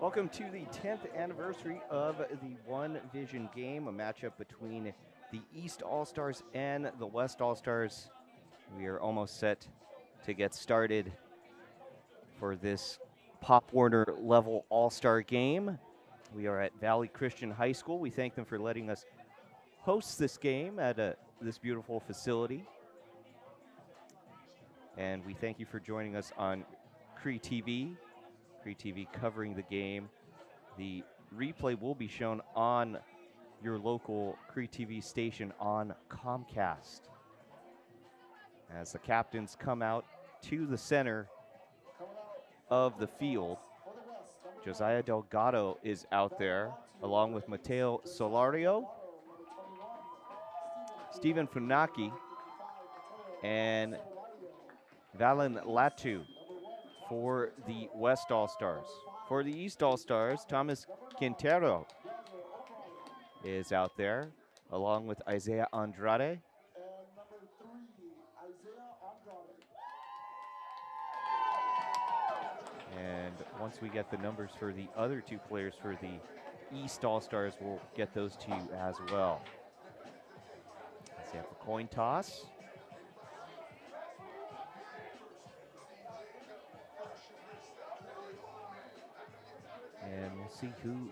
Welcome to the 10th anniversary of the 1Vizion game, a matchup between the East All-Stars and the West All-Stars. We are almost set to get started for this Pop Warner level All-Star game. We are at Valley Christian High School. We thank them for letting us host this game at this beautiful facility. And we thank you for joining us on Cree TV covering the game. The replay will be shown on your local Cree TV station on Comcast. As the captains come out to the center of the field, Josiah Delgado is out there, along with Mateo Solario, Stephen Funaki, and Valen Latu for the West All-Stars. For the East All-Stars, Thomas Quintero is out there, along with Isaiah Andrade. And once we get the numbers for the other two players for the East All-Stars, we'll get those to you as well. Let's have the coin toss. And we'll see who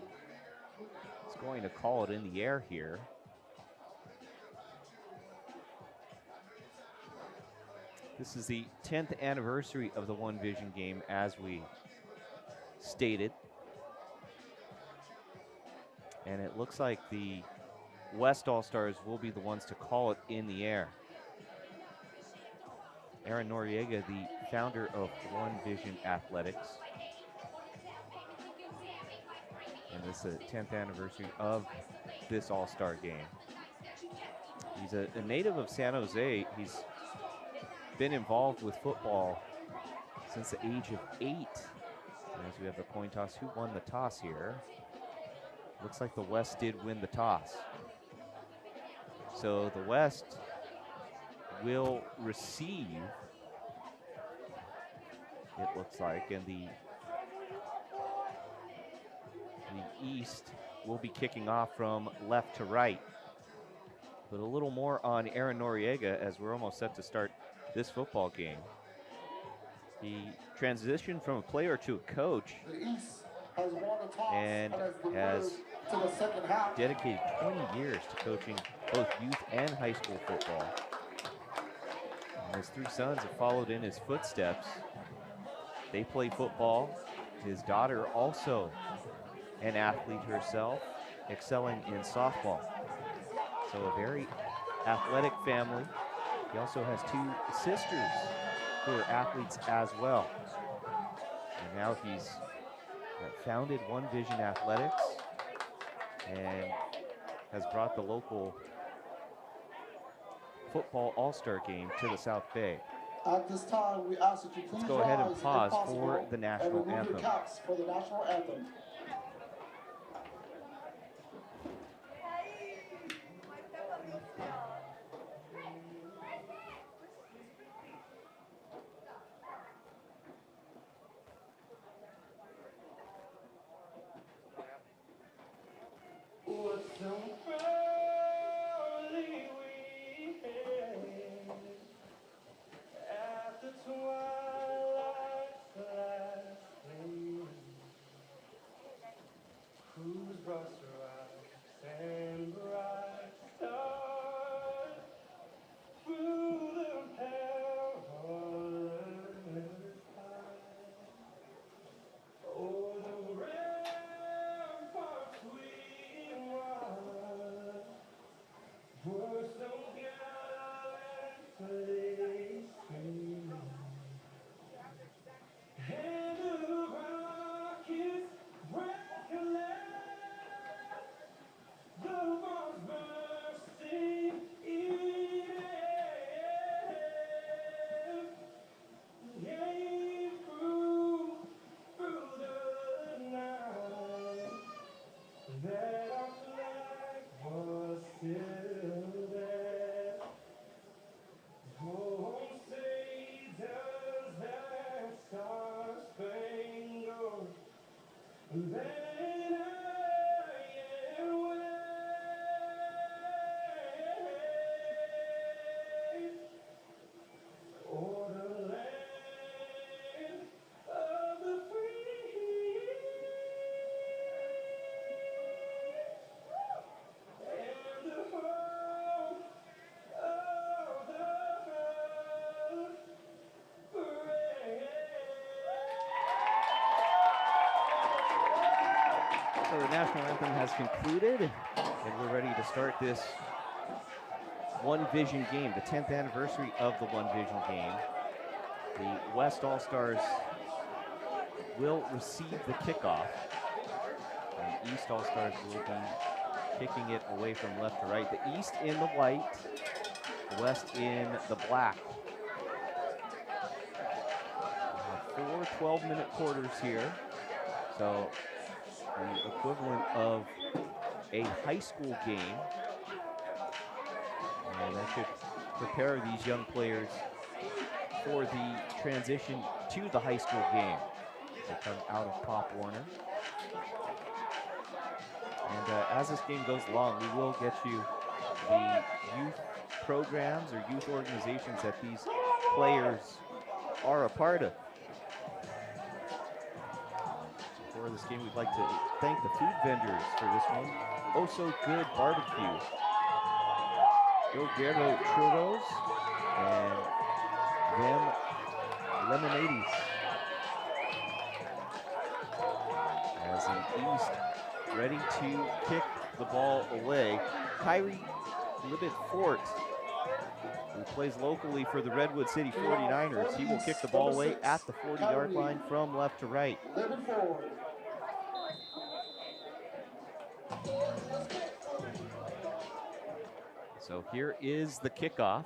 is going to call it in the air here. This is the 10th anniversary of the 1Vizion game, as we stated. And it looks like the West All-Stars will be the ones to call it in the air. Aaron Noriega, the founder of 1Vizion Athletics. And this is the 10th anniversary of this All-Star game. He's a native of San Jose. He's been involved with football since the age of 8. And as we have the coin toss, who won the toss here? Looks like the West did win the toss. So the West will receive, it looks like, and the East will be kicking off from left to right. But a little more on Aaron Noriega as we're almost set to start this football game. He transitioned from a player to a coach and has dedicated 20 years to coaching both youth and high school football. And his 3 sons have followed in his footsteps. They play football. His daughter also an athlete herself, excelling in softball. So a very athletic family. He also has 2 sisters who are athletes as well. And now he's founded 1Vizion Athletics and has brought the local football all-star game to the South Bay. At this time, we ask that you please Let's go ahead and rise, if pause possible, for the national and remove anthem. your caps for the national anthem. So the national anthem has concluded, and we're ready to start this 1Vizion game, the 10th anniversary of the 1Vizion game. The West All-Stars will receive the kickoff, and East All-Stars will be kicking it away from left to right. The East in the white, the West in the black. 4 12-minute quarters here, so the equivalent of a high school game, and that should prepare these young players for the transition to the high school game. They come out of Pop Warner. And as this game goes along, we will get you the youth programs or youth organizations that these players are a part of. For this game, we'd like to thank the food vendors for this one. Oh So Good Barbecue, Yo Quiero Churros, and them Lemonades. As the East ready to kick the ball away, Kyrie Libet-Fort, who plays locally for the Redwood City 49ers, he will kick the ball away at the 40-yard line from left to right. So here is the kickoff.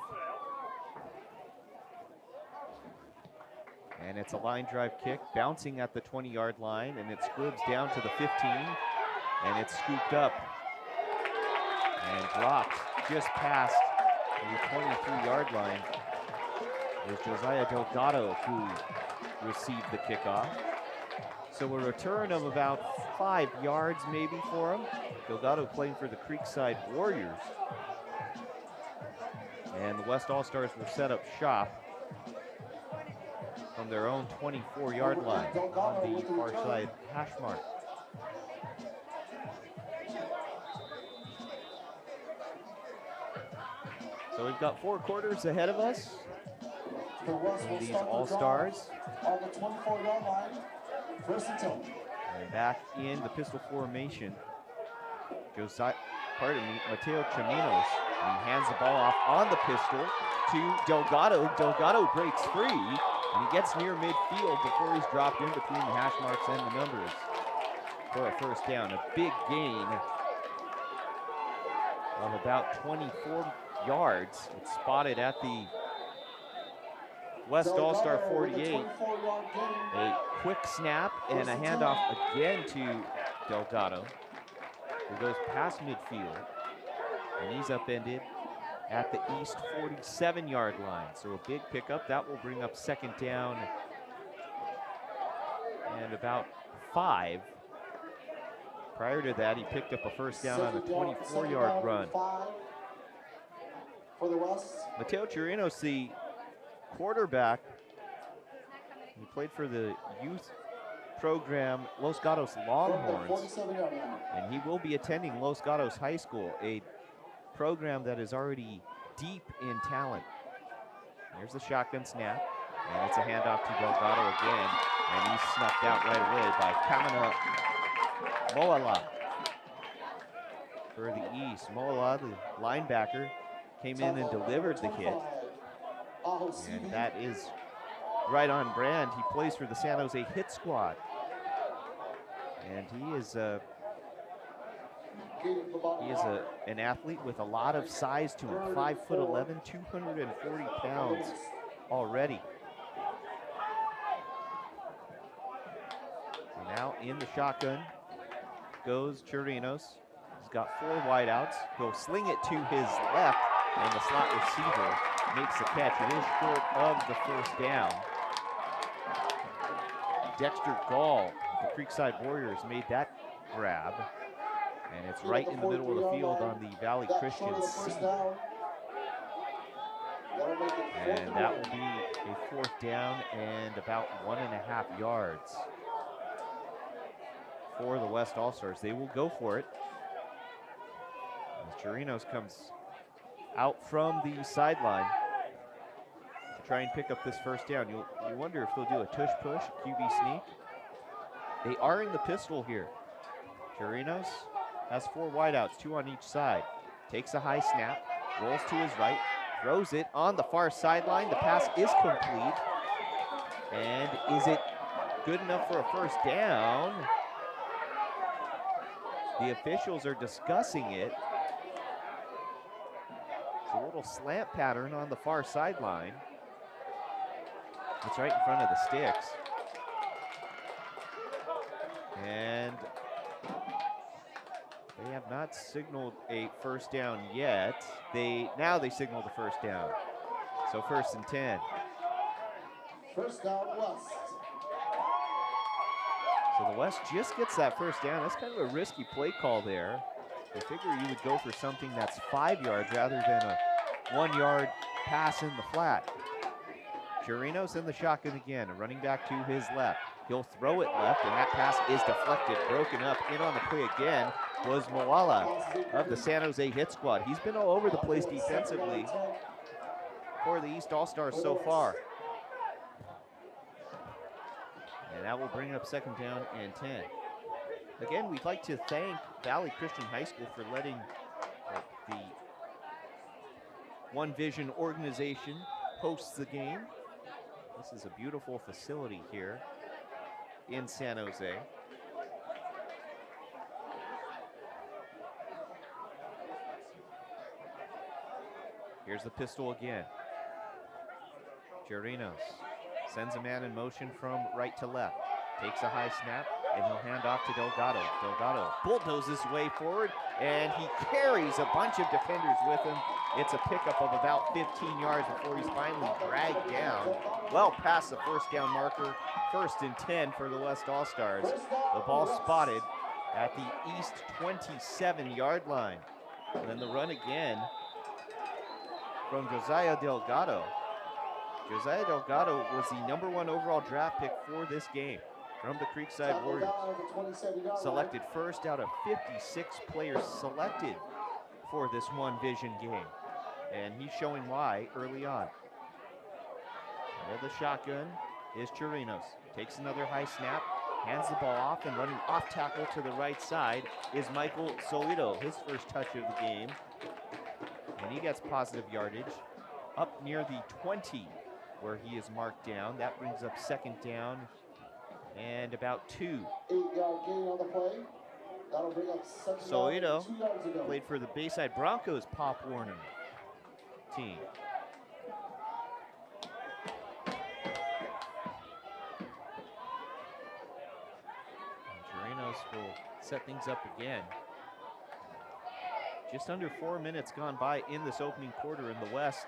And it's a line drive kick, bouncing at the 20-yard line, and it squibs down to the 15, and it's scooped up and dropped just past the 23-yard line. It was Josiah Delgado who received the kickoff. So a return of about 5 yards maybe for him. Delgado playing for the Creekside Warriors. And the West All-Stars will set up shop from their own 24-yard line on the far side hash mark. So we've got 4 quarters ahead of us. These All-Stars. On the 24-yard line, first and 10. And back in the pistol formation, Mateo Chaminos. And he hands the ball off on the pistol to Delgado. Delgado breaks free, and he gets near midfield before he's dropped in between the hash marks and the numbers for a first down. A big gain of about 24 yards. It's spotted at the West All-Star 48. A quick snap and a handoff again to Delgado, who goes past midfield. And he's upended at the East 47-yard line. So a big pickup. That will bring up second down and about 5. Prior to that, he picked up a first down on a 24-yard run. For the West. Mateo Chirinos, the quarterback, he played for the youth program Los Gatos Longhorns, and he will be attending Los Gatos High School, a program that is already deep in talent. Here's the shotgun snap, and it's a handoff to Delgado again, and he's snuffed out right away by Kamana Moala for the East. Moala, the linebacker, came in and delivered the hit, and that is right on brand. He plays for the San Jose Hit Squad, and he is an athlete with a lot of size to him. 5'11", 240 pounds already. So now in the shotgun goes Chirinos. He's got 4 wideouts. He'll sling it to his left, and the slot receiver makes the catch. It is short of the first down. Dexter Gall The Creekside Warriors made that grab, and it's right in the middle of the field on the Valley Christian C. And that will be a 4th down and about 1.5 yards for the West All-Stars. They will go for it. As Chirinos comes out from the sideline to try and pick up this 1st down. You wonder if they'll do a tush push, QB sneak. They are in the pistol here. Chirinos has 4 wideouts, 2 on each side. Takes a high snap, rolls to his right, throws it on the far sideline. The pass is complete. And is it good enough for a 1st down? The officials are discussing it. It's a little slant pattern on the far sideline. It's right in front of the sticks. And they have not signaled a 1st down yet. Now they signal the 1st down. So 1st and 10. 1st down, West. So the West just gets that 1st down. That's kind of a risky play call there. I figure you would go for something that's 5 yards rather than a 1-yard pass in the flat. Chirinos in the shotgun again, running back to his left. He'll throw it left, and that pass is deflected, broken up. In on the play again was Moala of the San Jose Hit Squad. He's been all over the place defensively for the East All-Stars so far. And that will bring up 2nd down and 10. Again, we'd like to thank Valley Christian High School for letting the 1Vizion organization host the game. This is a beautiful facility here in San Jose. Here's the pistol again. Chirinos sends a man in motion from right to left. Takes a high snap, and he'll hand off to Delgado. Delgado bulldozes his way forward, and he carries a bunch of defenders with him. It's a pickup of about 15 yards before he's finally dragged down, well past the 1st down marker. 1st and 10 for the West All-Stars. The ball spotted at the East 27-yard line. And then the run again from Josiah Delgado. Josiah Delgado was the #1 overall draft pick for this game from the Creekside Warriors. Selected 1st out of 56 players selected for this 1Vizion game. And he's showing why early on. Out of the shotgun is Chirinos. Takes another high snap, hands the ball off, and running off tackle to the right side is Michael Solito, his 1st touch of the game. And he gets positive yardage up near the 20 where he is marked down. That brings up 2nd down and about 2. 8-yard gain on the play. That'll bring up 2nd down, Solito 2 yards to go. played for the Bayside Broncos Pop Warner team. Will set things up again. Just under 4 minutes gone by in this opening quarter, in the West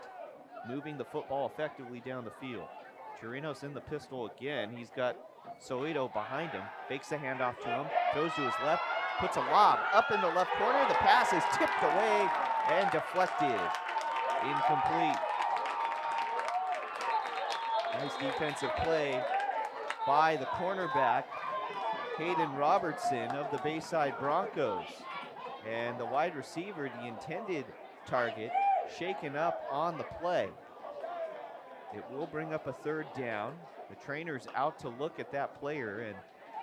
moving the football effectively down the field. Chirinos in the pistol again. He's got Solito behind him, fakes the handoff to him, throws to his left, puts a lob up in the left corner. The pass is tipped away and deflected. Incomplete. Nice defensive play by the cornerback, Hayden Robertson of the Bayside Broncos. And the wide receiver, the intended target, shaken up on the play. It will bring up a 3rd down. The trainer's out to look at that player, and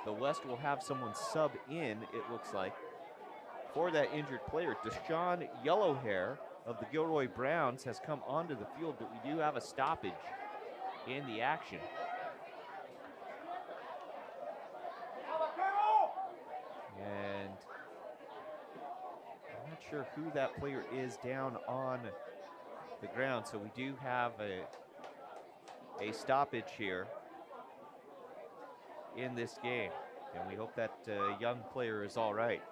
the West will have someone sub in, it looks like, for that injured player. Deshaun Yellowhair of the Gilroy Browns has come onto the field, but we do have a stoppage in the action. And I'm not sure who that player is down on the ground, so we do have a stoppage here in this game, and we hope that young player is all right.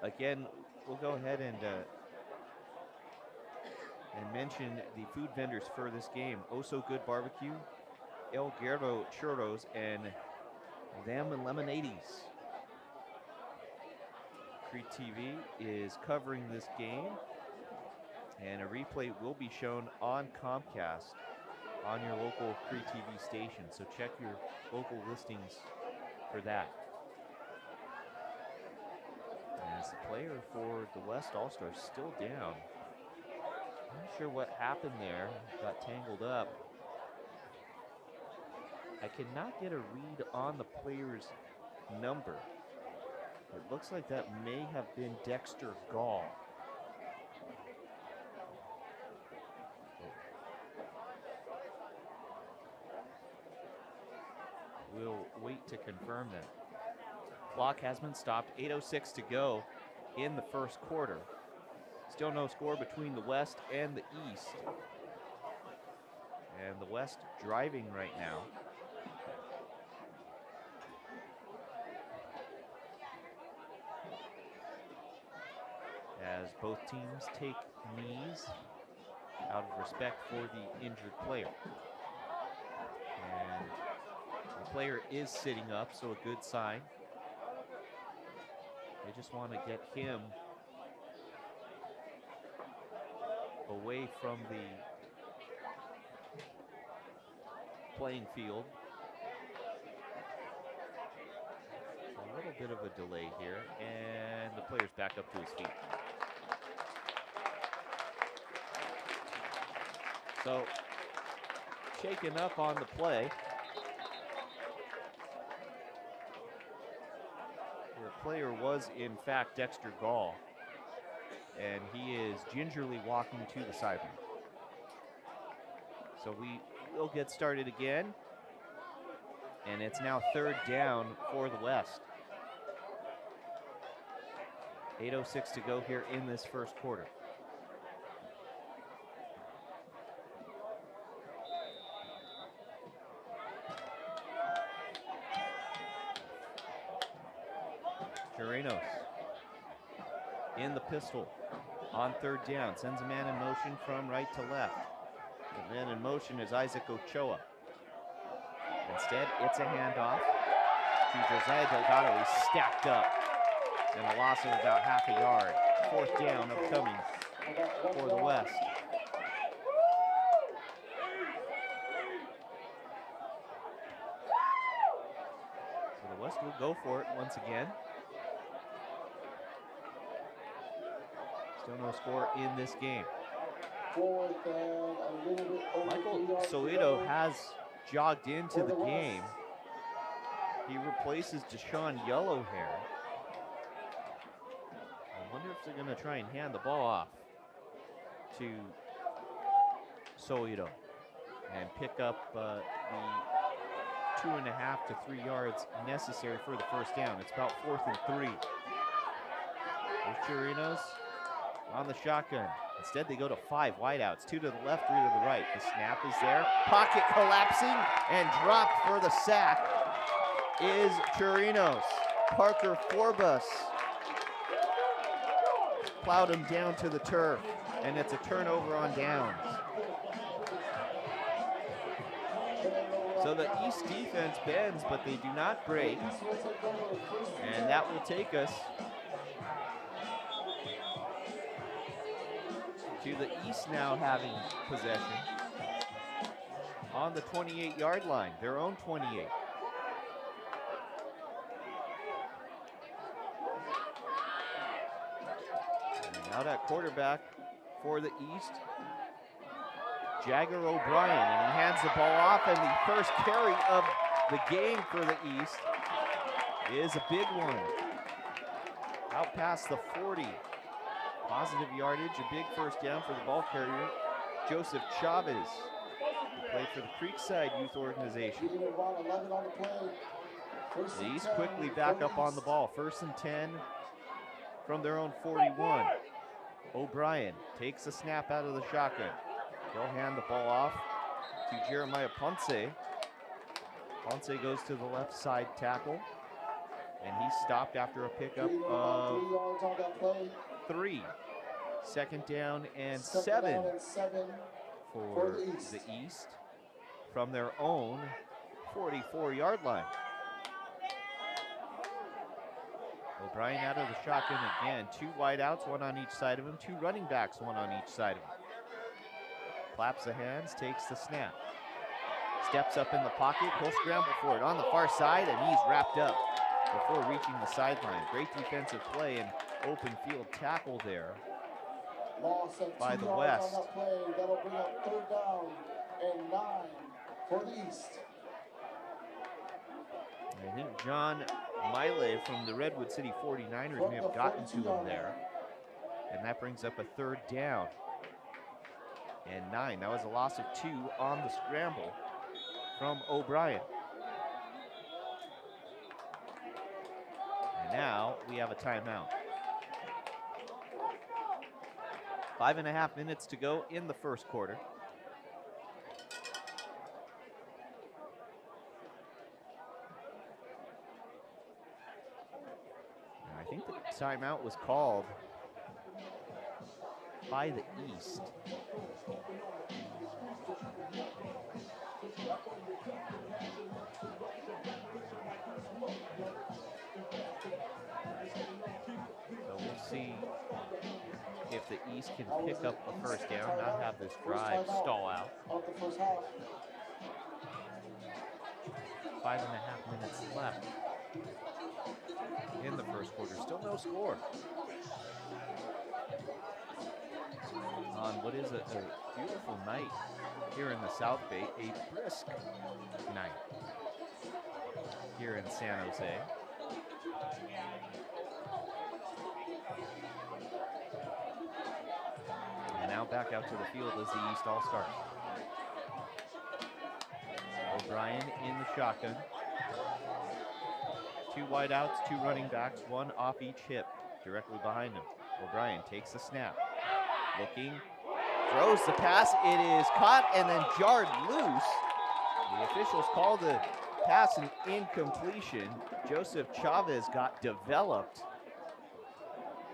Again, we'll go ahead and mention the food vendors for this game. Oh So Good Barbecue, El Guerrero Churros, and them and Lemonades. Crete TV is covering this game, and a replay will be shown on Comcast on your local Crete TV station. So check your local listings for that. As the player for the West All-Stars still down. Not sure what happened there. Got tangled up. I cannot get a read on the player's number. It looks like that may have been Dexter Gall. We'll wait to confirm that. Clock has been stopped. 8:06 to go in the first quarter. Still no score between the West and the East. And the West driving right now. As both teams take knees out of respect for the injured player. And the player is sitting up, so a good sign. They just want to get him away from the playing field. A little bit of a delay here, and the player's back up to his feet. So, shaken up on the play. The player was, in fact, Dexter Gall, and he is gingerly walking to the sideline. So we will get started again, and it's now third down for the West. 8:06 to go here in this first quarter. Chirinos in the pistol on third down. Sends a man in motion from right to left. The man in motion is Isaac Ochoa. Instead, it's a handoff to Josiah Delgado. He's stacked up and a loss of about half a yard. Fourth down upcoming for the West. So the West will go for it once again. Still no score in this game. Michael Soito has jogged into the game. He replaces Deshaun Yellowhair. I wonder if they're going to try and hand the ball off to Soito and pick up the 2.5 to 3 yards necessary for the first down. It's about 4th and 3. There's Chirinos on the shotgun. Instead, they go to 5 wideouts, 2 to the left, 3 to the right. The snap is there. Pocket collapsing and dropped for the sack is Chirinos. Parker Forbus plowed him down to the turf, and it's a turnover on downs. So the East defense bends, but they do not break. And that will take us to the East now having possession on the 28-yard line, their own 28. And out at quarterback for the East, Jagger O'Brien, and he hands the ball off, and the first carry of the game for the East is a big one. Out past the 40. Positive yardage, a big first down for the ball carrier, Joseph Chavez, who played for the Creekside Youth Organization. The East quickly back up on the ball. 1st and 10 from their own 41. O'Brien takes a snap out of the shotgun. They'll hand the ball off to Jeremiah Ponce. Ponce goes to the left side tackle, and he's stopped after a pickup of 3. 2nd down and 7 for the East from their own 44-yard line. O'Brien out of the shotgun again. 2 wideouts, 1 on each side of him. 2 running backs, 1 on each side of him. Claps the hands, takes the snap. Steps up in the pocket, he'll scramble for it on the far side, and he's wrapped up before reaching the sideline. Great defensive play and open field tackle there by the West. On that play. That'll bring up 3rd down and 9 for the East. I think John Miley from the Redwood City 49ers may have gotten to him there. And that brings up a 3rd down and 9. That was a loss of 2 on the scramble from O'Brien. And now we have a timeout. 5.5 minutes to go in the first quarter. And I think the timeout was called by the East. So we'll see if the East can pick up a first down, not have this drive stall out. 5.5 minutes left in the first quarter. Still no score on what is a beautiful night here in the South Bay, a brisk night here in San Jose. And now back out to the field as the East All-Stars. O'Brien in the shotgun. 2 wideouts, 2 running backs, 1 off each hip, directly behind him. O'Brien takes the snap. Looking, throws the pass. It is caught and then jarred loose. The officials called the pass an incompletion. Joseph Chavez got developed.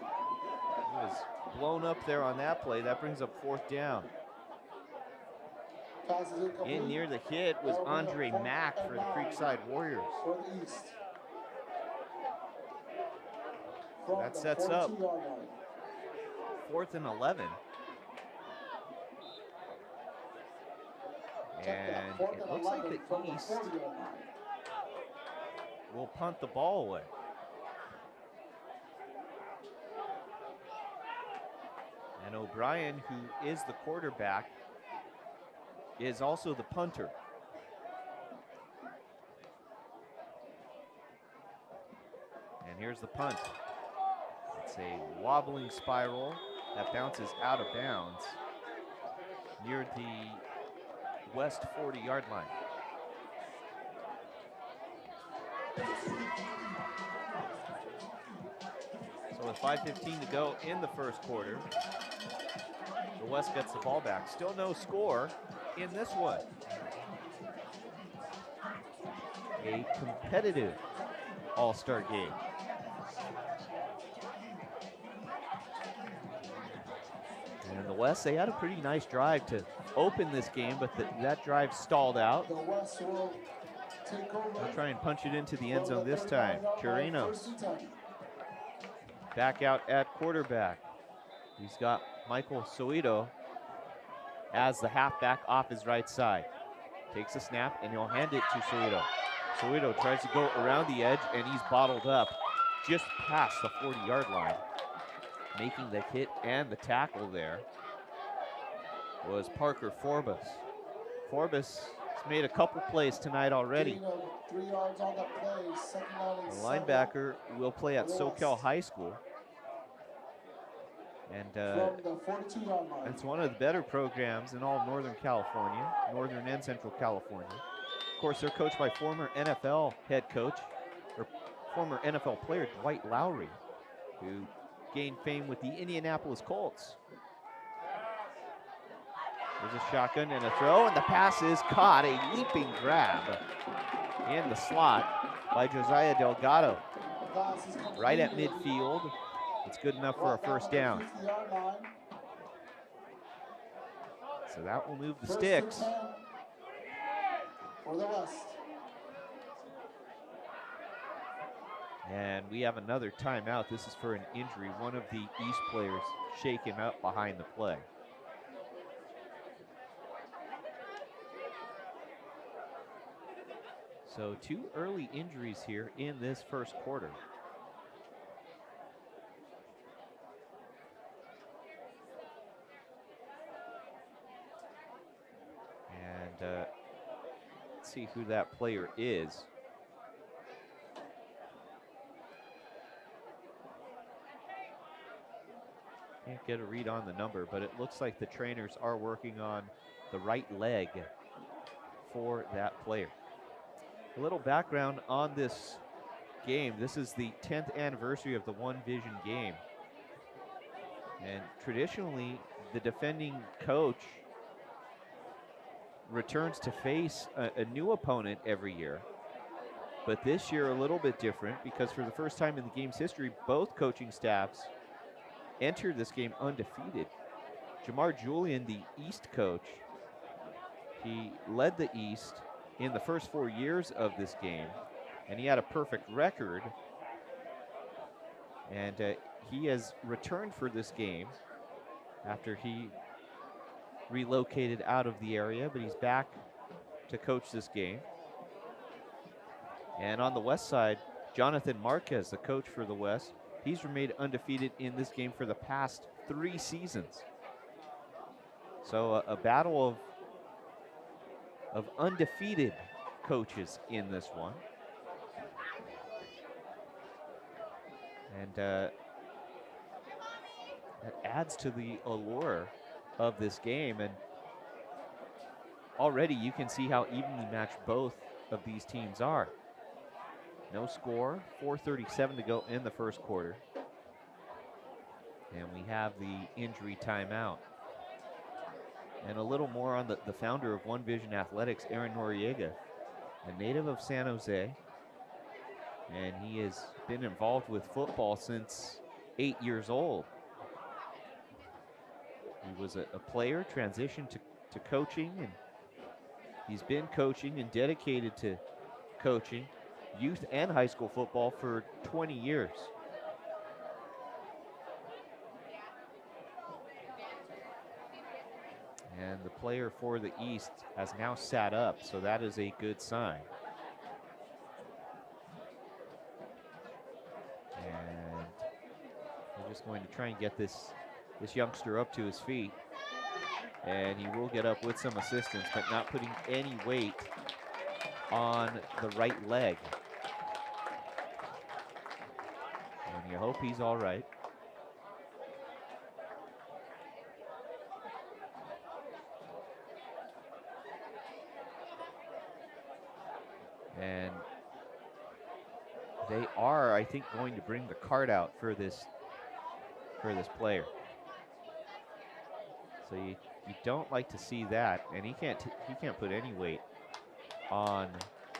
He was blown up there on that play. That brings up 4th down. In near the hit was Andre Mack for the Creekside Warriors. That sets up 4th and 11. And it looks like the East will punt the ball away. And O'Brien, who is the quarterback, is also the punter. And here's the punt. It's a wobbling spiral that bounces out of bounds near the West 40-yard line. So with 5:15 to go in the first quarter, the West gets the ball back. Still no score in this one. A competitive all-star game. And the West, they had a pretty nice drive to open this game, but that drive stalled out. They'll try and punch it into the end zone this time. Chirinos back out at quarterback. He's got Michael Soito as the halfback off his right side. Takes a snap and he'll hand it to Soito. Soito tries to go around the edge and he's bottled up just past the 40-yard line. Making the hit and the tackle there was Parker Forbes. Forbes has made a couple plays tonight already. 3 yards on that play, 2nd down and The 7. linebacker will play at SoCal High School. And From the 42-yard line. it's one of the better programs in all of Northern California, Northern and Central California. Of course, they're coached by former NFL head coach, or former NFL player Dwight Lowry, who gained fame with the Indianapolis Colts. There's a shotgun and a throw, and the pass is caught. A leaping grab in the slot by Josiah Delgado. Right at midfield. It's good enough for a first down. So that will move the sticks. For the West. And we have another timeout. This is for an injury. One of the East players shaken up behind the play. So 2 early injuries here in this first quarter. And let's see who that player is. Can't get a read on the number, but it looks like the trainers are working on the right leg for that player. A little background on this game. This is the 10th anniversary of the 1Vizion game. And traditionally, the defending coach returns to face a new opponent every year. But this year, a little bit different, because for the first time in the game's history, both coaching staffs entered this game undefeated. Jamar Julian, the East coach, he led the East in the first 4 years of this game, and he had a perfect record. And he has returned for this game after he relocated out of the area, but he's back to coach this game. And on the West side, Jonathan Marquez, the coach for the West, he's remained undefeated in this game for the past 3 seasons. So a battle of undefeated coaches in this one. And that adds to the allure of this game. And already you can see how evenly matched both of these teams are. No score, 4:37 to go in the first quarter. And we have the injury timeout. And a little more on the founder of 1Vizion Athletics, Aaron Noriega, a native of San Jose. And he has been involved with football since 8 years old. He was a player, transitioned to coaching, and he's been coaching and dedicated to coaching youth and high school football for 20 years. And the player for the East has now sat up, so that is a good sign. And we're just going to try and get this youngster up to his feet. And he will get up with some assistance, but not putting any weight on the right leg. And you hope he's all right. And they are, I think, going to bring the card out for this player. So you don't like to see that, and he can't put any weight on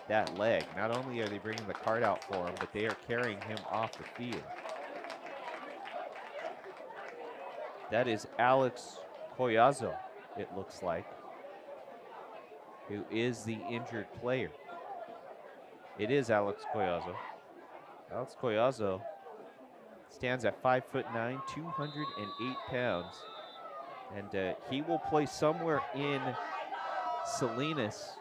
that leg. Not only are they bringing the card out for him, but they are carrying him off the field. That is Alex Collazo, it looks like, who is the injured player. It is Alex Collazo. Alex Collazo stands at 5'9", 208 pounds. And he will play somewhere in Salinas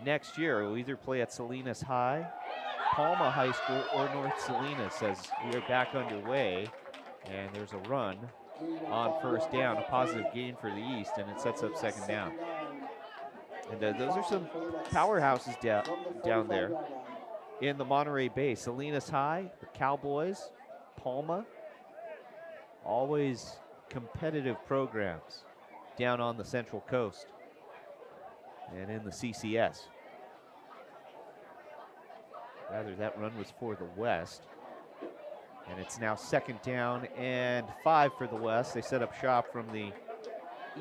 next year. He'll either play at Salinas High, Palma High School, or North Salinas, as we are back underway. And there's a run on first down, a positive gain for the East, and it sets up second down. And those are some powerhouses down there in the Monterey Bay. Salinas High, the Cowboys, Palma, always competitive programs down on the Central Coast and in the CCS. Rather, that run was for the West. And it's now second down and 5 for the West. They set up shop from the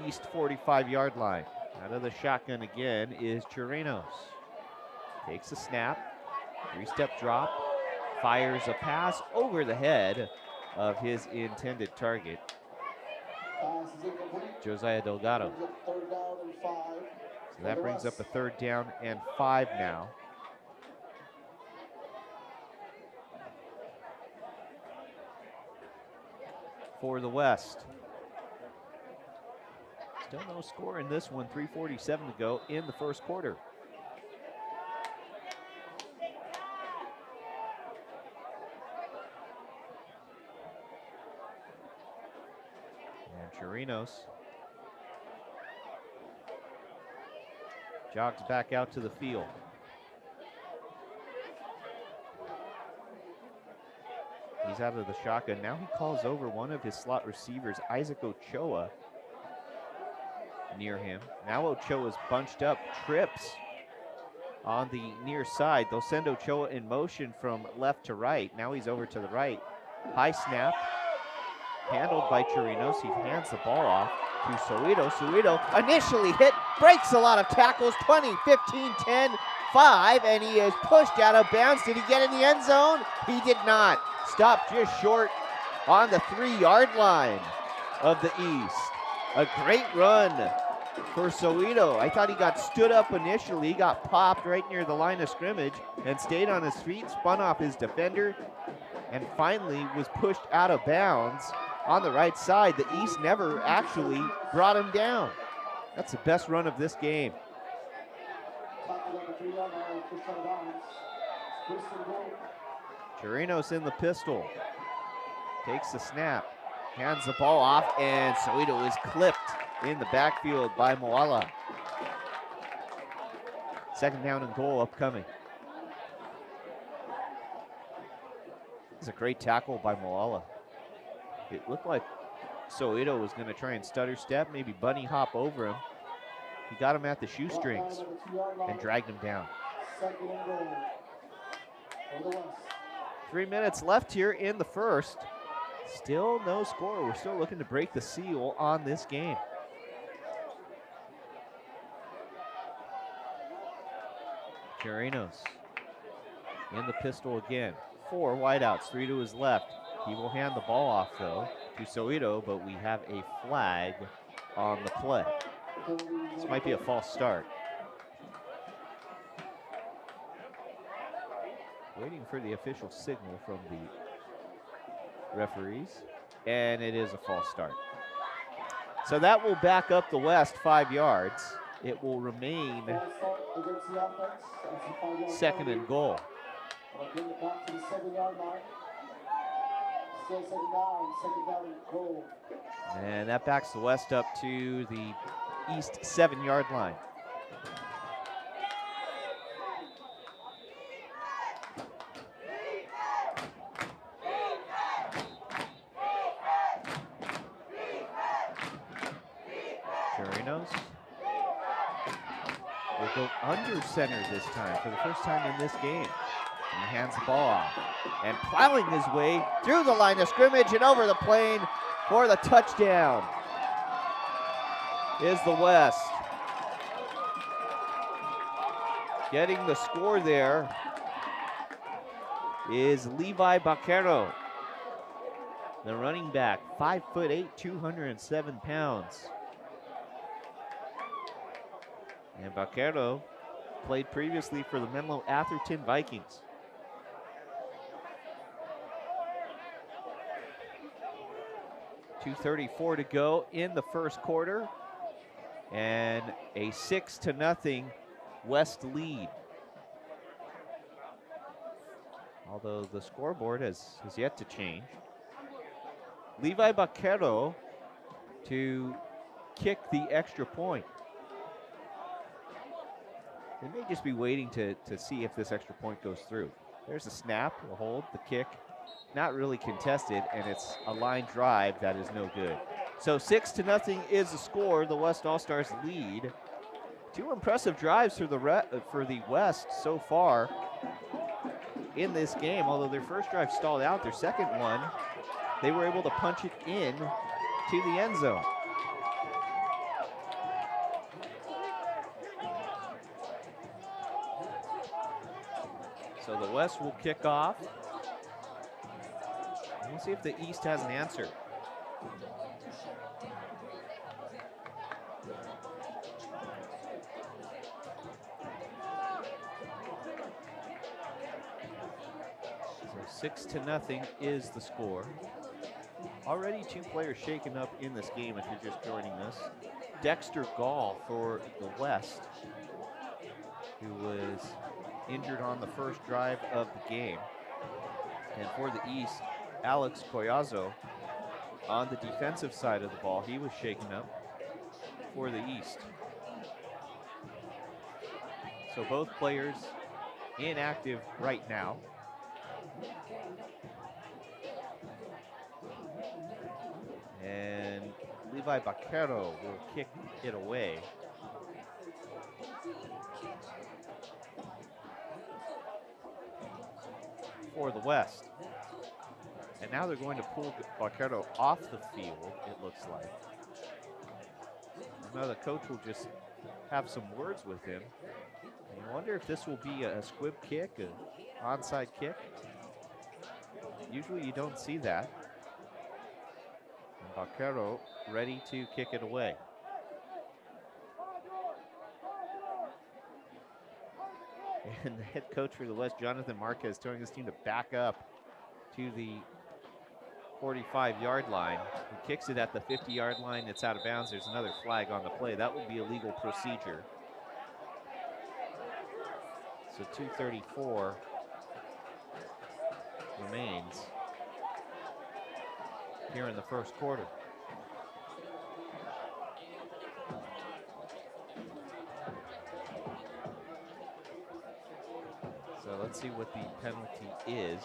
East 45-yard line. Out of the shotgun again is Chirinos. Takes a snap, 3-step drop, fires a pass over the head of his intended target, Josiah Delgado. So that brings up a 3rd down and 5 now. for the West. Still no score in this one, 3:47 to go in the first quarter. And Chirinos jogs back out to the field. He's out of the shotgun. Now he calls over one of his slot receivers, Isaac Ochoa, near him. Now Ochoa's bunched up, trips on the near side. They'll send Ochoa in motion from left to right. Now he's over to the right. High snap, handled by Chirinos. He hands the ball off to Soweto. Soweto initially hit, breaks a lot of tackles, 20, 15, 10, 5, and he is pushed out of bounds. Did he get in the end zone? He did not. Stopped just short on the 3-yard line of the East. A great run for Soweto. I thought he got stood up initially. He got popped right near the line of scrimmage and stayed on his feet, spun off his defender, and finally was pushed out of bounds on the right side. The East never actually brought him down. That's the best run of this game. Chirinos in the pistol. Takes the snap. Hands the ball off, and Soweto is clipped in the backfield by Moala. Second down and goal upcoming. It's a great tackle by Moala. It looked like Soweto was going to try and stutter step, maybe bunny hop over him. He got him at the shoestrings and dragged him down. 3 minutes left here in the first. Still no score. We're still looking to break the seal on this game. Chirinos in the pistol again. 4 wideouts, 3 to his left. He will hand the ball off, though, to Soweto, but we have a flag on the play. This might be a false start. Waiting for the official signal from the referees, and it is a false start. So that will back up the West 5 yards. It will remain second and goal. And that backs the West up to the East 7-yard line. Chirinos will go under center this time for the first time in this game. And he hands the ball off. And plowing his way through the line of scrimmage and over the plane for the touchdown is the West. Getting the score there is Levi Baquero, the running back, 5'8", 207 pounds. And Baquero played previously for the Menlo Atherton Vikings. .234 to go in the first quarter, and a 6-0 West lead. Although the scoreboard has yet to change. Levi Baquero to kick the extra point. They may just be waiting to see if this extra point goes through. There's the snap, the hold, the kick. Not really contested, and it's a line drive that is no good. So 6-0 is the score. The West All-Stars lead. 2 impressive drives for the West so far in this game. Although their first drive stalled out, their second one, they were able to punch it in to the end zone. So the West will kick off. We'll see if the East has an answer. So 6-0 is the score. Already 2 players shaken up in this game if you're just joining us. Dexter Gall for the West, who was injured on the first drive of the game. And for the East, Alex Collazo on the defensive side of the ball. He was shaken up for the East. So both players inactive right now. And Levi Baquero will kick it away. For the West. And now they're going to pull Baquero off the field, it looks like. Now the coach will just have some words with him. And I wonder if this will be a squib kick, an onside kick. Usually you don't see that. And Baquero ready to kick it away. And the head coach for the West, Jonathan Marquez, telling his team to back up to the 45-yard line. He kicks it at the 50-yard line. It's out of bounds. There's another flag on the play. That would be a legal procedure. So 2:34 remains here in the first quarter. So let's see what the penalty is.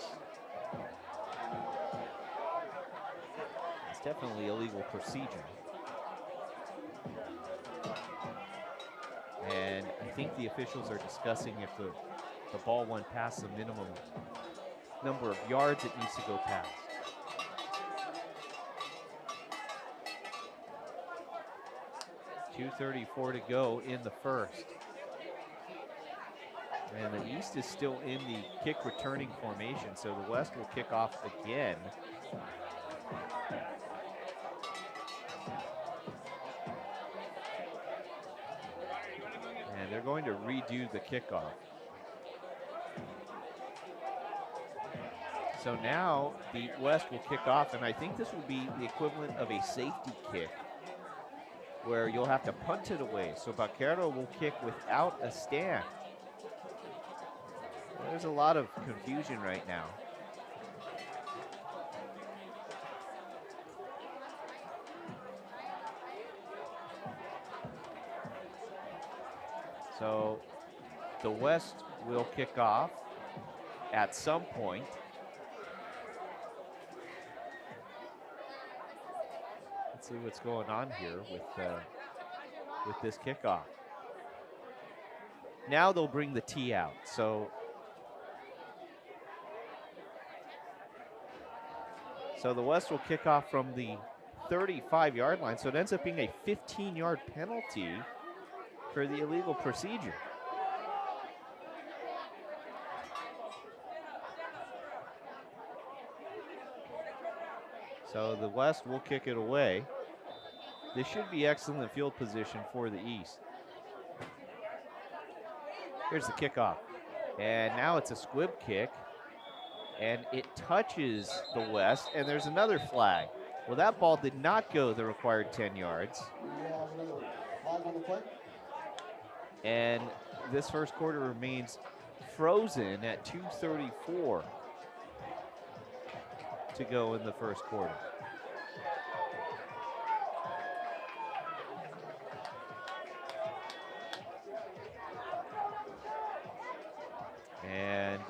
It's definitely a legal procedure. And I think the officials are discussing if the ball went past the minimum number of yards it needs to go past. .234 to go in the first. And the East is still in the kick returning formation, so the West will kick off again. And they're going to redo the kickoff. So now the West will kick off, and I think this will be the equivalent of a safety kick, where you'll have to punt it away. So Baquero will kick without a stand. There's a lot of confusion right now. So the West will kick off at some point. Let's see what's going on here with this kickoff. Now they'll bring the tee out. So the West will kick off from the 35-yard line. So it ends up being a 15-yard penalty for the illegal procedure. So the West will kick it away. This should be excellent field position for the East. Here's the kickoff. And now it's a squib kick. And it touches the West, and there's another flag. Well, that ball did not go the required 10 yards. And this first quarter remains frozen at 2:34 to go in the first quarter. And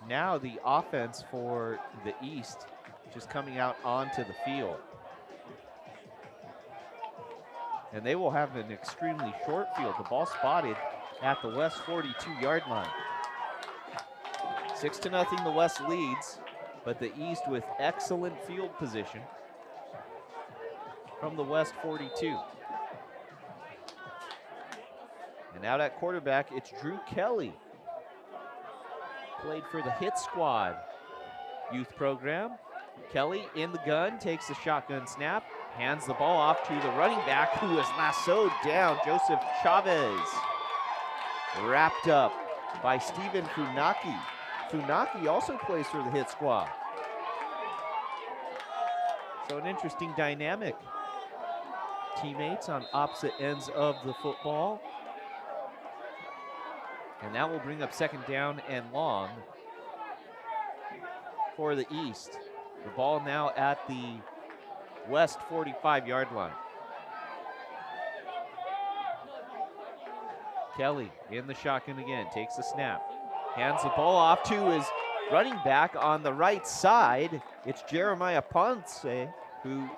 now the offense for the East just coming out onto the field. And they will have an extremely short field. The ball spotted at the West 42-yard line. 6-0 the West leads, but the East with excellent field position from the West 42. And out at quarterback, it's Drew Kelly. Played for the Hit Squad youth program. Kelly in the gun, takes the shotgun snap, hands the ball off to the running back who is lassoed down, Joseph Chavez. Wrapped up by Stephen Funaki. Funaki also plays for the hit squad. So an interesting dynamic. Teammates on opposite ends of the football. And that will bring up second down and long for the East. The ball now at the West 45-yard line. Kelly in the shotgun again, takes the snap. Hands the ball off to his running back on the right side. It's Jeremiah Ponce who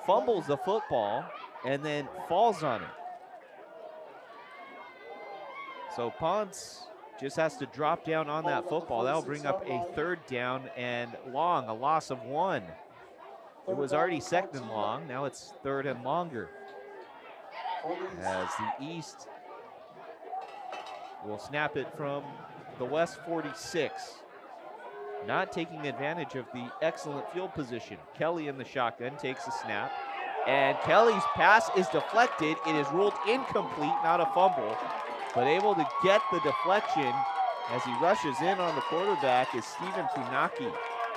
fumbles the football and then falls on it. So Ponce just has to drop down on that football. That'll bring up a third down and long, a loss of 1. It was already second and long, now it's third and longer. As the East will snap it from the West 46. Not taking advantage of the excellent field position. Kelly in the shotgun takes the snap. And Kelly's pass is deflected. It is ruled incomplete, not a fumble. But able to get the deflection as he rushes in on the quarterback is Stephen Funaki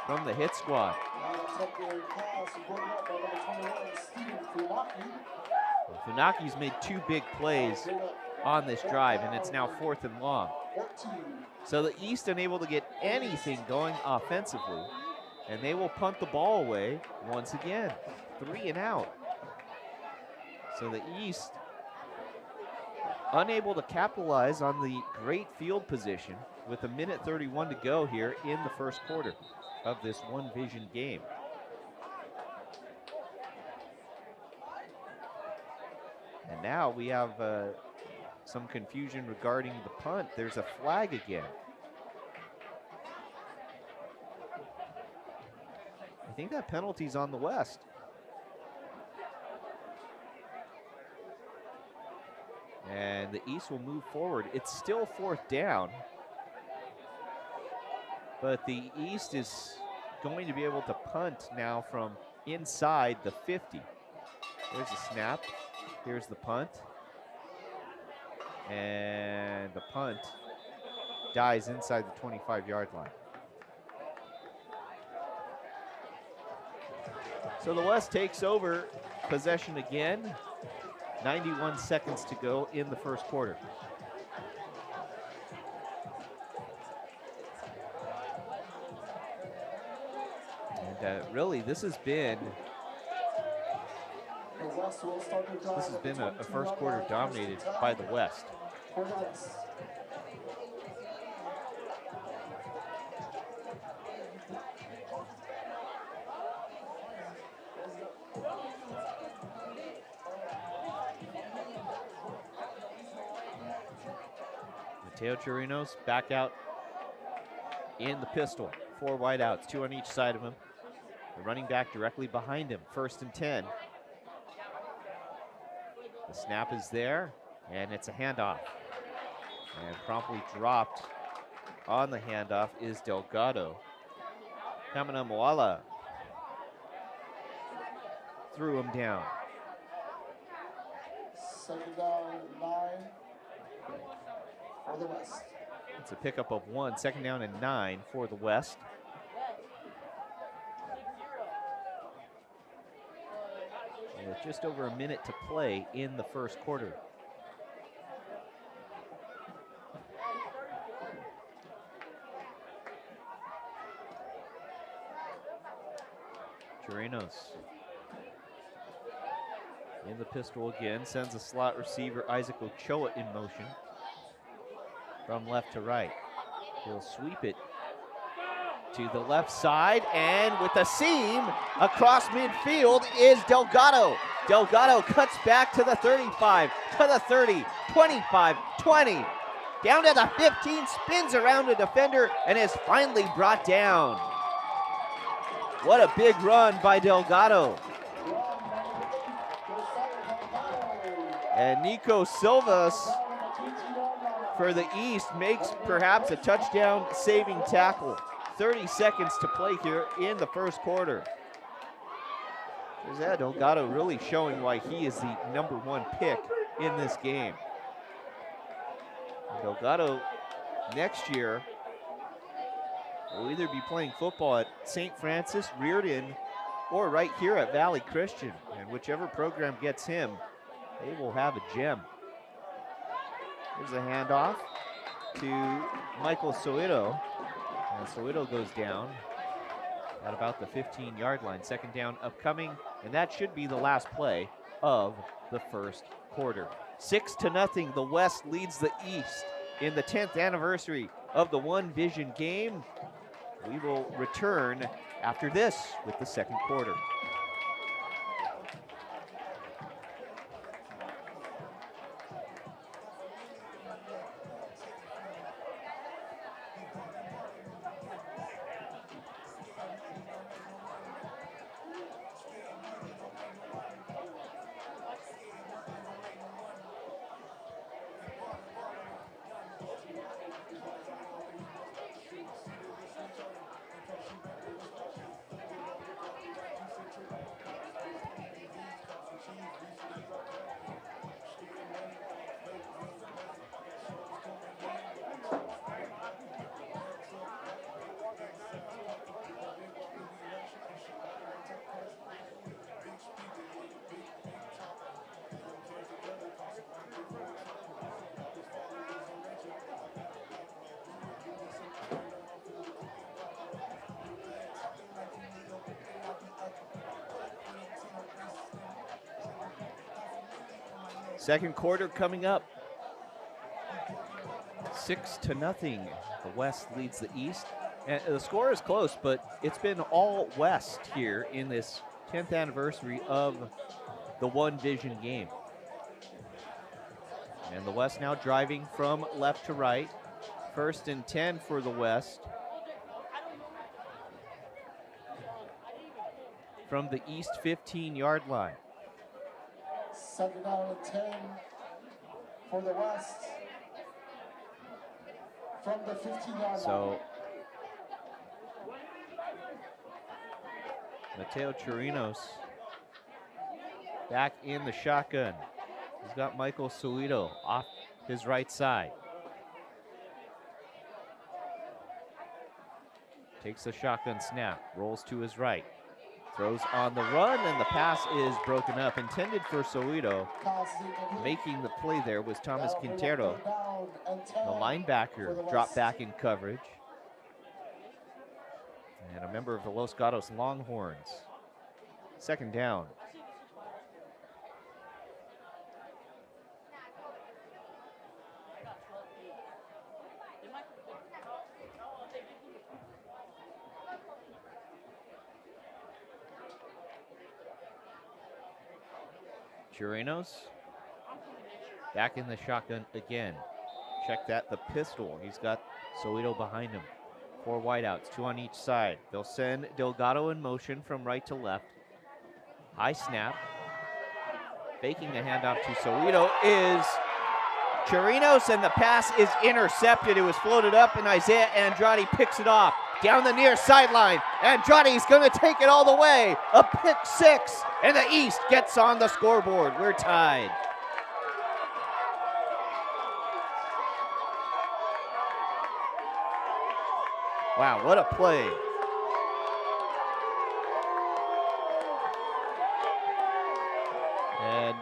from the hit squad. Funaki's made 2 big plays on this drive, and it's now 4th and long. So the East unable to get anything going offensively, and they will punt the ball away once again. 3 and out. So the East unable to capitalize on the great field position with 1:31 to go here in the first quarter of this 1Vizion game. And now we have some confusion regarding the punt. There's a flag again. I think that penalty's on the West. And the East will move forward. It's still 4th down, but the East is going to be able to punt now from inside the 50. There's a snap. Here's the punt. And the punt dies inside the 25-yard line. So the West takes over possession again. 91 seconds to go in the first quarter. And really, this has been a first quarter dominated by the West. Mateo Chirinos back out in the pistol. 4 wideouts, 2 on each side of him. The running back directly behind him, 1st and 10. The snap is there, and it's a handoff. And promptly dropped on the handoff is Delgado. Kamana Moala threw him down. 2nd down, 9 for the West. It's a pickup of 1, 2nd down and 9 for the West. And with just over a minute to play in the first quarter. Chirinos in the pistol again, sends a slot receiver, Isaac Ochoa, in motion from left to right. He'll sweep it to the left side, and with a seam across midfield is Delgado. Delgado cuts back to the 35, to the 30, 25, 20, down to the 15, spins around a defender, and is finally brought down. What a big run by Delgado. And Nico Silvas for the East makes perhaps a touchdown saving tackle. 30 seconds to play here in the first quarter. There's Delgado really showing why he is the #1 pick in this game. Delgado next year will either be playing football at St. Francis, Reardon, or right here at Valley Christian. And whichever program gets him, they will have a gem. Here's a handoff to Michael Soito. And Soito goes down at about the 15-yard line. Second down upcoming, and that should be the last play of the first quarter. 6-0, the West leads the East in the 10th anniversary of the 1Vizion game. We will return after this with the second quarter. Second quarter coming up. 6-0. The West leads the East. And the score is close, but it's been all West here in this 10th anniversary of the 1Vizion game. And the West now driving from left to right. 1st and 10 for the West. From the East 15-yard line. 2nd down and 10 for the West from the 15-yard line. So Mateo Chirinos back in the shotgun. He's got Michael Soito off his right side. Takes the shotgun snap, rolls to his right. Throws on the run, and the pass is broken up. Intended for Soito. Making the play there was Thomas Quintero. The linebacker dropped back in coverage. And a member of the Los Gatos Longhorns. 2nd down. Chirinos back in the shotgun again. Check that, the pistol. He's got Soito behind him. 4 wideouts, 2 on each side. They'll send Delgado in motion from right to left. High snap. Faking the handoff to Soito is Chirinos, and the pass is intercepted. It was floated up, and Isaiah Andrade picks it off. Down the near sideline. Andrade's going to take it all the way. A pick 6, and the East gets on the scoreboard. We're tied. Wow, what a play. And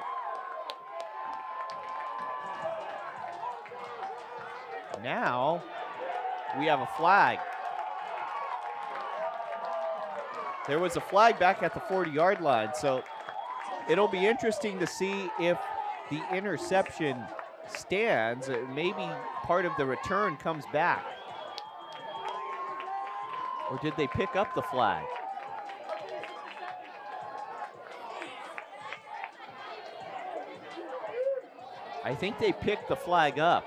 now we have a flag. There was a flag back at the 40-yard line, so it'll be interesting to see if the interception stands. Maybe part of the return comes back. Or did they pick up the flag? I think they picked the flag up.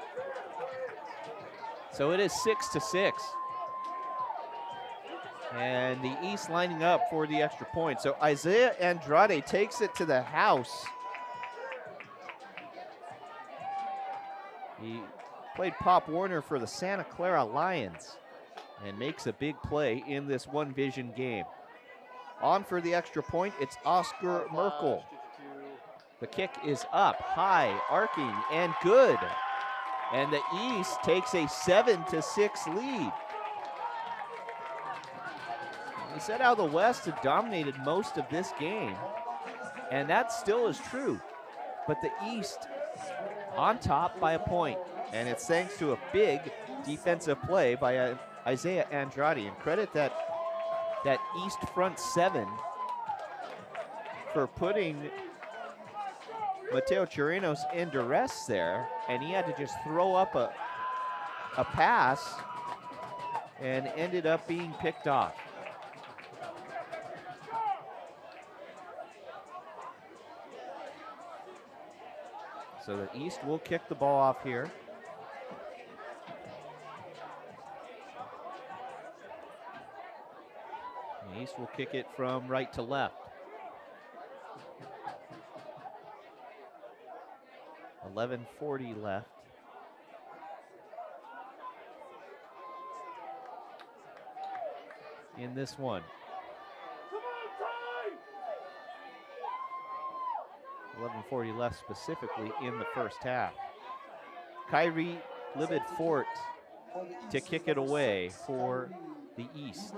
So it is 6-6. And the East lining up for the extra point. So Isaiah Andrade takes it to the house. He played Pop Warner for the Santa Clara Lions and makes a big play in this 1Vizion game. On for the extra point, it's Oscar Merkel. The kick is up, high, arcing, and good. And the East takes a 7-6 lead. We said how the West had dominated most of this game, and that still is true. But the East on top by a point, and it's thanks to a big defensive play by Isaiah Andrade. And credit that East front seven for putting Mateo Chirinos in duress there, and he had to just throw up a pass and ended up being picked off. So the East will kick the ball off here. The East will kick it from right to left. 11:40 left. In this one. 11:40 left specifically in the first half. Kyrie Libid-Fort to kick it away for the East.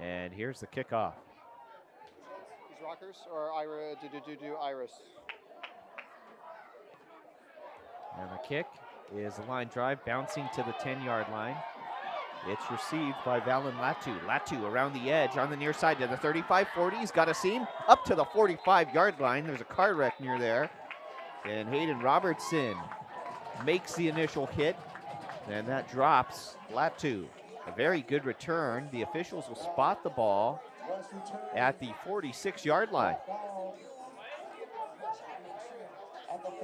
And here's the kickoff. These rockers or Iris? And the kick is a line drive bouncing to the 10-yard line. It's received by Valen Latu. Latu around the edge on the near side to the 35-40. He's got a seam up to the 45-yard line. There's a car wreck near there. And Hayden Robertson makes the initial hit. And that drops Latu. A very good return. The officials will spot the ball at the 46-yard line.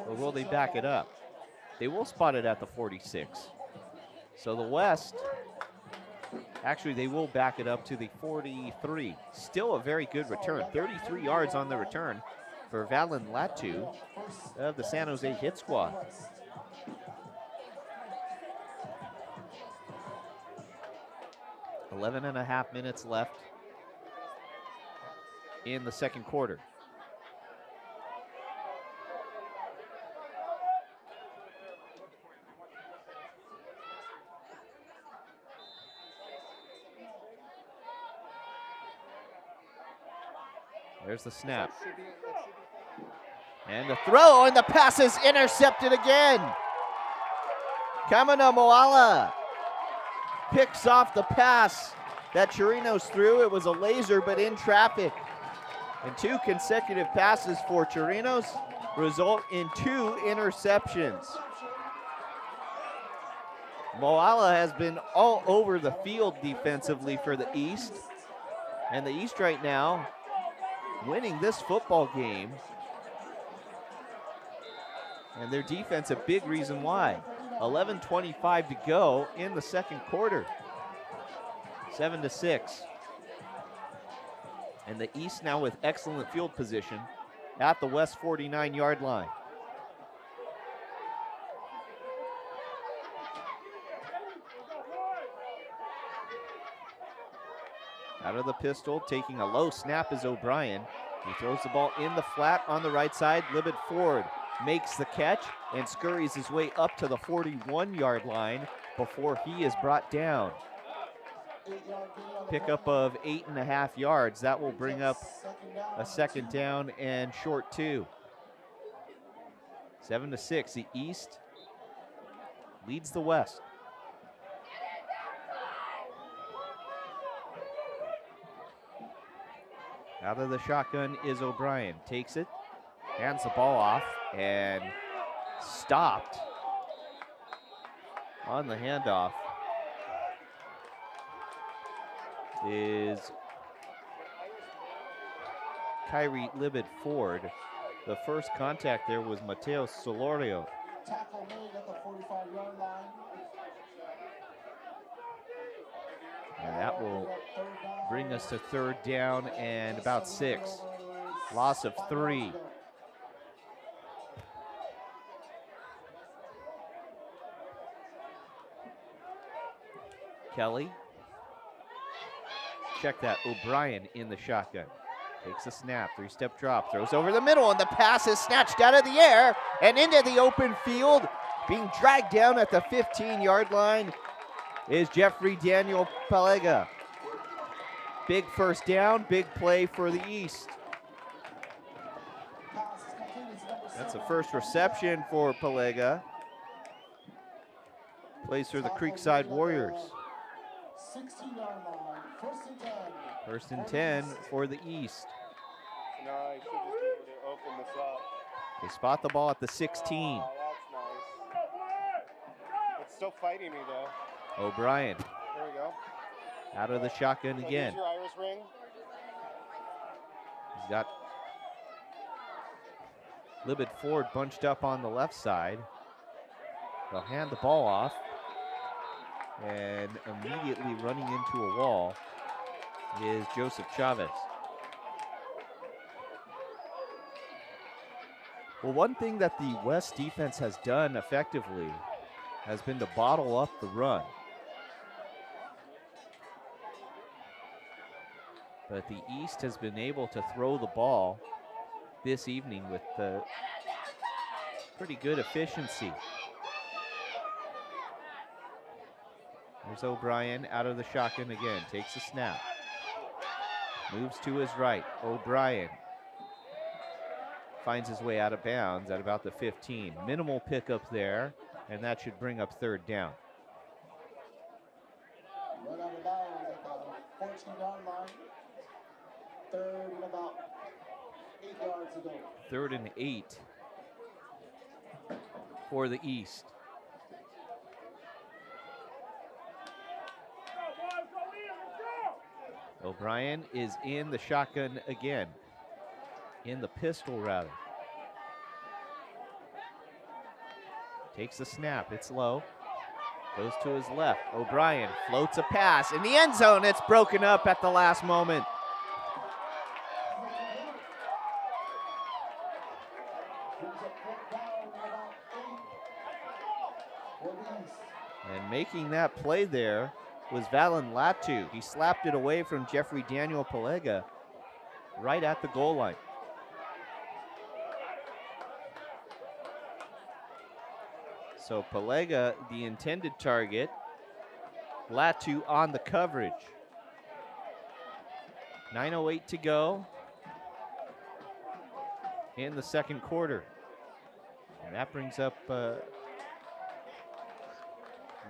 Or will they back it up? They will spot it at the 46. So the West, actually they will back it up to the 43. Still a very good return. 33 yards on the return for Valen Latu of the San Jose Hit Squad. .5 minutes left in the second quarter. There's the snap. And the throw, and the pass is intercepted again. Kamana Moala picks off the pass that Chirinos threw. It was a laser, but in traffic. And 2 consecutive passes for Chirinos result in 2 interceptions. Moala has been all over the field defensively for the East. And the East right now winning this football game. And their defense a big reason why. 11:25 to go in the second quarter. 7-6. And the East now with excellent field position at the West 49-yard line. Out of the pistol, taking a low snap is O'Brien. He throws the ball in the flat on the right side. Libid-Ford makes the catch and scurries his way up to the 41-yard line before he is brought down. Pickup of 8.5 yards. That will bring up a second down and short 2. 7-6. The East leads the West. Out of the shotgun is O'Brien. Takes it, hands the ball off, and stopped on the handoff is Kyrie Libid-Ford. The first contact there was Mateo Solorio. Tackle made at the 45-yard line. And that will bring us to third down and about 6. Loss of 3. Kelly check that. O'Brien in the shotgun. Takes a snap, 3-step drop, throws over the middle, and the pass is snatched out of the air and into the open field. Being dragged down at the 15-yard line is Jeffrey Daniel Palega. Big first down, big play for the East. That's a first reception for Palega. Plays for the Creekside Warriors. 16-yard line, 1st and 10. First and 10 for the East. No, I should just be able to open this up. They spot the ball at the 16. Oh, that's nice. It's still fighting me, though. O'Brien There we go. out of the shotgun So again. here's your iris ring. He's got Libid Ford bunched up on the left side. They'll hand the ball off. And immediately running into a wall is Joseph Chavez. Well, one thing that the West defense has done effectively has been to bottle up the run. But the East has been able to throw the ball this evening with pretty good efficiency. There's O'Brien out of the shotgun again, takes a snap. Moves to his right, O'Brien finds his way out of bounds at about the 15. Minimal pickup there, and that should bring up 3rd down. Run out of bounds at the 14-yard line. 3rd and about 8 yards to go. 3rd and 8 for the East. O'Brien is in the shotgun again. In the pistol, rather. Takes the snap, it's low. Goes to his left. O'Brien floats a pass in the end zone. It's broken up at the last moment. And making that play there was Valen Latu. He slapped it away from Jeffrey Daniel Palega right at the goal line. So Palega, the intended target, Latu on the coverage. 9:08 to go in the second quarter. And that brings up,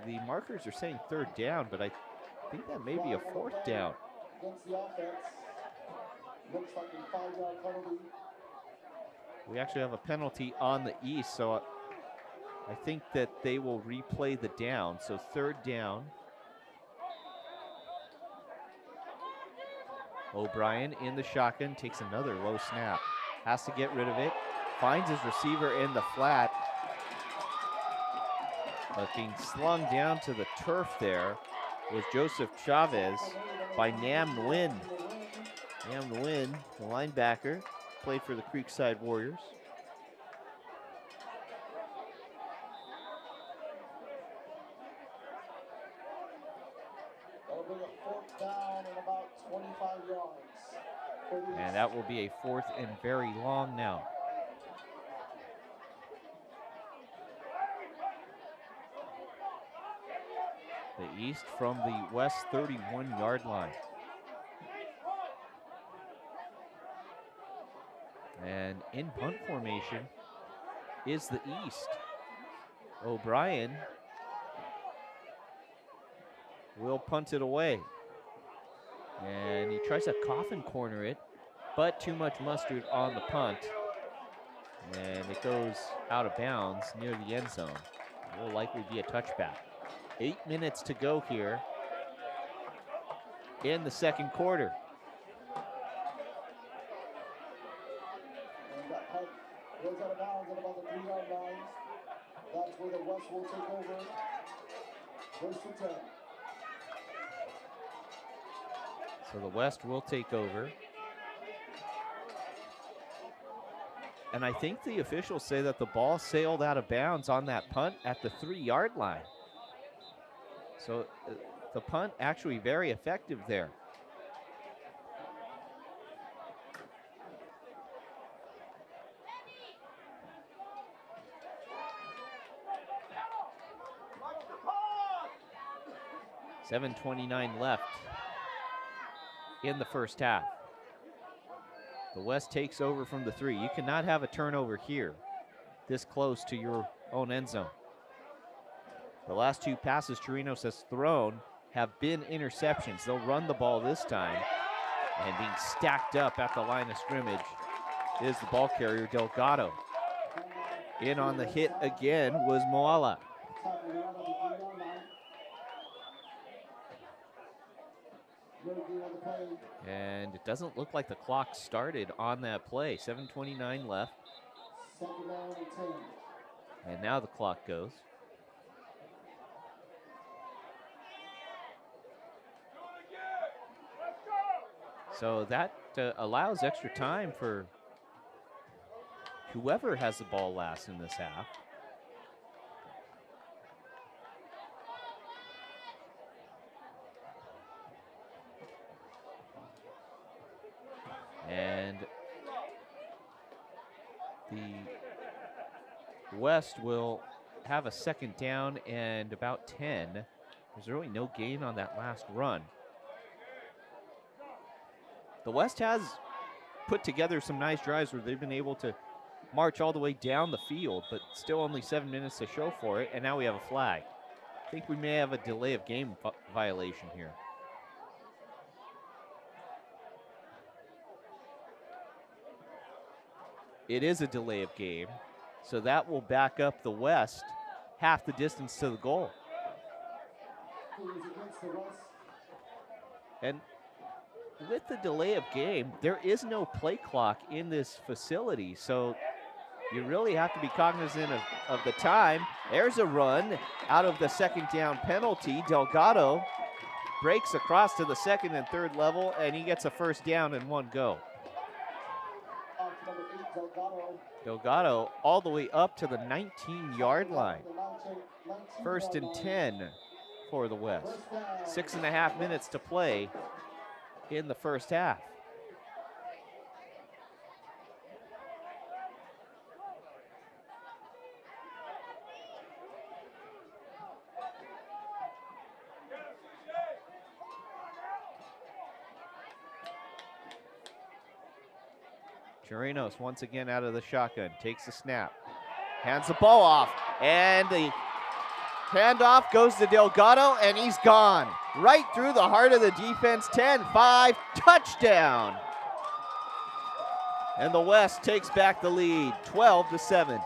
the markers are saying 3rd down, but I think that may be a 4th down. Against the offense. Looks like a 5-yard penalty. We actually have a penalty on the East, so I think that they will replay the down. So 3rd down. O'Brien in the shotgun, takes another low snap. Has to get rid of it. Finds his receiver in the flat. But being slung down to the turf there was Joseph Chavez by Nam Nguyen. Nam Nguyen, the linebacker, played for the Creekside Warriors. That'll bring a 4th down and about 25 yards. And that will be a 4th and very long now. The East from the West 31-yard line. And in punt formation is the East. O'Brien will punt it away. And he tries to coffin corner it, but too much mustard on the punt. And it goes out of bounds near the end zone. It will likely be a touchback. 8 minutes to go here in the second quarter. And that punt goes out of bounds at about the 3-yard line. That's where the West will take over. 1st and 10. So the West will take over. And I think the officials say that the ball sailed out of bounds on that punt at the 3-yard line. So the punt actually very effective there. 7:29 left in the first half. The West takes over from the 3. You cannot have a turnover here, this close to your own end zone. The last 2 passes Chirinos has thrown have been interceptions. They'll run the ball this time, and being stacked up at the line of scrimmage is the ball carrier, Delgado. In on the hit again was Moala. And it doesn't look like the clock started on that play. 7:29 left. And now the clock goes. So that allows extra time for whoever has the ball last in this half. And the West will have a second down and about 10. There's really no gain on that last run. The West has put together some nice drives where they've been able to march all the way down the field, but still only 7 minutes to show for it, and now we have a flag. I think we may have a delay of game violation here. It is a delay of game, so that will back up the West half the distance to the goal. And with the delay of game, there is no play clock in this facility, so you really have to be cognizant of the time. There's a run out of the second down penalty. Delgado breaks across to the second and third level, and he gets a first down in one go. Delgado all the way up to the 19-yard line. 1st and 10 for the West. 6.5 minutes to play in the first half. Chirinos once again out of the shotgun, takes the snap, hands the ball off, and the handoff goes to Delgado, and he's gone. Right through the heart of the defense, 10-5, touchdown. And the West takes back the lead, 12-7.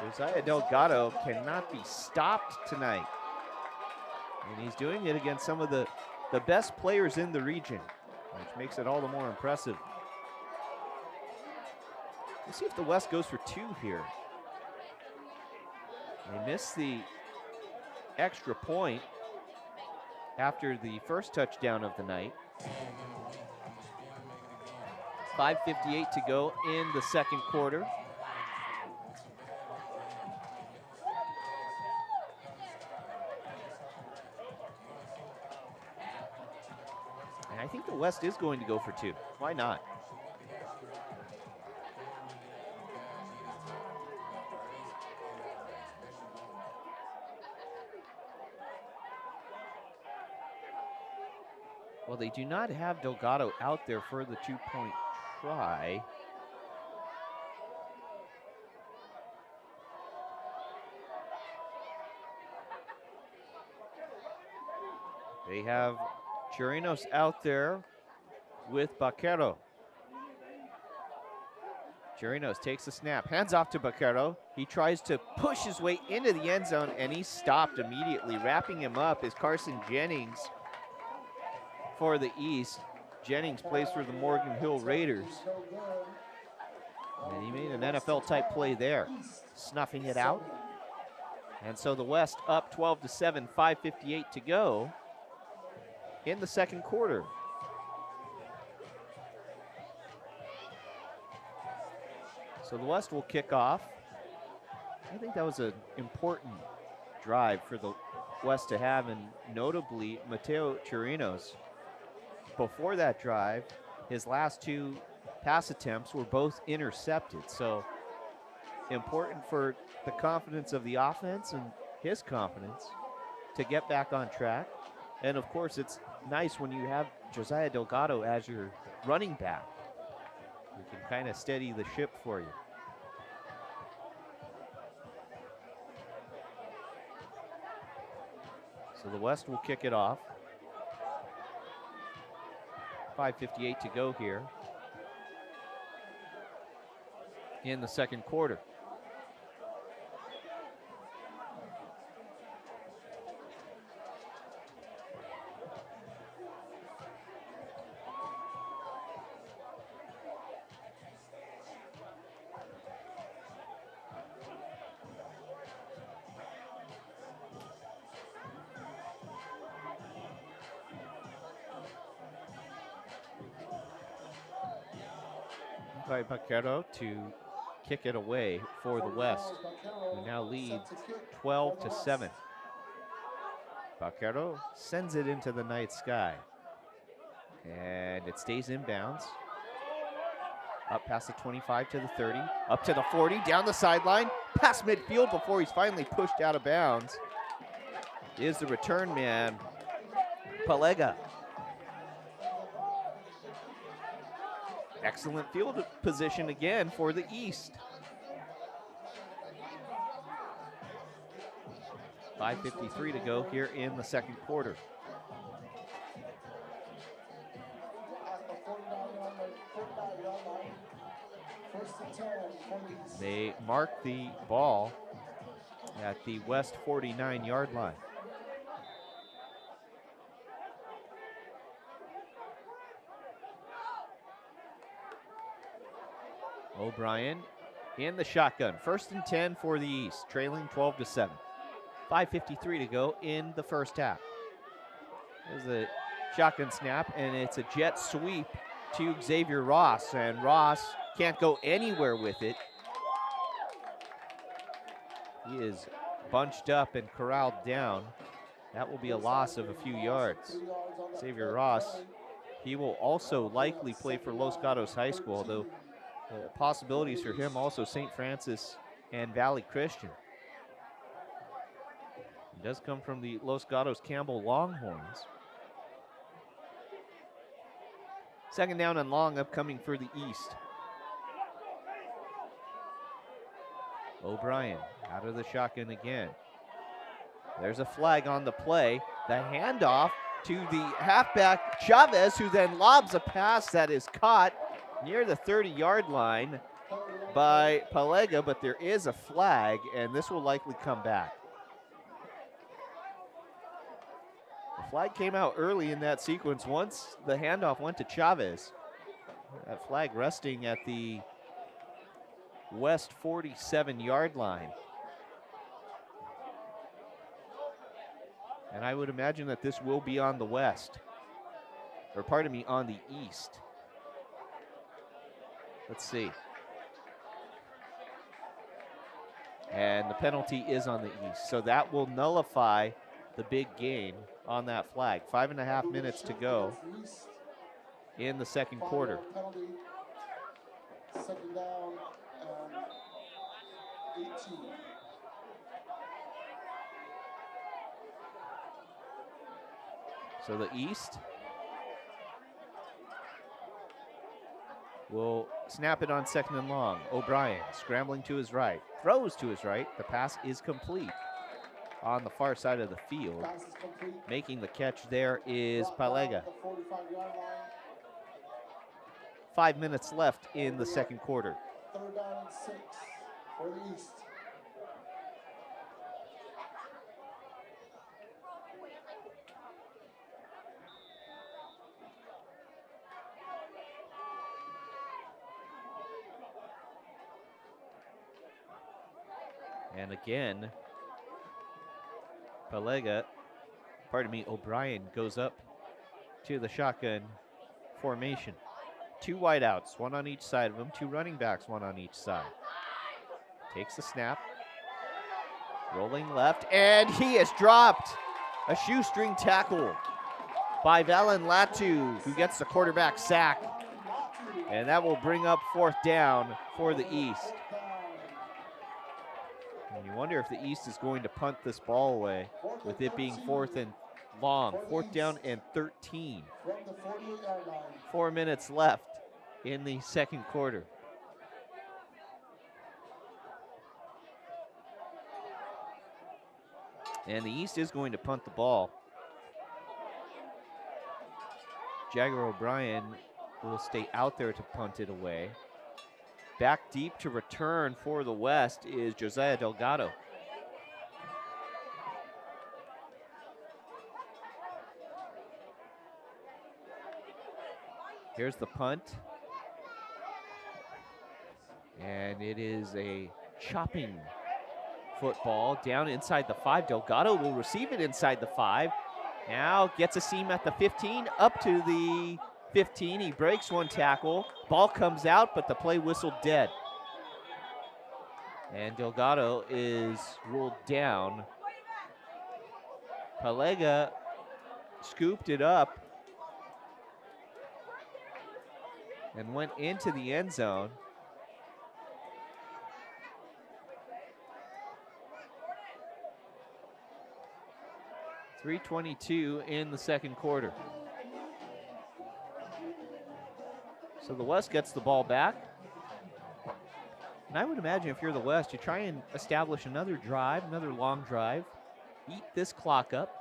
Josiah Delgado cannot be stopped tonight. And he's doing it against some of the best players in the region, which makes it all the more impressive. Let's see if the West goes for 2 here. They missed the extra point after the first touchdown of the night. 5:58 to go in the second quarter. And I think the West is going to go for 2. Why not? Well, they do not have Delgado out there for the 2-point try. They have Chirinos out there with Baquero. Chirinos takes the snap, hands off to Baquero. He tries to push his way into the end zone, and he's stopped immediately. Wrapping him up is Carson Jennings for the East. Jennings plays for the Morgan Hill Raiders. And he made an NFL-type play there, snuffing it out. And so the West up 12-7, 5:58 to go in the second quarter. So the West will kick off. I think that was an important drive for the West to have, and notably Mateo Chirinos. Before that drive, his last 2 pass attempts were both intercepted. So important for the confidence of the offense and his confidence to get back on track. And of course, it's nice when you have Josiah Delgado as your running back. He can kind of steady the ship for you. So the West will kick it off. 5:58 to go here in the second quarter. Vaquero to kick it away for the West, who now leads 12-7. Vaquero sends it into the night sky, and it stays inbounds. Up past the 25 to the 30, up to the 40, down the sideline, past midfield before he's finally pushed out of bounds. Is the return man, Palega. Excellent field position again for the East. 5:53 to go here in the second quarter. They mark the ball at the West 49-yard line. O'Brien in the shotgun. 1st and 10 for the East, trailing 12-7. 5:53 to go in the first half. There's a shotgun snap, and it's a jet sweep to Xavier Ross, and Ross can't go anywhere with it. He is bunched up and corralled down. That will be a loss of a few yards. Xavier Ross, he will also likely play for Los Gatos High School, although possibilities for him also St. Francis and Valley Christian. He does come from the Los Gatos Campbell Longhorns. Second down and long upcoming for the East. O'Brien out of the shotgun again. There's a flag on the play. The handoff to the halfback Chavez, who then lobs a pass that is caught near the 30-yard line by Palega, but there is a flag, and this will likely come back. The flag came out early in that sequence once the handoff went to Chavez. That flag resting at the West 47-yard line. And I would imagine that this will be on the West, or pardon me, on the East. Let's see. And the penalty is on the East, so that will nullify the big gain on that flag. 5.5 minutes to go in the second quarter. Second down and 18. So the East will snap it on second and long. O'Brien scrambling to his right, throws to his right. The pass is complete on the far side of the field. Making the catch there is Palega. 5 minutes left in the second quarter. Third down and 6 for the East. And again, O'Brien goes up to the shotgun formation. 2 wideouts, 1 on each side of him, 2 running backs, 1 on each side. Takes the snap, rolling left, and he is dropped. A shoestring tackle by Valen Latu, who gets the quarterback sack. And that will bring up 4th down for the East. When you You wonder if the East is going to punt this ball away with it being 4th and long. 4th down and 13. From the 48-yard line. 4 minutes left in the second quarter. And the East is going to punt the ball. Jagger O'Brien will stay out there to punt it away. Back deep to return for the West is Josiah Delgado. Here's the punt. And it is a chopping football down inside the 5. Delgado will receive it inside the 5. Now gets a seam at the 15, up to the 15. He breaks one tackle. Ball comes out, but the play whistled dead. And Delgado is ruled down. Palega scooped it up and went into the end zone. .322 in the second quarter. So the West gets the ball back. And I would imagine if you're the West, you try and establish another drive, another long drive, eat this clock up,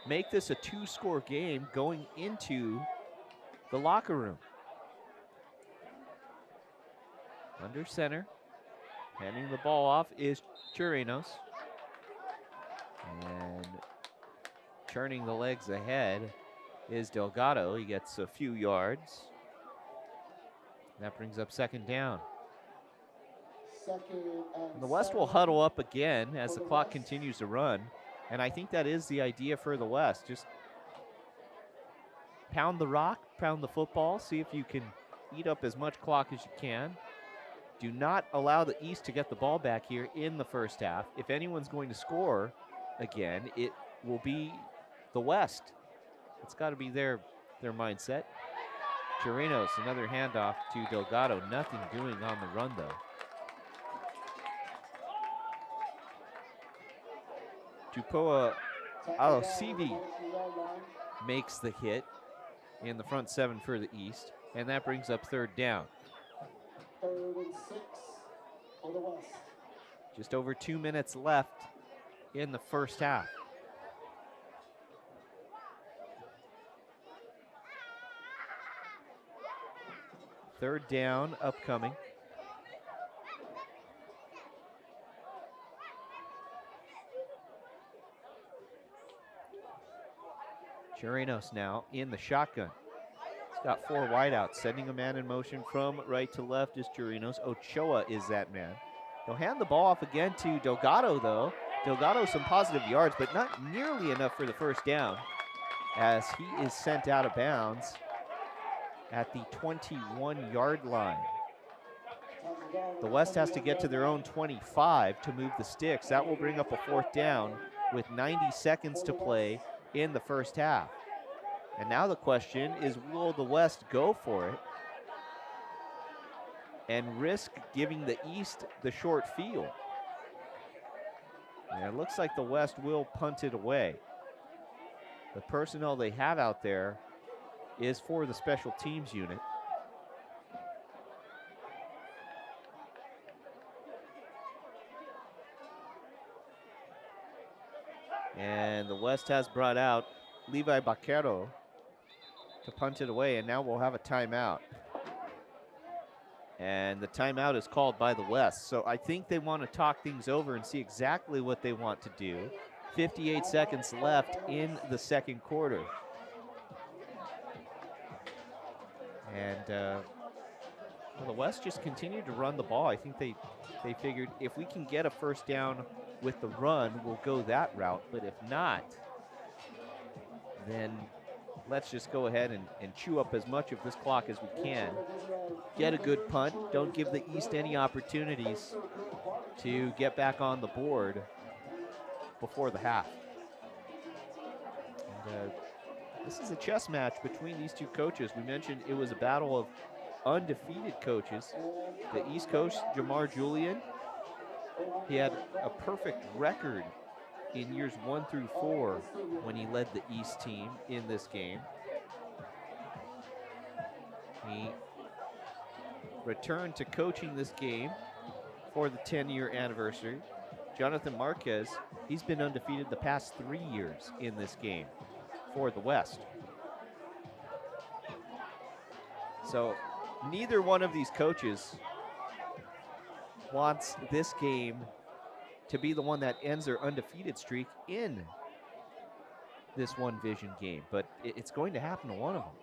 make this a 2-score game going into the locker room. Under center, handing the ball off is Chirinos. And turning the legs ahead is Delgado. He gets a few yards. That brings up second down. And the West will huddle up again as the clock continues to run. And I think that is the idea for the West. Just pound the rock, pound the football, see if you can eat up as much clock as you can. Do not allow the East to get the ball back here in the first half. If anyone's going to score again, it will be the West. It's got to be their mindset. Chirinos, another handoff to Delgado. Nothing doing on the run, though. Tupoa Alosivi makes the hit in the front 7 for the East, and that brings up third down. 3rd and 6 for the West. Just over 2 minutes left in the first half. Third down upcoming. Chirinos now in the shotgun. He's got 4 wideouts, sending a man in motion from right to left is Chirinos. Ochoa is that man. They'll hand the ball off again to Delgado, though. Delgado some positive yards, but not nearly enough for the first down, as he is sent out of bounds at the 21-yard line. The West has to get to their own 25 to move the sticks. That will bring up a fourth down with 90 seconds to play in the first half. And now the question is, will the West go for it and risk giving the East the short field? And it looks like the West will punt it away. The personnel they have out there is for the special teams unit. And the West has brought out Levi Baquero to punt it away, and now we'll have a timeout. And the timeout is called by the West. So I think they want to talk things over and see exactly what they want to do. 58 seconds left in the second quarter. And well, the West just continued to run the ball. I think they figured if we can get a first down with the run, we'll go that route. But if not, then let's just go ahead and chew up as much of this clock as we can. Get a good punt. Don't give the East any opportunities to get back on the board before the half. And this is a chess match between these two coaches. We mentioned it was a battle of undefeated coaches. The East coach, Jamar Julian, he had a perfect record in years 1 through 4 when he led the East team in this game. He returned to coaching this game for the 10-year anniversary. Jonathan Marquez, he's been undefeated the past 3 years in this game for the West. So neither one of these coaches wants this game to be the one that ends their undefeated streak in this 1Vizion game, but it's going to happen to one of them.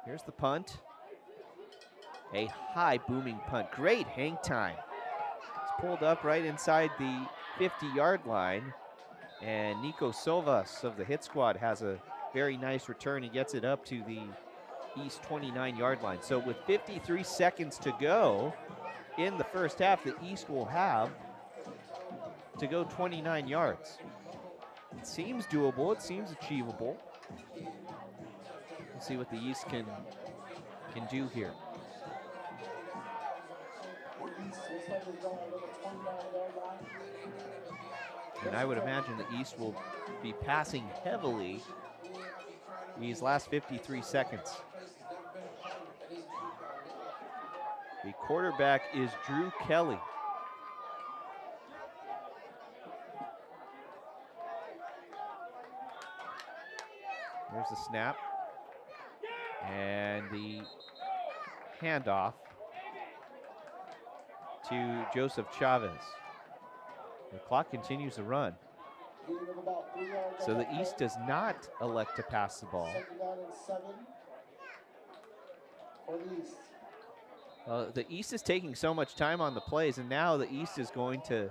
Here's the punt. A high booming punt. Great hang time. It's pulled up right inside the 50-yard line, and Nico Silvas of the hit squad has a very nice return. He gets it up to the East 29-yard line. So with 53 seconds to go in the first half, the East will have to go 29 yards. It seems doable. It seems achievable. We'll see what the East can do here. And I would imagine the East will be passing heavily these last 53 seconds. The quarterback is Drew Kelly. There's the snap. And the handoff to Joseph Chavez. The clock continues to run. So the East does not elect to pass the ball. The East is taking so much time on the plays, and now the East is going to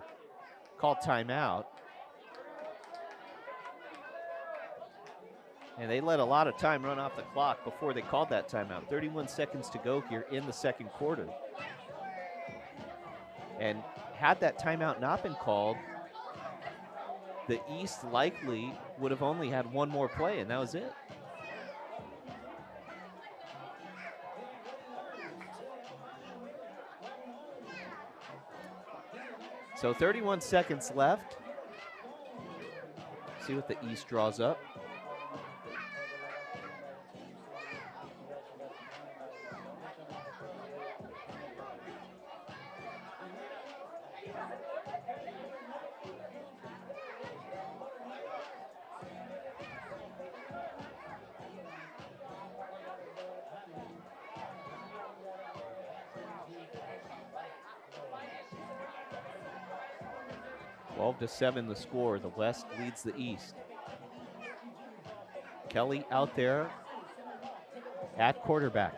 call timeout. And they let a lot of time run off the clock before they called that timeout. 31 seconds to go here in the second quarter. And had that timeout not been called, the East likely would have only had one more play, and that was it. So 31 seconds left. See what the East draws up. To 7 the score. The West leads the East. Kelly out there at quarterback.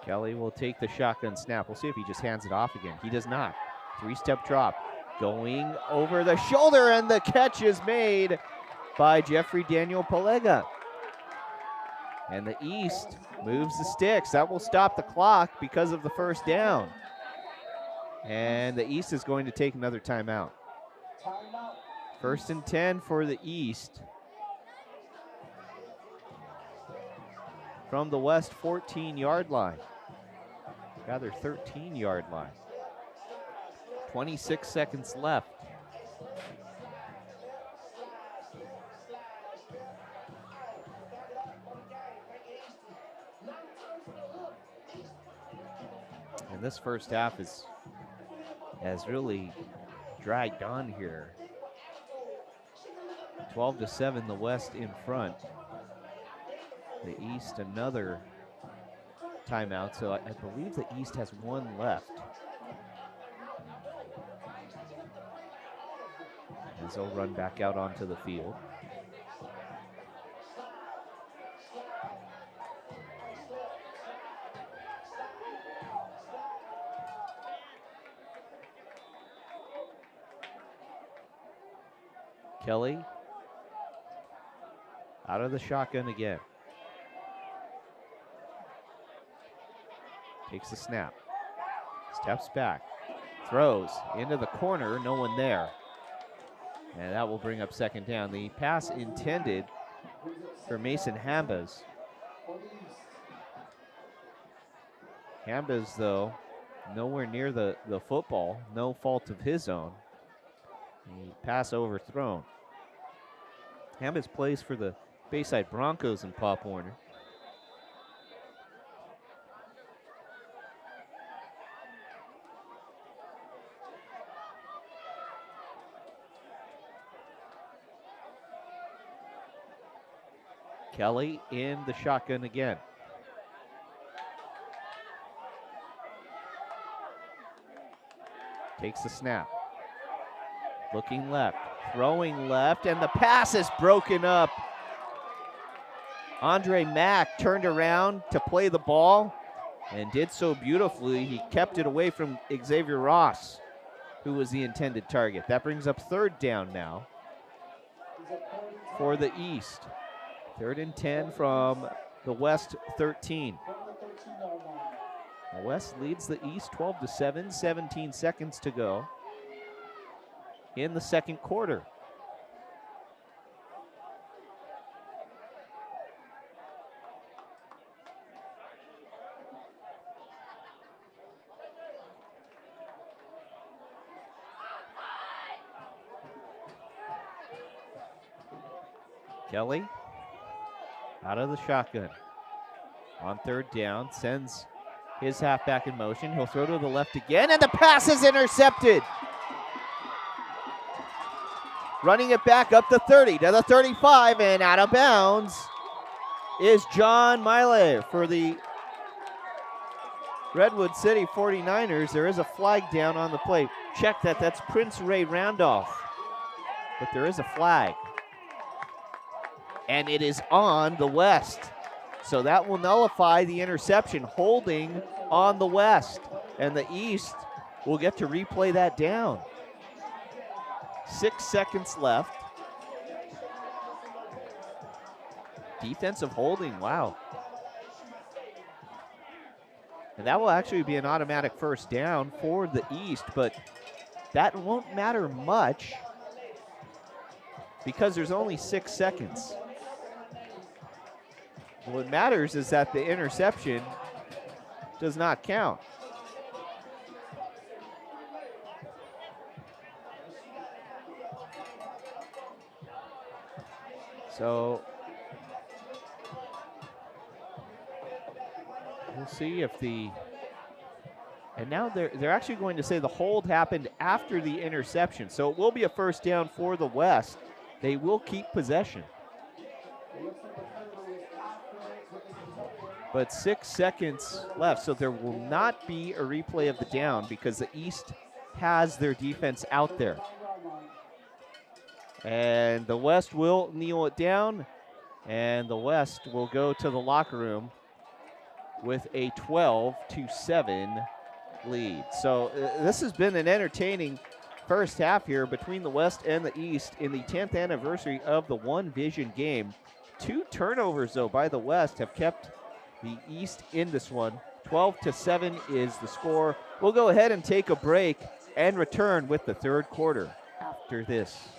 Kelly will take the shotgun snap. We'll see if he just hands it off again. He does not. 3-step drop. Going over the shoulder, and the catch is made by Jeffrey Daniel Palega. And the East moves the sticks. That will stop the clock because of the first down. And the East is going to take another timeout. First and 10 for the East. From the West 14-yard line. Rather 13-yard line. 26 seconds left. And this first half has really dragged on here. 12-7, the West in front. The East another timeout, so I believe the East has one left. As they'll run back out onto the field. Kelly out of the shotgun again. Takes the snap. Steps back. Throws into the corner, no one there. And that will bring up second down. The pass intended for Mason Hambas. Hambas, though, nowhere near the football. No fault of his own. The pass overthrown. Hambas plays for the Bayside Broncos in Pop Warner. Kelly in the shotgun again. Takes the snap. Looking left, throwing left, and the pass is broken up. Andre Mack turned around to play the ball and did so beautifully. He kept it away from Xavier Ross, who was the intended target. That brings up third down now for the East. 3rd and 10 from the West 13. The West leads the East 12-7, 17 seconds to go in the second quarter. Kelly out of the shotgun. On 3rd down, sends his halfback in motion. He'll throw to the left again, and the pass is intercepted. Running it back up the 30 to the 35, and out of bounds is John Miley for the Redwood City 49ers. There is a flag down on the play. Check that, that's Prince Ray Randolph. But there is a flag. And it is on the West. So that will nullify the interception, holding on the West. And the East will get to replay that down. 6 seconds left. Defensive holding, wow. And that will actually be an automatic first down for the East, but that won't matter much because there's only 6 seconds. What matters is that the interception does not count. So we'll see if and now they're actually going to say the hold happened after the interception. So it will be a first down for the West. They will keep possession. But 6 seconds left, so there will not be a replay of the down because the East has their defense out there. And the West will kneel it down, and the West will go to the locker room with a 12-7 lead. So this has been an entertaining first half here between the West and the East in the 10th anniversary of the 1Vizion game. 2 turnovers, though, by the West have kept the East in this one. 12-7 is the score. We'll go ahead and take a break and return with the third quarter after this.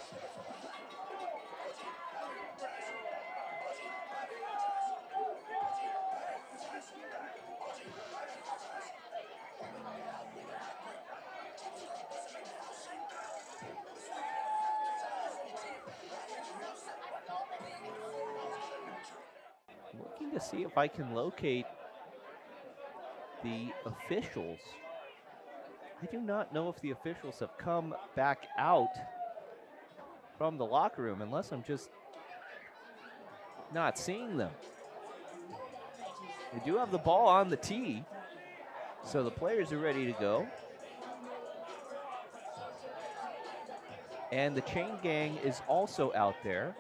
To see if I can locate the officials. I do not know if the officials have come back out from the locker room unless I'm just not seeing them. They do have the ball on the tee, so the players are ready to go. And the chain gang is also out there.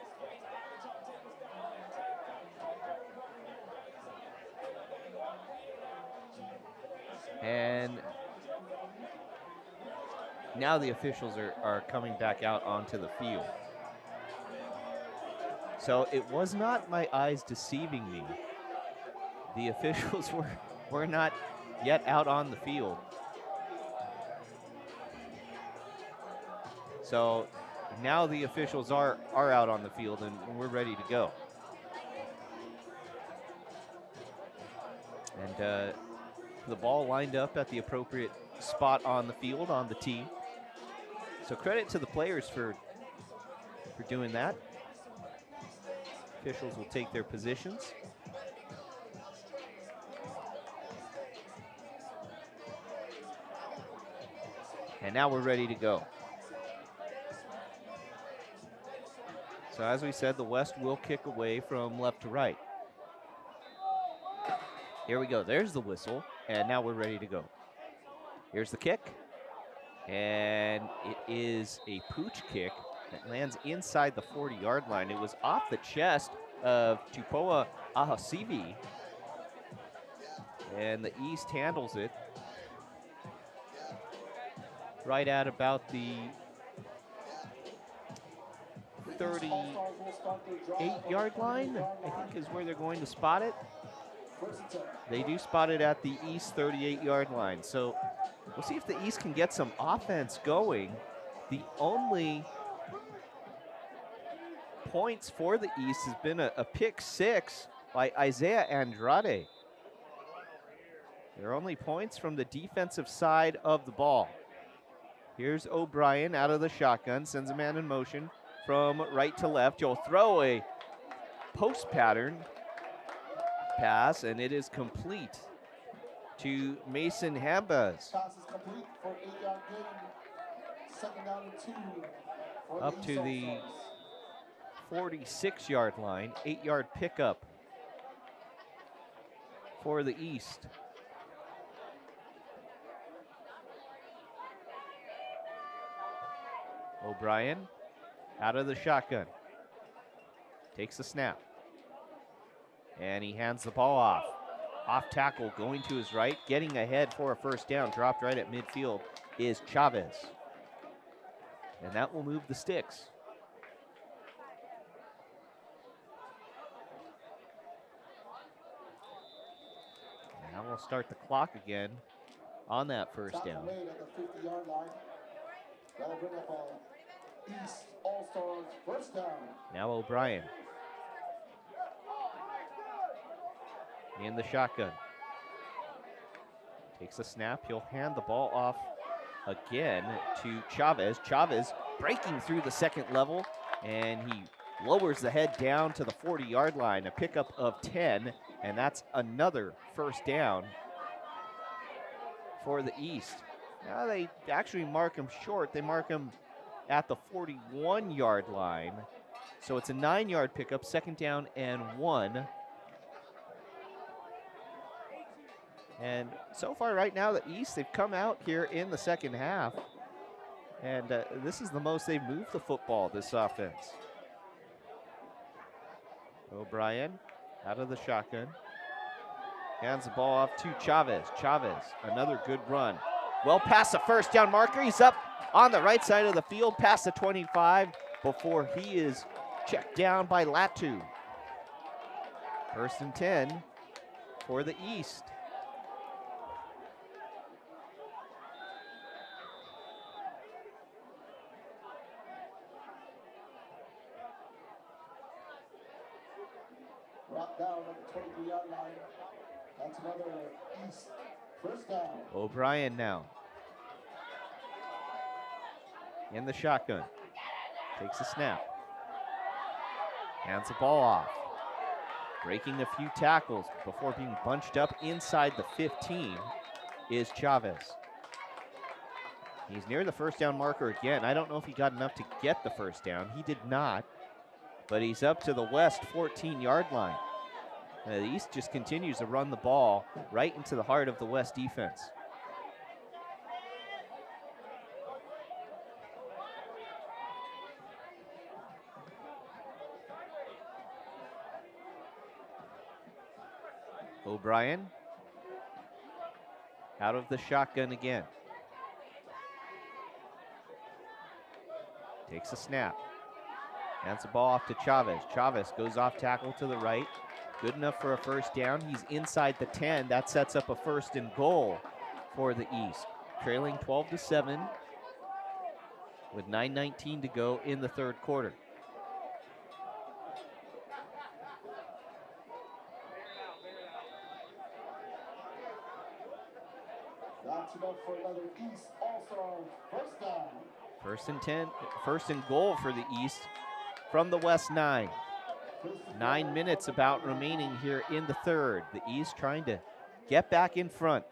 And now the officials are coming back out onto the field. So it was not my eyes deceiving me. The officials were not yet out on the field. So now the officials are out on the field, and we're ready to go. And the ball lined up at the appropriate spot on the field on the tee. So credit to the players for doing that. Officials will take their positions. And now we're ready to go. So as we said, the West will kick away from left to right. Here we go. There's the whistle. And now we're ready to go. Here's the kick. And it is a pooch kick that lands inside the 40-yard line. It was off the chest of Tupoa Ahasivi. And the East handles it right at about the 38-yard line, I think is where they're going to spot it. They do spot it at the East 38-yard line. So we'll see if the East can get some offense going. The only points for the East has been a pick six by Isaiah Andrade. There are only points from the defensive side of the ball. Here's O'Brien out of the shotgun, sends a man in motion from right to left. He'll throw a post pattern pass, and it is complete to Mason Hambas. Pass is complete for 8-yard gain. Second down and 2. Up to the 46-yard line, 8-yard pickup for the East. O'Brien out of the shotgun. Takes the snap. And he hands the ball off. Off tackle, going to his right, getting ahead for a first down. Dropped right at midfield is Chavez. And that will move the sticks. Now we'll start the clock again on that first down. Made at the 50-yard line. That'll bring up a East All-Stars first down. Now O'Brien. In the shotgun. Takes a snap. He'll hand the ball off again to Chavez. Chavez breaking through the second level, and he lowers the head down to the 40-yard line. A pickup of 10, and that's another first down for the East. Now they actually mark him short. They mark him at the 41-yard line. So it's a 9-yard pickup, second down and 1. And so far right now, the East, they've come out here in the second half. And this is the most they've moved the football, this offense. O'Brien out of the shotgun. Hands the ball off to Chavez. Chavez, another good run. Well past the first down marker. He's up on the right side of the field, past the 25, before he is checked down by Latu. First and 10 for the East. Brought down at the 23-yard line. That's another East first down. O'Brien now. In the shotgun. Takes a snap. Hands the ball off. Breaking a few tackles before being bunched up inside the 15 is Chavez. He's near the first down marker again. I don't know if he got enough to get the first down. He did not. But he's up to the West 14-yard line. The East just continues to run the ball right into the heart of the West defense. O'Brien out of the shotgun again. Takes a snap. Hands the ball off to Chavez. Chavez goes off tackle to the right. Good enough for a first down. He's inside the 10. That sets up a first and goal for the East. Trailing 12-7. with 9:19 to go in the third quarter. That's enough for another East All-Star first down. First and 10, first and goal for the East from the West 9. 9 minutes about remaining here in the third. The East trying to get back in front.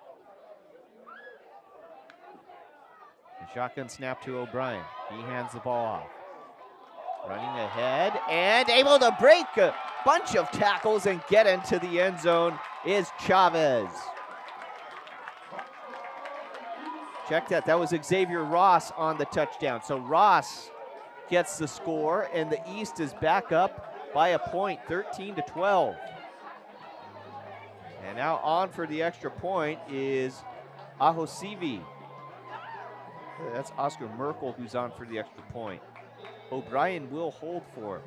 A shotgun snap to O'Brien. He hands the ball off. Running ahead and able to break a bunch of tackles and get into the end zone is Chavez. Check that. That was Xavier Ross on the touchdown. So Ross gets the score, and the East is back up by a point, 13-12. And now on for the extra point is Ahosivi. That's Oscar Merkel who's on for the extra point. O'Brien will hold for him.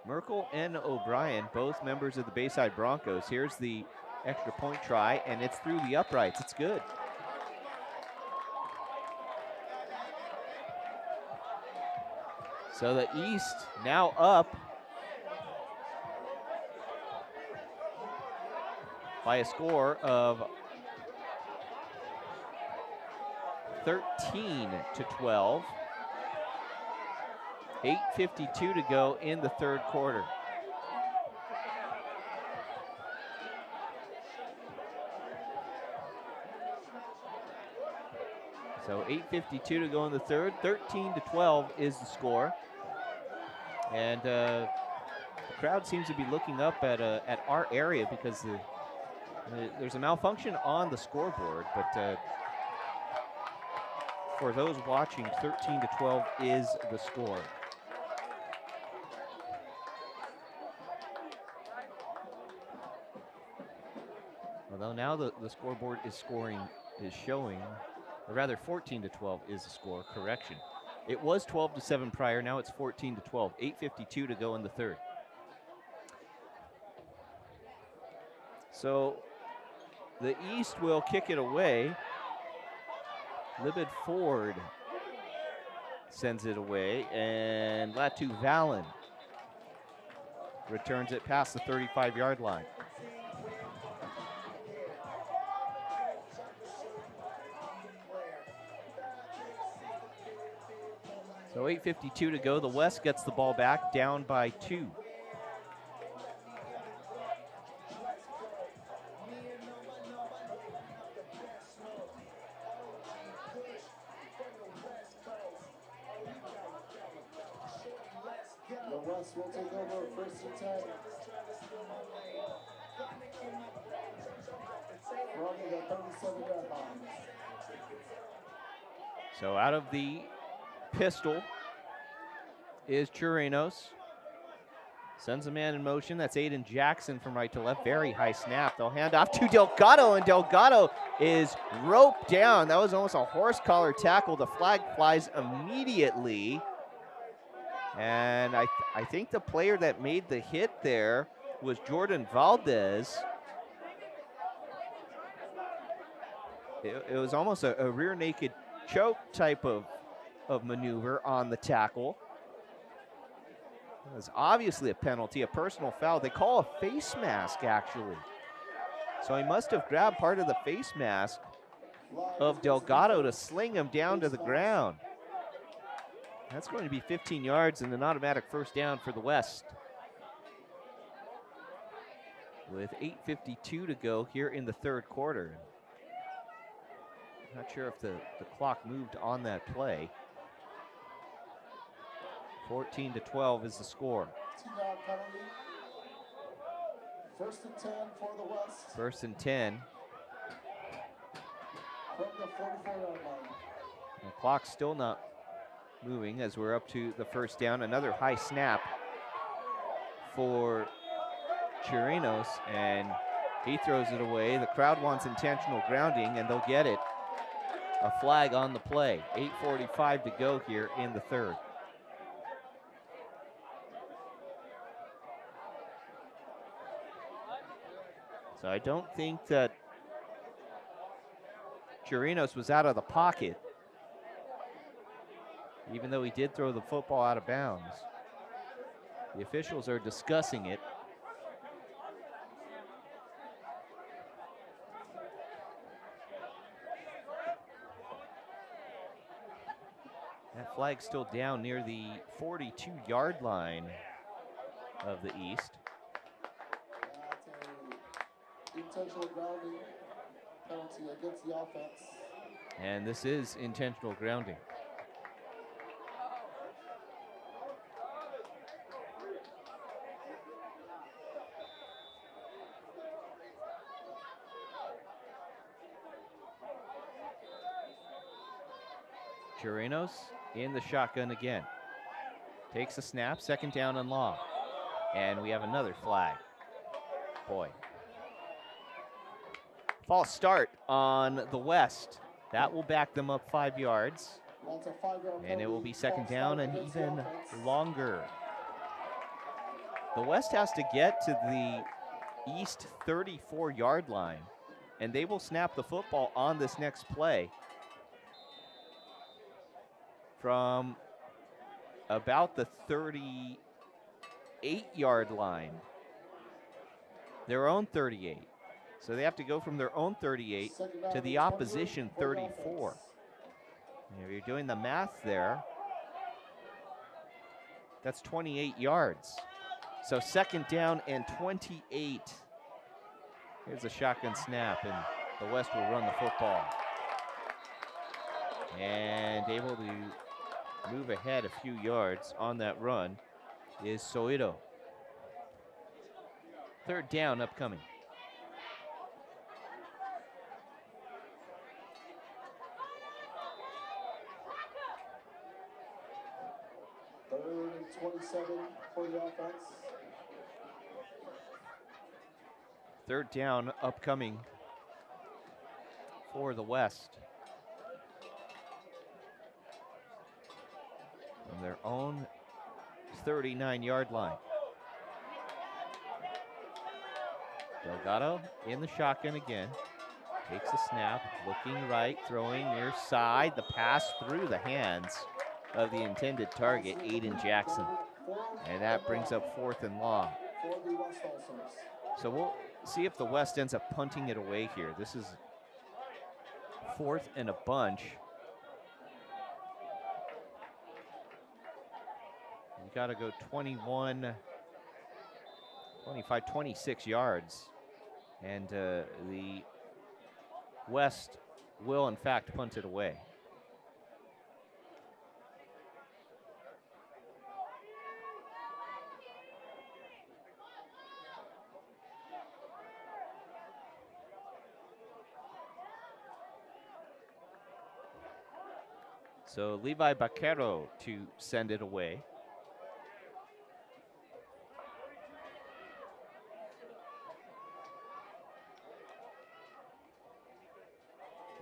Merkel and O'Brien, both members of the Bayside Broncos. Here's the extra point try, and it's through the uprights. It's good. So the East now up by a score of 13-12. 8:52 to go in the third quarter. So 8:52 to go in the third. 13-12 is the score. And the crowd seems to be looking up at our area because there's a malfunction on the scoreboard, but for those watching, 13-12 is the score. Although now the scoreboard is showing, or rather 14-12 is the score, correction. It was 12-7 prior, now it's 14-12, 8:52 to go in the third. So the East will kick it away. Libid Ford sends it away, and Latu Vallon returns it past the 35-yard line. So 8:52 to go. The West gets the ball back, down by 2. The West will take over first and 10. Running the 37-yard line. So out of the pistol is Chirinos. Sends a man in motion. That's Aiden Jackson from right to left. Very high snap. They'll hand off to Delgado, and Delgado is roped down. That was almost a horse collar tackle. The flag flies immediately. And I think the player that made the hit there was Jordan Valdez. It was almost a rear naked choke type of maneuver on the tackle. It was obviously a penalty, a personal foul. They call a face mask, actually. So he must have grabbed part of the face mask of Delgado to sling him down to the ground. That's going to be 15 yards and an automatic first down for the West. With 8:52 to go here in the third quarter. Not sure if the clock moved on that play. 14-12 is the score. T-Dog penalty. First and 10 for the West. First and 10. From the 44-yard line. The clock's still not moving as we're up to the first down. Another high snap for Chirinos, and he throws it away. The crowd wants intentional grounding, and they'll get it. A flag on the play. 8:45 to go here in the third. So I don't think that Chirinos was out of the pocket, even though he did throw the football out of bounds. The officials are discussing it. That flag's still down near the 42-yard line of the East. That's a intentional grounding penalty against the offense. And this is intentional grounding. Chirinos in the shotgun again. Takes a snap, second down and long. And we have another flag. Boy. False start on the West. That will back them up 5 yards. That's a 5-yard And it will be second false down start and against the even offense. longer. The West has to get to the East 34-yard line, and they will snap the football on this next play from about the 38-yard line, their own 38. So they have to go from their own 38 Second down to the and 28 opposition for the 34. offense. And if you're doing the math there, that's 28 yards. So second down and 28. Here's a shotgun snap, and the West will run the football. And able to move ahead a few yards on that run is Soito. Third down upcoming. Third and 27 for the offense. Third down upcoming for the West. From their own 39-yard line. Delgado in the shotgun again. Takes a snap, looking right, throwing near side. The pass through the hands of the intended target, Aiden Jackson. And that brings up fourth and long. For the West Ulcers. So we'll see if the West ends up punting it away here. This is fourth and a bunch. You got to go 21, 25, 26 yards. And the West will, in fact, punt it away. So Levi Baquero to send it away.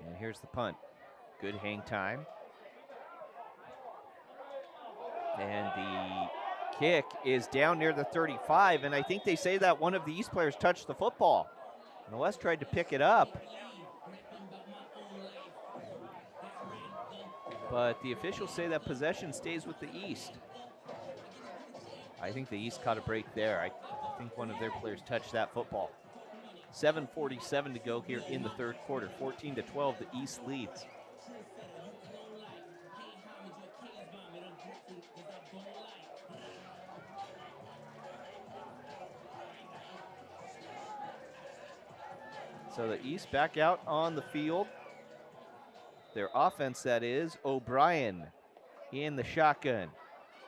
And here's the punt. Good hang time. And the kick is down near the 35, and I think they say that one of the East players touched the football. And the West tried to pick it up. But the officials say that possession stays with the East. I think the East caught a break there. I think one of their players touched that football. 7:47 to go here in the third quarter. 14-12, the East leads. So the East back out on the field. Their offense, that is, O'Brien in the shotgun.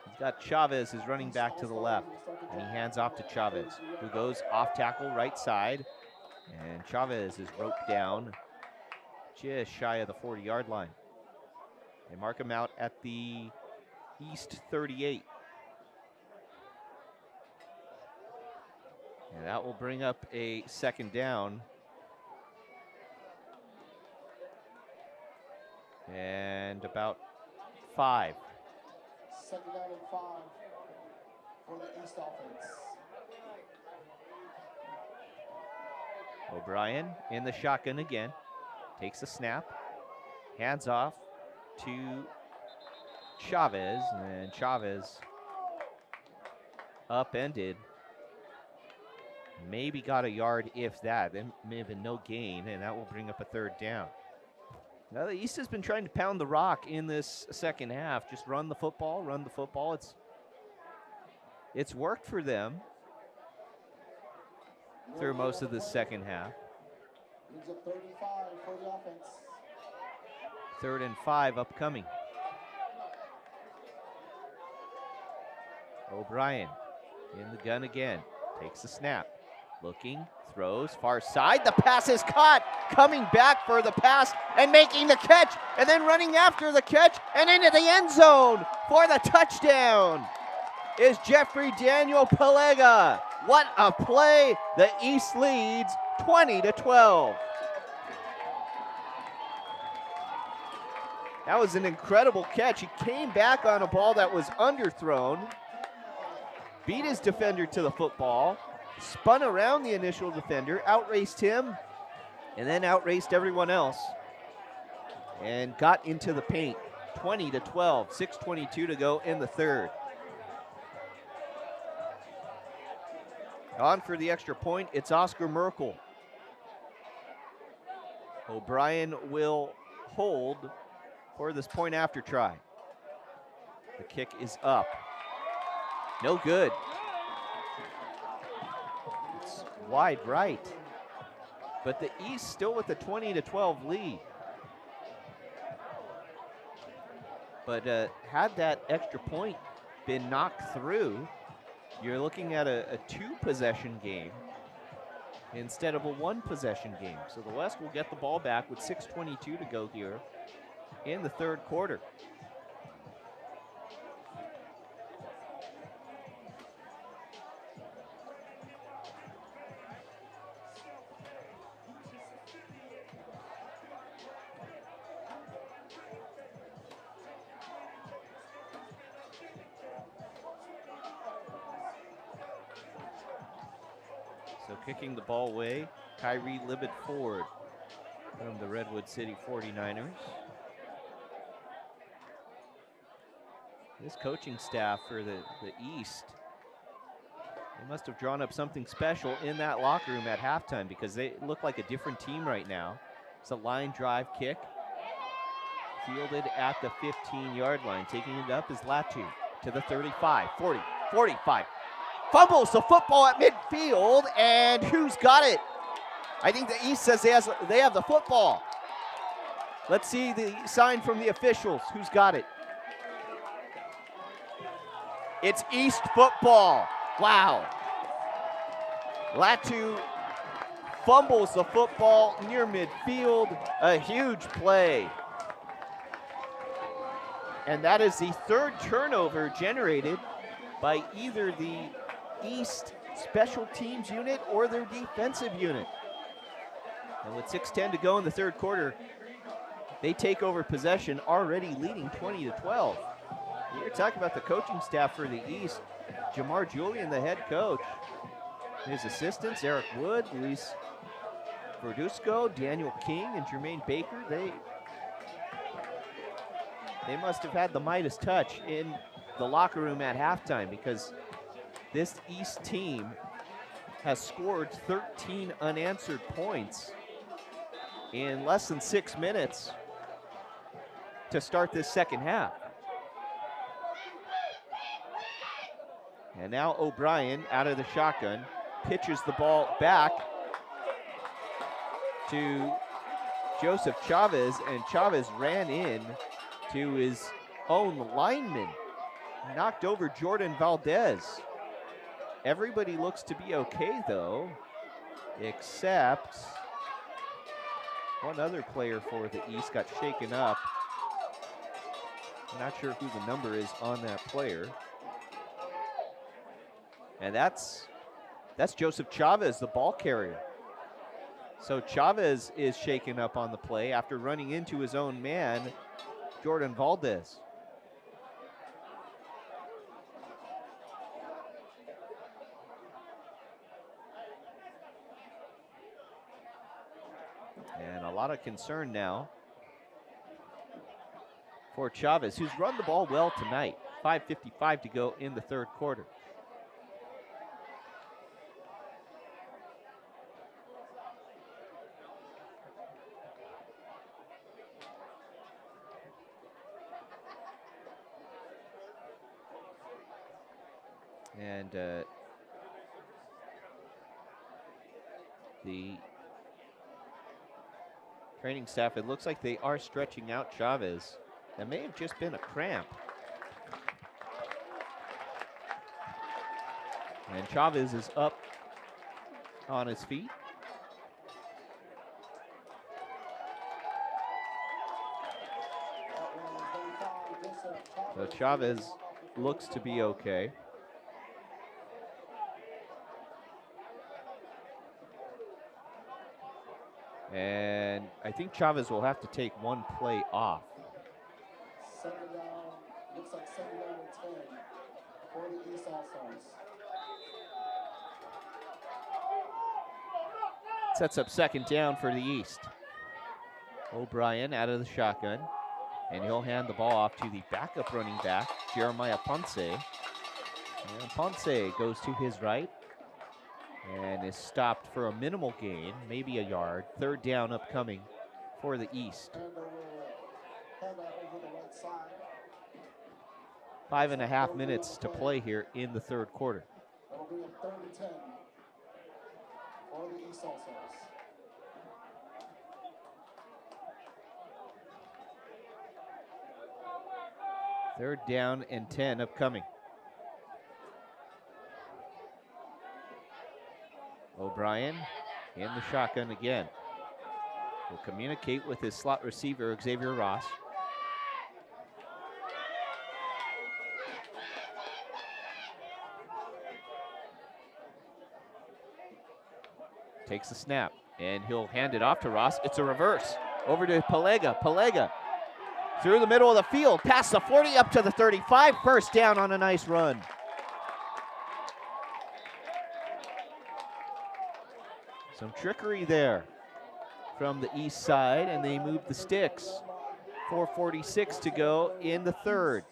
He's got Chavez, his running back, to the left. And he hands off to Chavez, who goes off tackle right side. And Chavez is roped down just shy of the 40-yard line. They mark him out at the East 38. And that will bring up a second down. And about 5. Second down and 5 for the East offense. O'Brien in the shotgun again. Takes a snap. Hands off to Chavez. And Chavez upended. Maybe got a yard, if that. There may have been no gain, and that will bring up a third down. Now, the East has been trying to pound the rock in this second half. Just run the football, run the football. It's worked for them through most of the second half. Needs a 35 for the offense. 3rd and 5 upcoming. O'Brien in the gun again. Takes the snap. Looking, throws, far side. The pass is caught. Coming back for the pass and making the catch. And then running after the catch and into the end zone for the touchdown is Jeffrey Daniel Palega. What a play. The East leads 20-12. That was an incredible catch. He came back on a ball that was underthrown, beat his defender to the football, spun around the initial defender, outraced him, and then outraced everyone else, and got into the paint. 20-12, 6:22 to go in the third. On for the extra point, it's Oscar Merkel. O'Brien will hold for this point after try. The kick is up. No good. It's wide right. But the East still with a 20-12 lead. But had that extra point been knocked through, you're looking at a 2-possession game instead of a 1-possession game. So the West will get the ball back with 6:22 to go here in the third quarter. So kicking the ball away, Kyrie Libet Ford from the Redwood City 49ers. This coaching staff for the East, they must have drawn up something special in that locker room at halftime, because they look like a different team right now. It's a line drive kick, fielded at the 15-yard line. Taking it up is Latu to the 35, 40, 45. Fumbles the football at midfield, and who's got it? I think the East says they have the football. Let's see the sign from the officials. Who's got it? It's East football. Wow. Latu fumbles the football near midfield. A huge play. And that is the third turnover generated by either the East special teams unit or their defensive unit. And with 6:10 to go in the third quarter, they take over possession, already leading 20-12. You're talking about the coaching staff for the East. Jamar Julian, the head coach. His assistants, Eric Wood, Luis Verduzco, Daniel King, and Jermaine Baker. They must have had the Midas touch in the locker room at halftime, because this East team has scored 13 unanswered points in less than 6 minutes to start this second half. And now O'Brien out of the shotgun pitches the ball back to Joseph Chavez, and Chavez ran in to his own lineman, knocked over Jordan Valdez. Everybody looks to be okay though, except one other player for the East got shaken up. I'm not sure who the number is on that player. And that's Joseph Chavez, the ball carrier. So Chavez is shaken up on the play after running into his own man, Jordan Valdez. lot of concern now for Chavez, who's run the ball well tonight. 5:55 to go in the third quarter. And the training staff, it looks like they are stretching out Chavez. That may have just been a cramp. And Chavez is up on his feet. So Chavez looks to be okay. And I think Chavez will have to take one play off. Second down, looks like second down and 10 for the East All-Stars. Sets up second down for the East. O'Brien out of the shotgun, and he'll hand the ball off to the backup running back, Jeremiah Ponce. And Ponce goes to his right and is stopped for a minimal gain, maybe a yard. Third down upcoming for the East. 5.5 minutes to play here in the third quarter. That'll be a 3rd and 10 for the East All-Stars. Third down and 10 upcoming. O'Brien in the shotgun again. Will communicate with his slot receiver, Xavier Ross. Takes the snap, and he'll hand it off to Ross. It's a reverse. Over to Pelega. Pelega through the middle of the field, past the 40, up to the 35. First down on a nice run. Some trickery there from the East side, and they move the sticks. 4:46 to go in the third.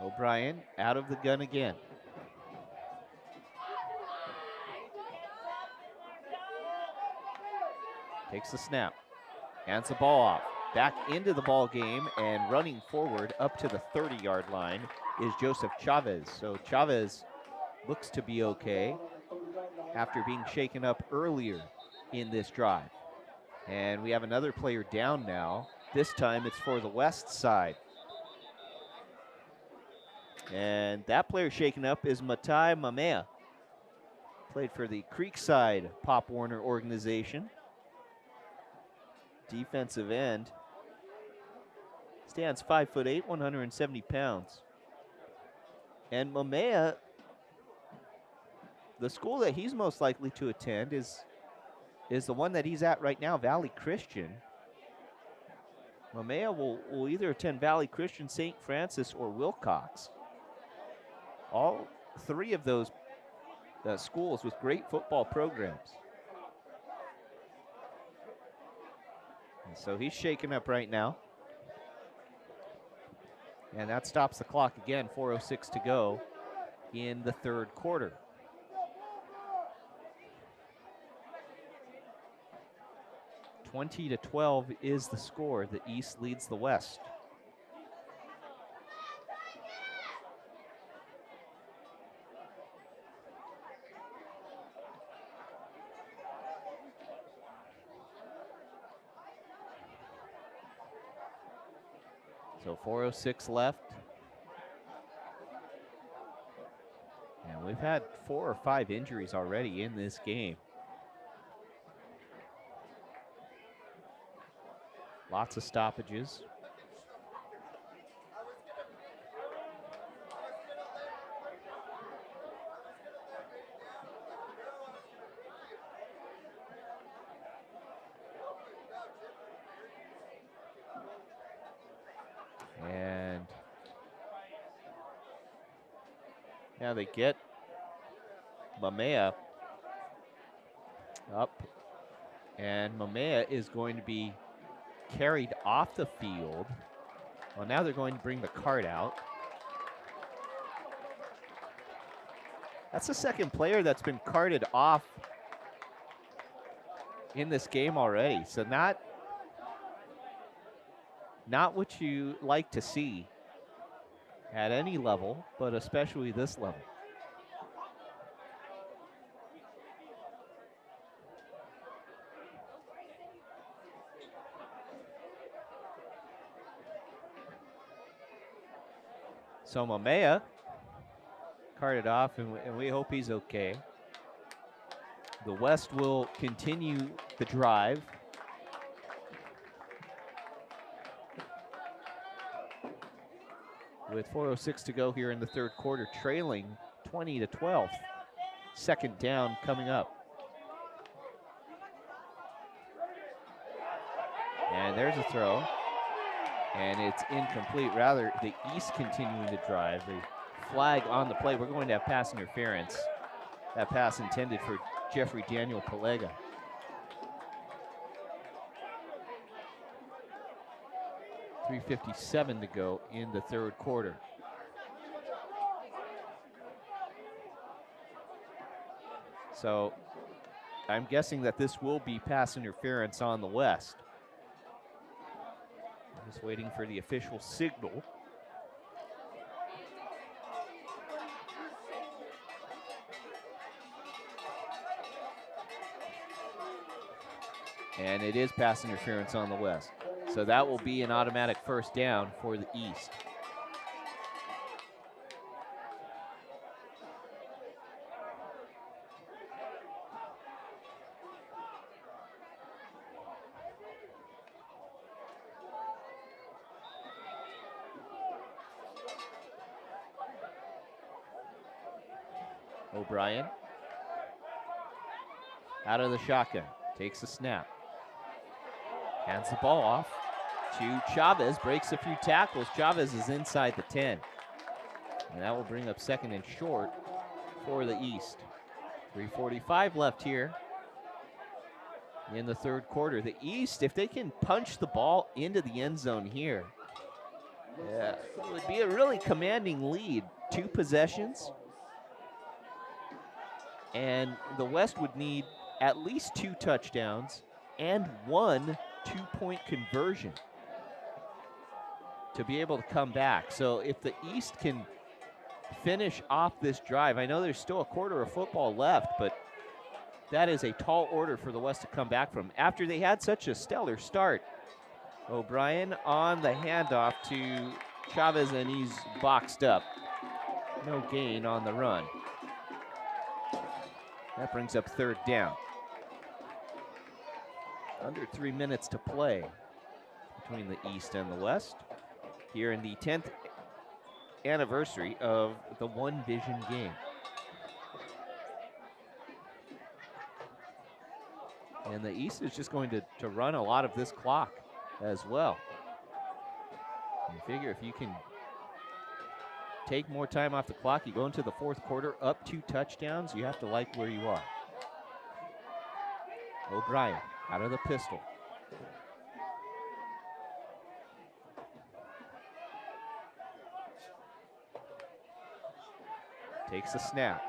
O'Brien out of the gun again. Takes the snap, hands the ball off, back into the ball game, and running forward up to the 30-yard line is Joseph Chavez. So Chavez looks to be okay after being shaken up earlier in this drive. And we have another player down now. This time it's for the West side. And that player shaken up is Matai Mamea. Played for the Creekside Pop Warner organization. Defensive end. Stands 5'8", 170 pounds. And Mamea, the school that he's most likely to attend is the one that he's at right now, Valley Christian. Mamea will either attend Valley Christian, St. Francis, or Wilcox. All three of those schools with great football programs. And so he's shaken up right now. And that stops the clock again, 4:06 to go in the third quarter. (20-12) is the score. The East leads the West. So 4:06 left. And we've had 4 or 5 injuries already in this game. Lots of stoppages. And now they get Mamea up. And Mamea is going to be carried off the field. Well, now they're going to bring the cart out. That's the second player that's been carted off in this game already. So not what you like to see at any level, but especially this level. So Mamea carted off, and we hope he's okay. The West will continue the drive. With 4:06 to go here in the third quarter, trailing 20-12. Second down coming up. And there's a throw. And it's incomplete. Rather, the East continuing the drive. The flag on the play. We're going to have pass interference. That pass intended for Jeffrey Daniel Palega. .357 to go in the third quarter. So I'm guessing that this will be pass interference on the West. I'm just waiting for the official signal. And it is pass interference on the West. So that will be an automatic first down for the East. O'Brien out of the shotgun, takes the snap. Hands the ball off to Chavez, breaks a few tackles. Chavez is inside the 10. And that will bring up second and short for the East. 3:45 left here in the third quarter. The East, if they can punch the ball into the end zone here, it would be a really commanding lead. 2 possessions. And the West would need at least 2 touchdowns and 1 2-point conversion to be able to come back. So if the East can finish off this drive, I know there's still a quarter of football left, but that is a tall order for the West to come back from after they had such a stellar start. O'Brien on the handoff to Chavez, and he's boxed up. No gain on the run. That brings up third down. Under 3 minutes to play between the East and the West here in the 10th anniversary of the 1Vizion game. And the East is just going to run a lot of this clock as well. You figure if you can take more time off the clock, you go into the fourth quarter up 2 touchdowns, you have to like where you are. O'Brien out of the pistol. Takes a snap.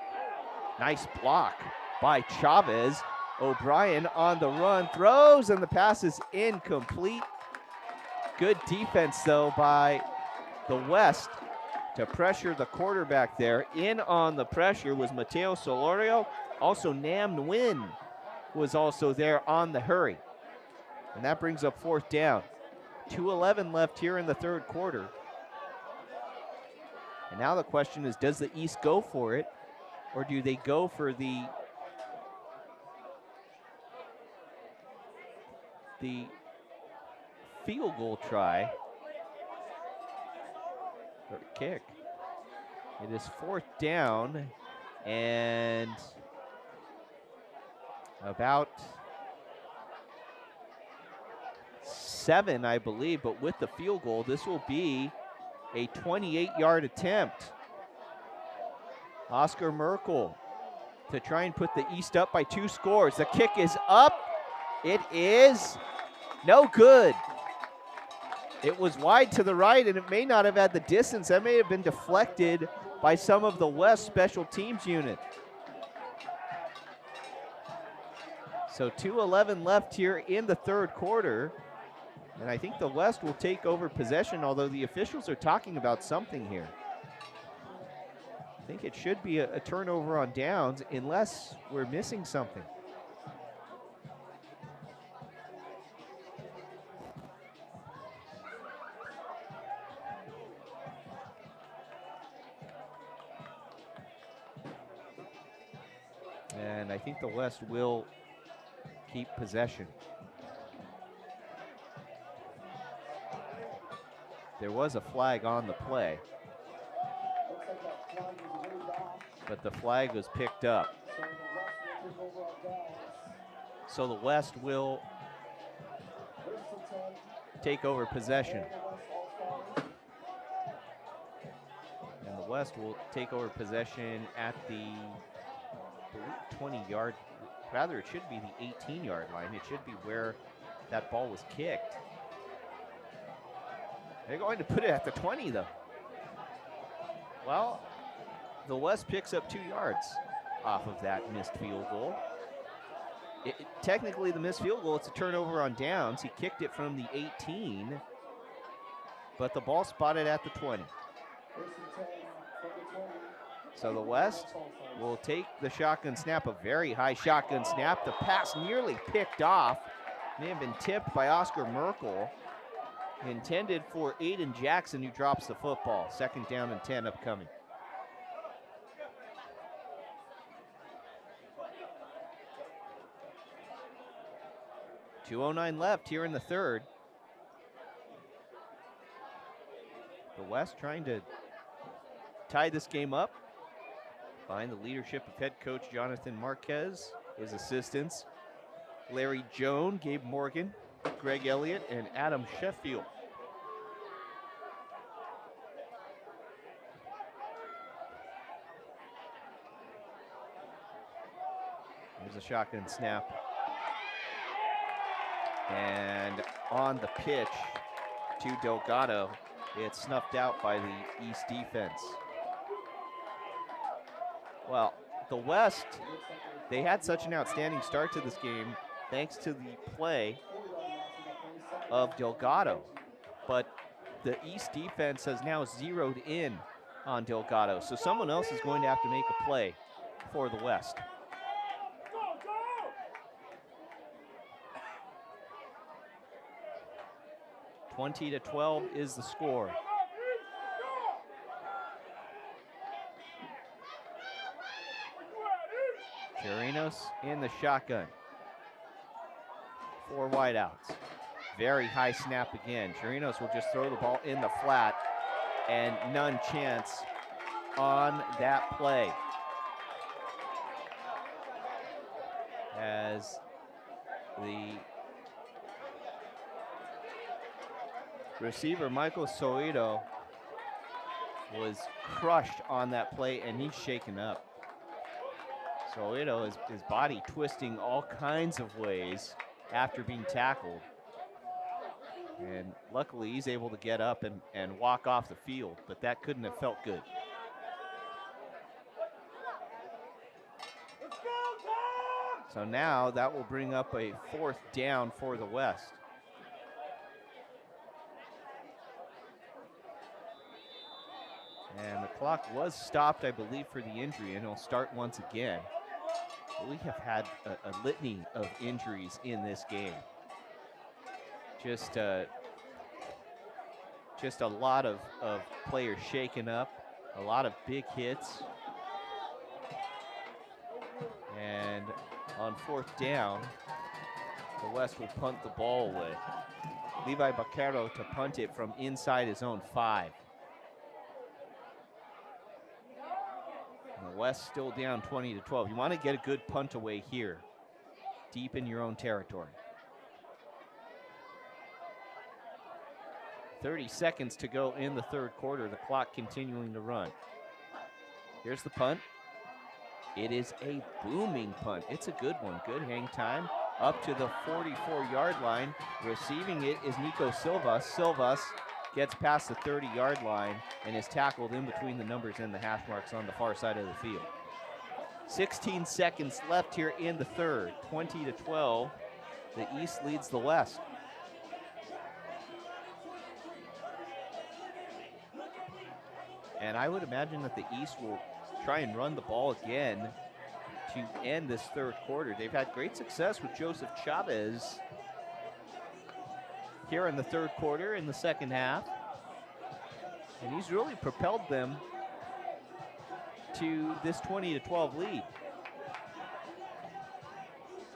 Nice block by Chavez. O'Brien on the run, throws, and the pass is incomplete. Good defense, though, by the West to pressure the quarterback there. In on the pressure was Mateo Solorio. Also, Nam Nguyen was also there on the hurry. And that brings up fourth down. 2:11 left here in the third quarter. And now the question is, does the East go for it, or do they go for the field goal try or kick? It is fourth down and about 7, I believe, but with the field goal, this will be A 28-yard attempt. Oscar Merkel to try and put the East up by 2 scores. The kick is up. It is no good. It was wide to the right, and it may not have had the distance. That may have been deflected by some of the West special teams unit. So 2:11 left here in the third quarter. And I think the West will take over possession, although the officials are talking about something here. I think it should be a turnover on downs unless we're missing something. And I think the West will keep possession. There was a flag on the play, but the flag was picked up. So the West will take over possession. And the West will take over possession at the 20-yard, rather it should be the 18-yard line. It should be where that ball was kicked. They're going to put it at the 20, though. Well, the West picks up 2 yards off of that missed field goal. Technically, the missed field goal, it's a turnover on downs. He kicked it from the 18, but the ball spotted at the 20. So the West will take the shotgun snap, a very high shotgun snap. The pass nearly picked off. May have been tipped by Oscar Merkel. Intended for Aiden Jackson, who drops the football. 2nd down and 10 upcoming. .209 left here in the third. The West trying to tie this game up. Behind the leadership of head coach Jonathan Marquez, his assistants, Larry Joan, Gabe Morgan, Greg Elliott, and Adam Sheffield. There's a shotgun snap. And on the pitch to Delgado, it's snuffed out by the East defense. Well, the West, they had such an outstanding start to this game thanks to the play of Delgado, but the East defense has now zeroed in on Delgado, so someone else is going to have to make a play for the West. (20-12) is the score. Chirinos in the shotgun. 4 wideouts. Very high snap again. Chirinos will just throw the ball in the flat, and none chance on that play. As the receiver, Michael Soito, was crushed on that play, and he's shaken up. Soito is his body twisting all kinds of ways after being tackled. And luckily, he's able to get up and walk off the field, but that couldn't have felt good. So now that will bring up a 4th down for the West. And the clock was stopped, I believe, for the injury, and it'll start once again. We have had a litany of injuries in this game. Just a lot of players shaken up, a lot of big hits. And on 4th down, the West will punt the ball away. Levi Baquero to punt it from inside his own 5. And the West still down 20-12. You want to get a good punt away here, deep in your own territory. 30 seconds to go in the third quarter. The clock continuing to run. Here's the punt. It is a booming punt. It's a good one. Good hang time up to the 44-yard line. Receiving it is Nico Silvas. Silvas gets past the 30-yard line and is tackled in between the numbers and the hash marks on the far side of the field. 16 seconds left here in the third. 20-12. The East leads the West. And I would imagine that the East will try and run the ball again to end this third quarter. They've had great success with Joseph Chavez here in the third quarter, in the second half. And he's really propelled them to this 20-12 lead.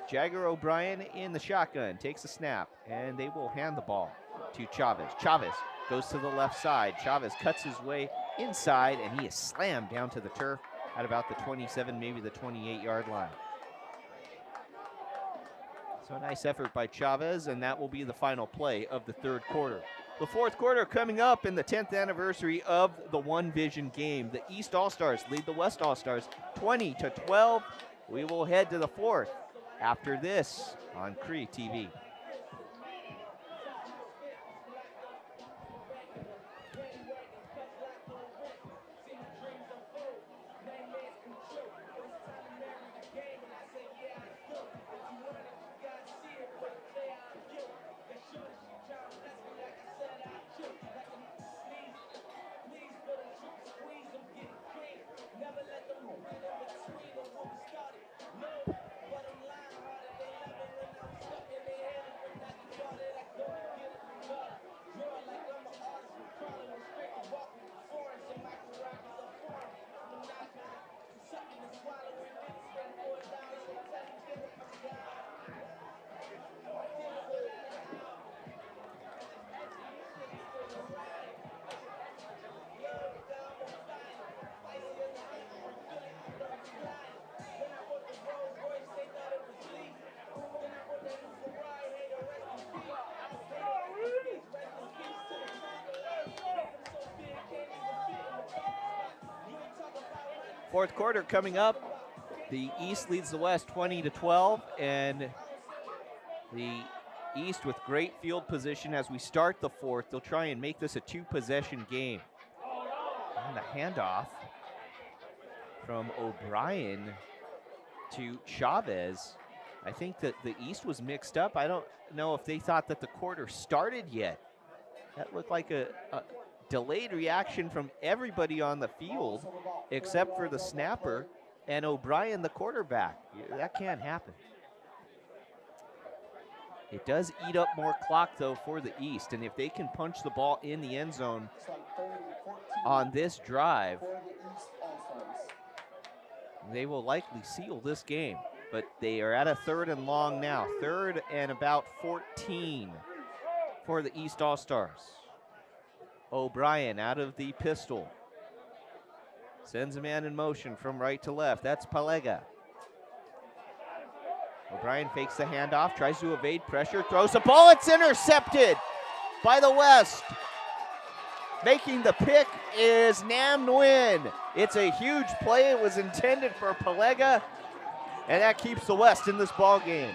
Jagger O'Brien in the shotgun, takes a snap, and they will hand the ball to Chavez. Chavez goes to the left side. Chavez cuts his way inside, and he is slammed down to the turf at about the 27, maybe the 28-yard line. So a nice effort by Chavez, and that will be the final play of the third quarter. The fourth quarter coming up in the 10th anniversary of the 1Vizion game. The East All-Stars lead the West All-Stars 20-12. We will head to the fourth after this on Cree TV. Fourth quarter coming up. The East leads the West 20-12, and the East with great field position as we start the fourth. They'll try and make this a two-possession game. And the handoff from O'Brien to Chavez. I think that the East was mixed up. I don't know if they thought that the quarter started yet. That looked like a delayed reaction from everybody on the field except for the snapper and O'Brien, the quarterback. That can't happen. It does eat up more clock, though, for the East, and if they can punch the ball in the end zone on this drive, they will likely seal this game. But they are at a 3rd and long now. 3rd and about 14 for the East All-Stars. O'Brien out of the pistol. Sends a man in motion from right to left. That's Palega. O'Brien fakes the handoff, tries to evade pressure, throws the ball. It's intercepted by the West. Making the pick is Nam Nguyen. It's a huge play. It was intended for Palega, and that keeps the West in this ball game.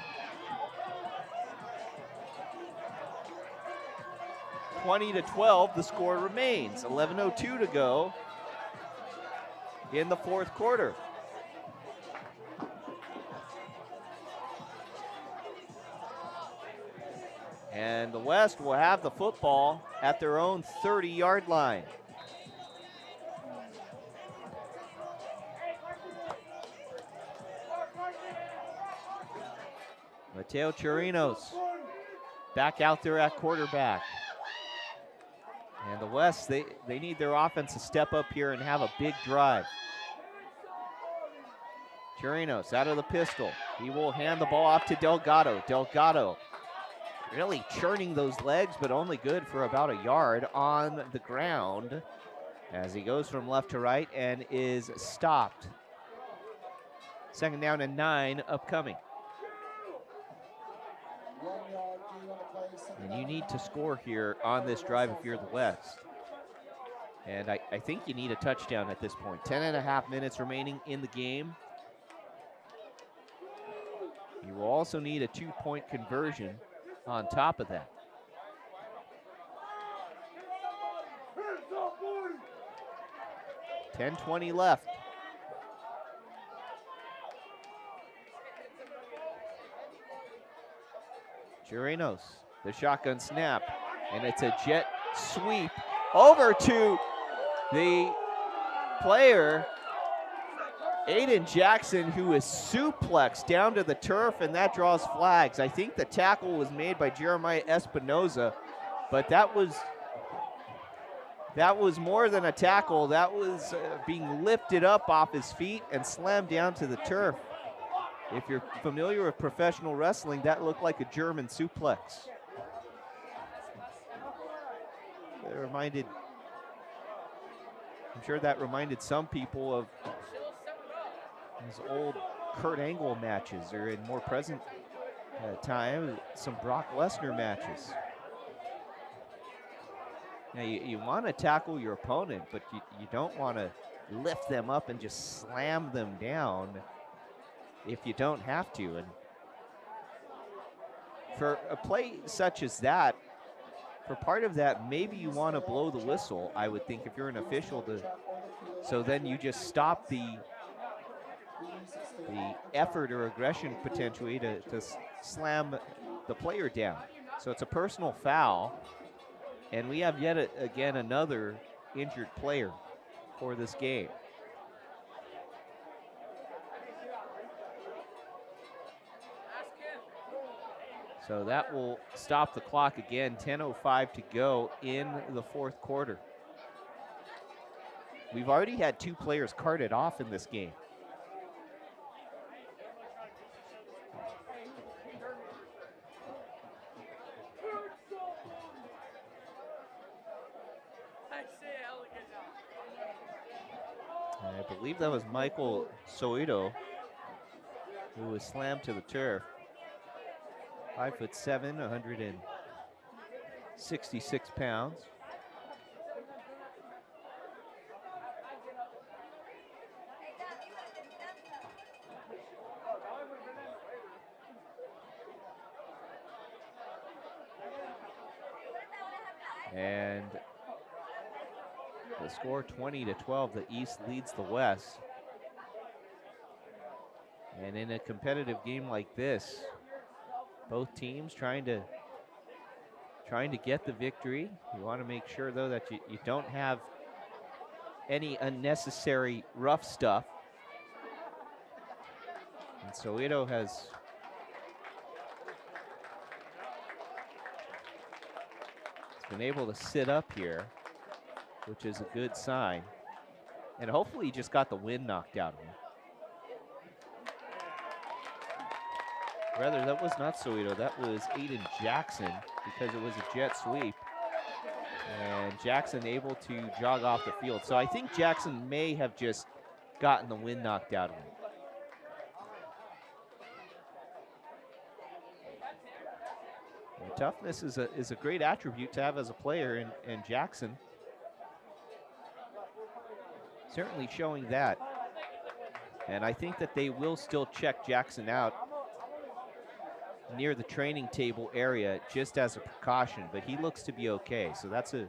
20-12, the score remains. 11:02 to go in the fourth quarter. And the West will have the football at their own 30-yard line. Mateo Chirinos back out there at quarterback. And the West, they need their offense to step up here and have a big drive. Chirinos out of the pistol. He will hand the ball off to Delgado. Delgado really churning those legs, but only good for about a yard on the ground as he goes from left to right and is stopped. 2nd down and 9 upcoming. 1 yard And you need to score here on this drive if you're the West. And I think you need a touchdown at this point. 10.5 minutes remaining in the game. You will also need a 2-point conversion on top of that. $10:20 left. Chirinos, the shotgun snap, and it's a jet sweep over to the player, Aiden Jackson, who is suplexed down to the turf, and that draws flags. I think the tackle was made by Jeremiah Espinoza, but that was more than a tackle. That was being lifted up off his feet and slammed down to the turf. If you're familiar with professional wrestling, that looked like a German suplex. I'm sure that reminded some people of his old Kurt Angle matches, or in more present time, some Brock Lesnar matches. Now, you want to tackle your opponent, but you don't want to lift them up and just slam them down if you don't have to. And for a play such as that, for part of that, maybe you want to blow the whistle, I would think, if you're an official, so then you just stop the effort or aggression potentially to slam the player down. So it's a personal foul, and we have yet again another injured player for this game. So that will stop the clock again. 10:05 to go in the fourth quarter. We've already had 2 players carted off in this game. I believe that was Michael Soito, who was slammed to the turf. 5'7", 166 pounds. And the score 20-12, the East leads the West. And in a competitive game like this, both teams trying to get the victory. You want to make sure, though, that you don't have any unnecessary rough stuff. And Soito has been able to sit up here, which is a good sign. And hopefully he just got the wind knocked out of him. Rather, that was not Soito, that was Aiden Jackson, because it was a jet sweep. And Jackson able to jog off the field. So I think Jackson may have just gotten the wind knocked out of him. And toughness is a great attribute to have as a player, and Jackson certainly showing that. And I think that they will still check Jackson out near the training table area just as a precaution, but he looks to be okay, so that's a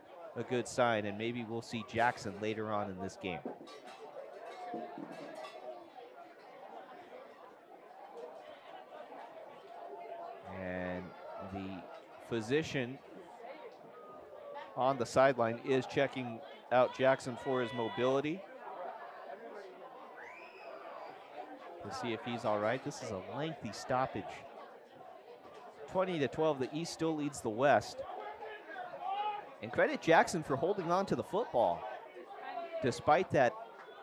good sign, and maybe we'll see Jackson later on in this game. And the physician on the sideline is checking out Jackson for his mobility to see if he's all right. This is a lengthy stoppage. 20-12, the East still leads the West. And credit Jackson for holding on to the football despite that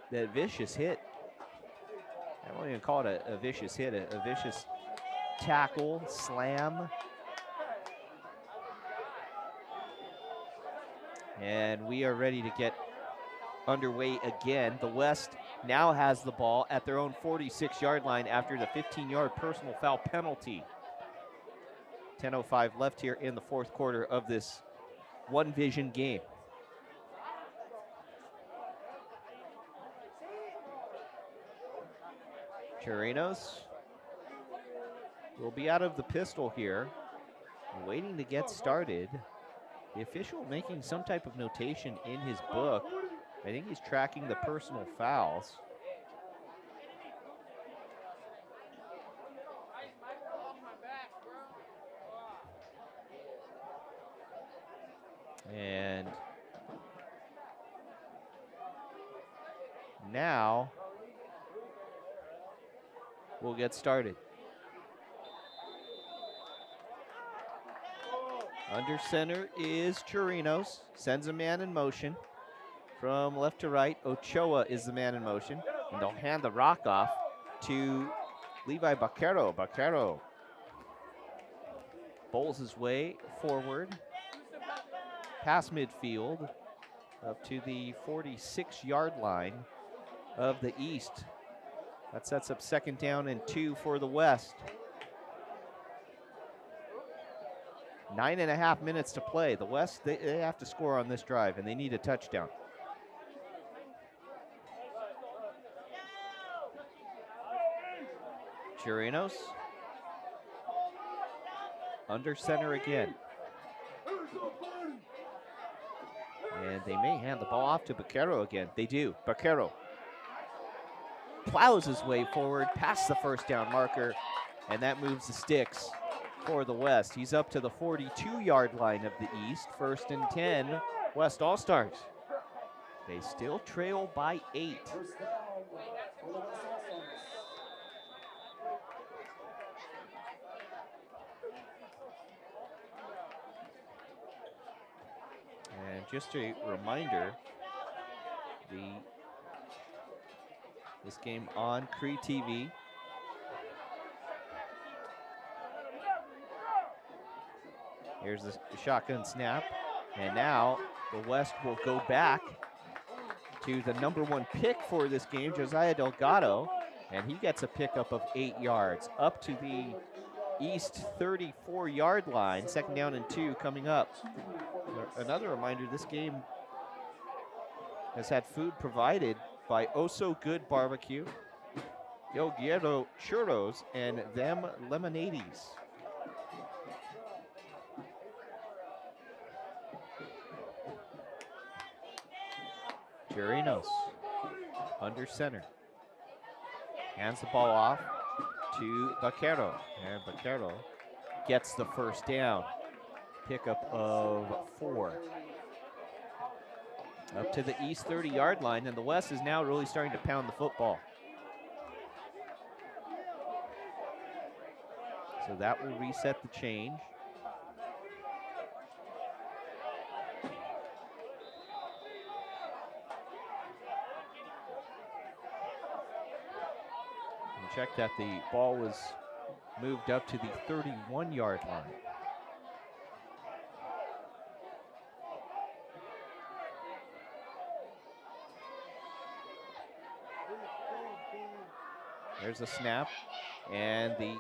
vicious hit. I won't even call it a vicious hit, a vicious tackle, slam. And we are ready to get underway again. The West now has the ball at their own 46-yard line after the 15-yard personal foul penalty. 10:05 left here in the fourth quarter of this 1Vizion game. Chirinos will be out of the pistol here, waiting to get started. The official making some type of notation in his book. I think he's tracking the personal fouls. And now we'll get started. Under center is Chirinos, sends a man in motion. From left to right, Ochoa is the man in motion, and they'll hand the rock off to Levi Baquero. Baquero bowls his way forward, past midfield, up to the 46-yard line of the East. That sets up 2nd down and 2 for the West. 9.5 minutes to play. The West, they have to score on this drive, and they need a touchdown. Chirinos. Under center again. And they may hand the ball off to Baquero again. They do. Baquero plows his way forward past the 1st down marker, and that moves the sticks for the West. He's up to the 42-yard line of the East. 1st and 10, West All-Stars. They still trail by 8. First down for the West All-Stars. And just a reminder, this game on Cree TV. Here's the shotgun snap, and now the West will go back to the #1 pick for this game, Josiah Delgado, and he gets a pickup of 8 yards up to the East 34-yard line. 2nd down and 2 coming up. Another reminder, this game has had food provided by Oh So Good Barbecue, Yo Quiero Churros, and Them Lemonades. Chirinos under center. Hands the ball off to Baquero. And Baquero gets the 1st down. Pickup of 4. Up to the East 30-yard line, and the West is now really starting to pound the football. So that will reset the change. Check that the ball was moved up to the 31-yard line. There's a snap, and the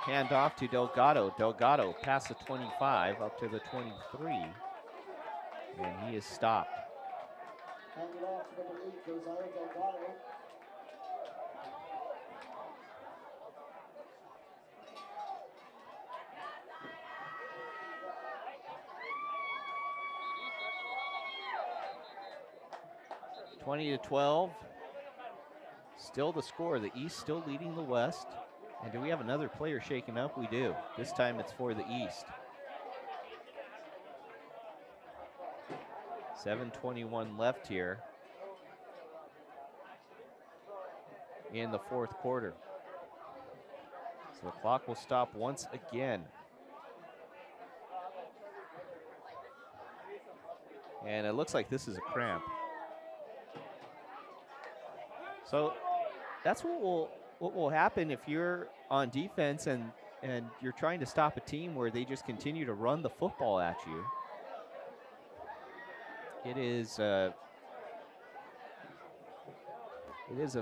handoff to Delgado. Delgado past the 25 up to the 23, and he is stopped. Handed off to number 8, Josiah Delgado. (20-12). Still the score. The East still leading the West. And do we have another player shaken up? We do. This time it's for the East. 7:21 left here in the fourth quarter. So the clock will stop once again. And it looks like this is a cramp. So that's what will happen if you're on defense and you're trying to stop a team where they just continue to run the football at you. It is a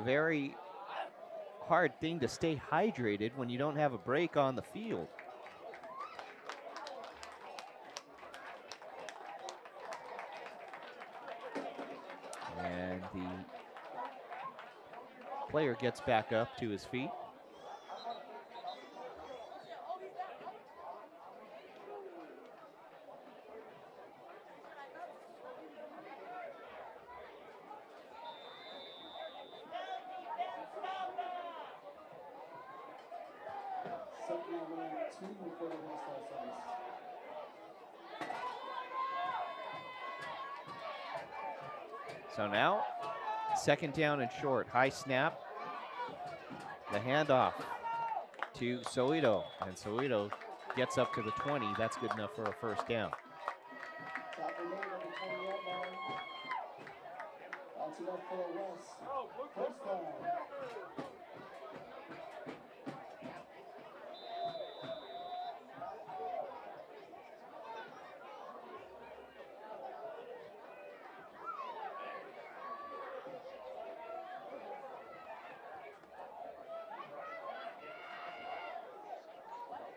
very hard thing to stay hydrated when you don't have a break on the field. And the player gets back up to his feet. So now, second down and short, high snap. The handoff to Soito, and Soito gets up to the 20. That's good enough for a first down. That's enough for the West. First down.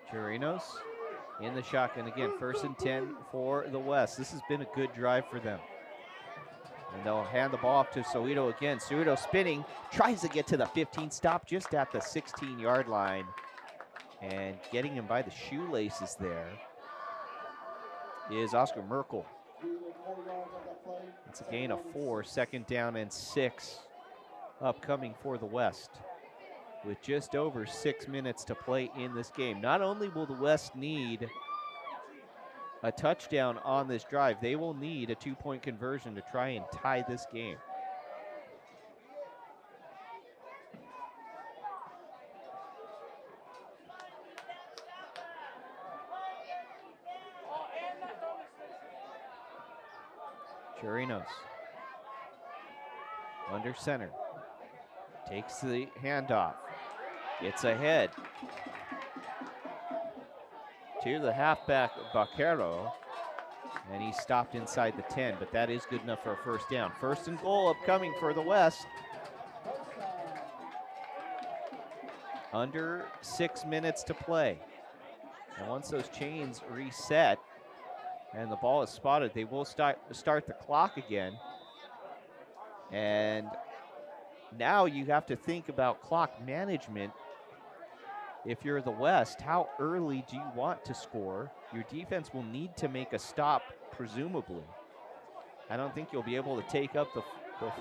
Chirinos in the shotgun again. First and 10 for the West. This has been a good drive for them. And they'll hand the ball off to Soito again. Soito spinning, tries to get to the 15, stop just at the 16-yard line. And getting him by the shoelaces there is Oscar Merkel. It's a gain of 4, second down and 6 upcoming for the West, with just over 6 minutes to play in this game. Not only will the West need a touchdown on this drive, they will need a 2-point conversion to try and tie this game. Chirinos under center, takes the handoff, gets ahead to the halfback Vaquero, and he stopped inside the 10, but that is good enough for a first down. First and goal upcoming for the West. Under 6 minutes to play. And once those chains reset and the ball is spotted, they will start the clock again. And now you have to think about clock management. If you're the West, how early do you want to score? Your defense will need to make a stop, presumably. I don't think you'll be able to take up the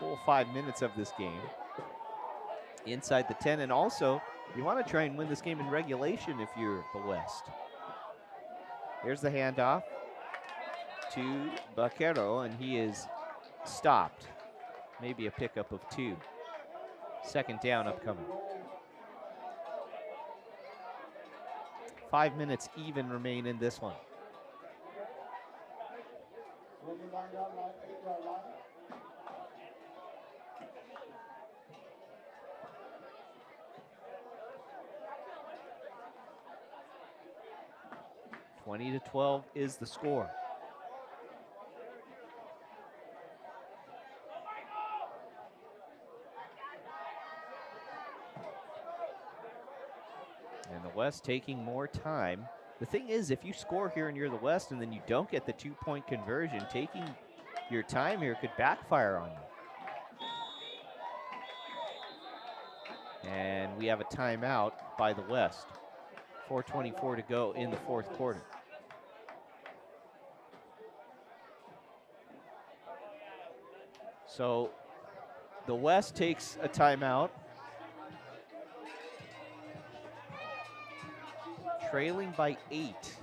full 5 minutes of this game inside the 10. And also, you want to try and win this game in regulation if you're the West. Here's the handoff to Vaquero, and he is stopped. Maybe a pickup of 2. Second down upcoming. 5 minutes even remain in this one. (20-12) is the score. And the West taking more time. The thing is, if you score here and you're the West and then you don't get the 2-point conversion, taking your time here could backfire on you. And we have a timeout by the West. 4:24 to go in the fourth quarter. So the West takes a timeout. Trailing by 8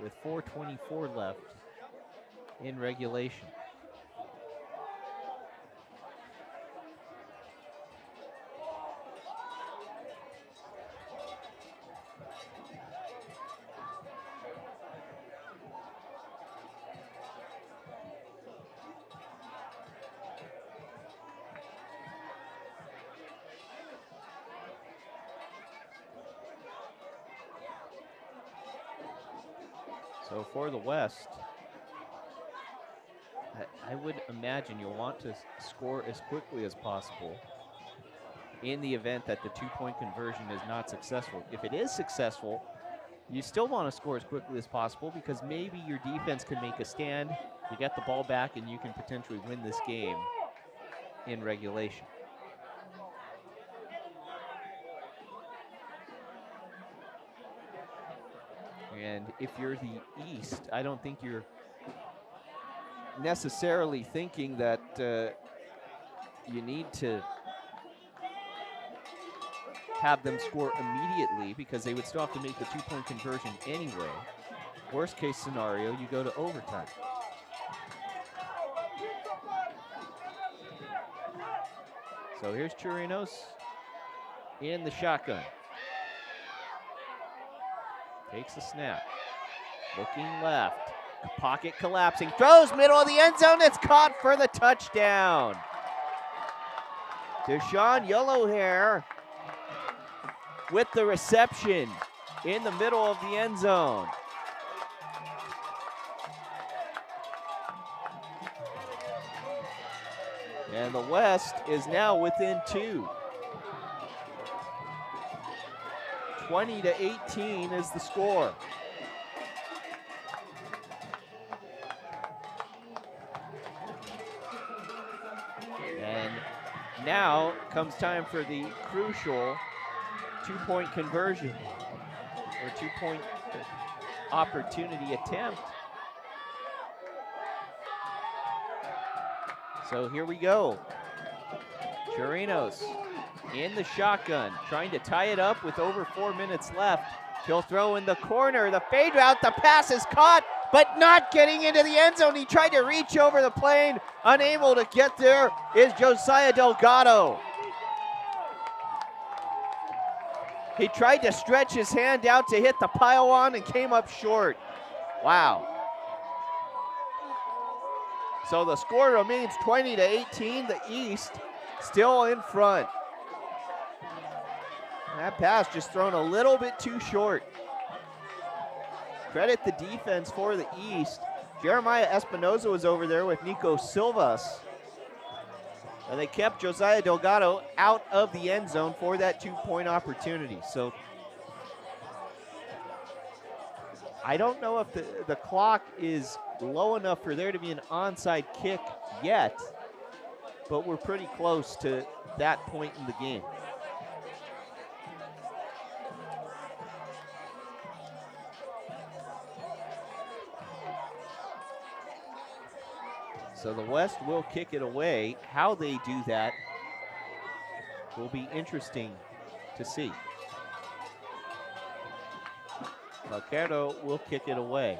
with 4:24 left in regulation. So for the West, I would imagine you'll want to score as quickly as possible in the event that the 2-point conversion is not successful. If it is successful, You still want to score as quickly as possible because maybe your defense can make a stand, you get the ball back, and you can potentially win this game in regulation. And if you're the East, I don't think you're necessarily thinking that you need to have them score immediately because they would still have to make the 2-point conversion anyway. Worst case scenario, you go to overtime. So here's Chirinos in the shotgun. Takes the snap. Looking left. Pocket collapsing. Throws middle of the end zone. It's caught for the touchdown. Deshaun Yellowhair with the reception in the middle of the end zone. And the West is now within 2. 20-18 is the score. And now comes time for the crucial 2-point conversion or 2-point opportunity attempt. So here we go. Chirinos in the shotgun, trying to tie it up with over 4 minutes left. He'll throw in the corner, the fade route, the pass is caught, but not getting into the end zone. He tried to reach over the plane, unable to get there is Josiah Delgado. He tried to stretch his hand out to hit the pile-on and came up short. Wow. So the score remains 20-18, the East still in front. That pass just thrown a little bit too short. Credit the defense for the East. Jeremiah Espinoza was over there with Nico Silvas. And they kept Josiah Delgado out of the end zone for that 2-point opportunity. So I don't know if the clock is low enough for there to be an onside kick yet, but we're pretty close to that point in the game. So the West will kick it away. How they do that will be interesting to see. Vaquero will kick it away.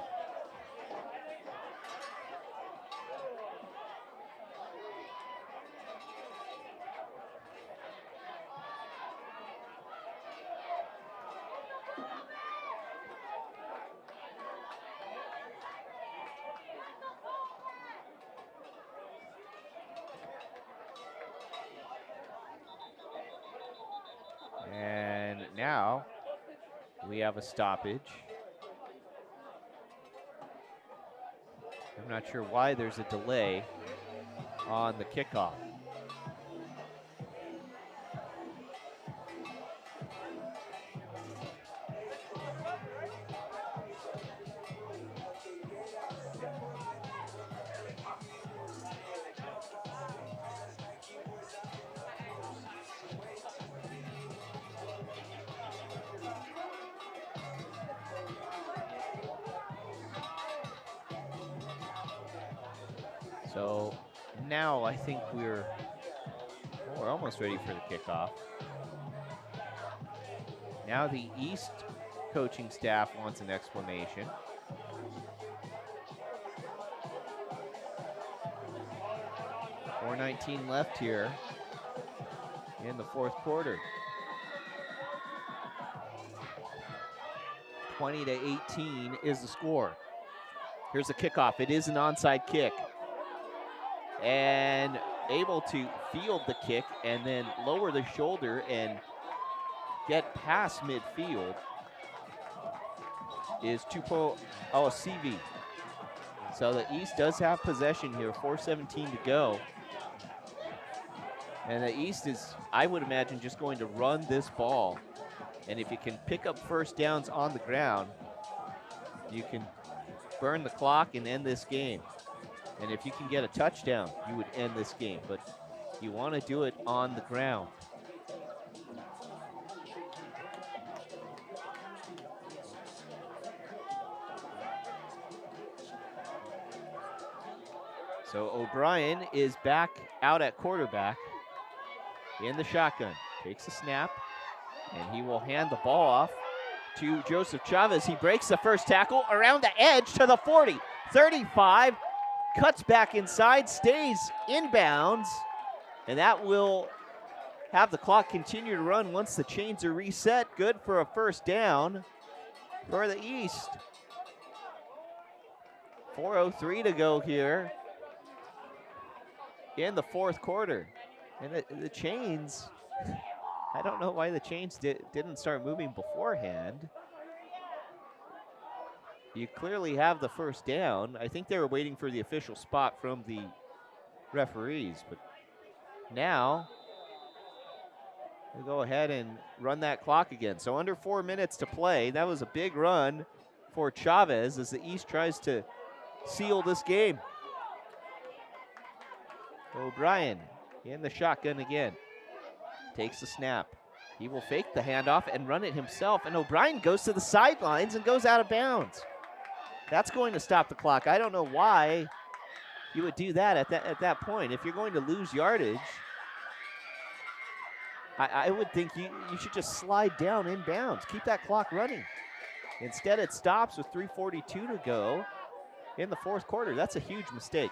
And now we have a stoppage. I'm not sure why there's a delay on the kickoff. So now I think we're almost ready for the kickoff. Now the East coaching staff wants an explanation. .419 left here in the fourth quarter. 20-18 is the score. Here's the kickoff. It is an onside kick. And able to field the kick and then lower the shoulder and get past midfield is Tupo Awasivi. So the East does have possession here, 4:17 to go. And the East is, I would imagine, just going to run this ball And if you can pick up first downs on the ground, you can burn the clock and end this game. And if you can get a touchdown, you would end this game. But you want to do it on the ground. So O'Brien is back out at quarterback in the shotgun. Takes a snap, and he will hand the ball off to Joseph Chavez. He breaks the first tackle around the edge to the 40, 35, cuts back inside, stays inbounds, and that will have the clock continue to run once the chains are reset. Good for a first down for the East. 4:03 to go here in the fourth quarter. And the chains, I don't know why the chains didn't start moving beforehand. You clearly have the first down. I think they were waiting for the official spot from the referees, but now we'll go ahead and run that clock again. So under 4 minutes to play. That was a big run for Chavez as the East tries to seal this game. O'Brien in the shotgun again. Takes the snap. He will fake the handoff and run it himself, and O'Brien goes to the sidelines and goes out of bounds. That's going to stop the clock. I don't know why you would do that at that point. If you're going to lose yardage, I would think you should just slide down inbounds. Keep that clock running. Instead, it stops with 3:42 to go in the fourth quarter. That's a huge mistake.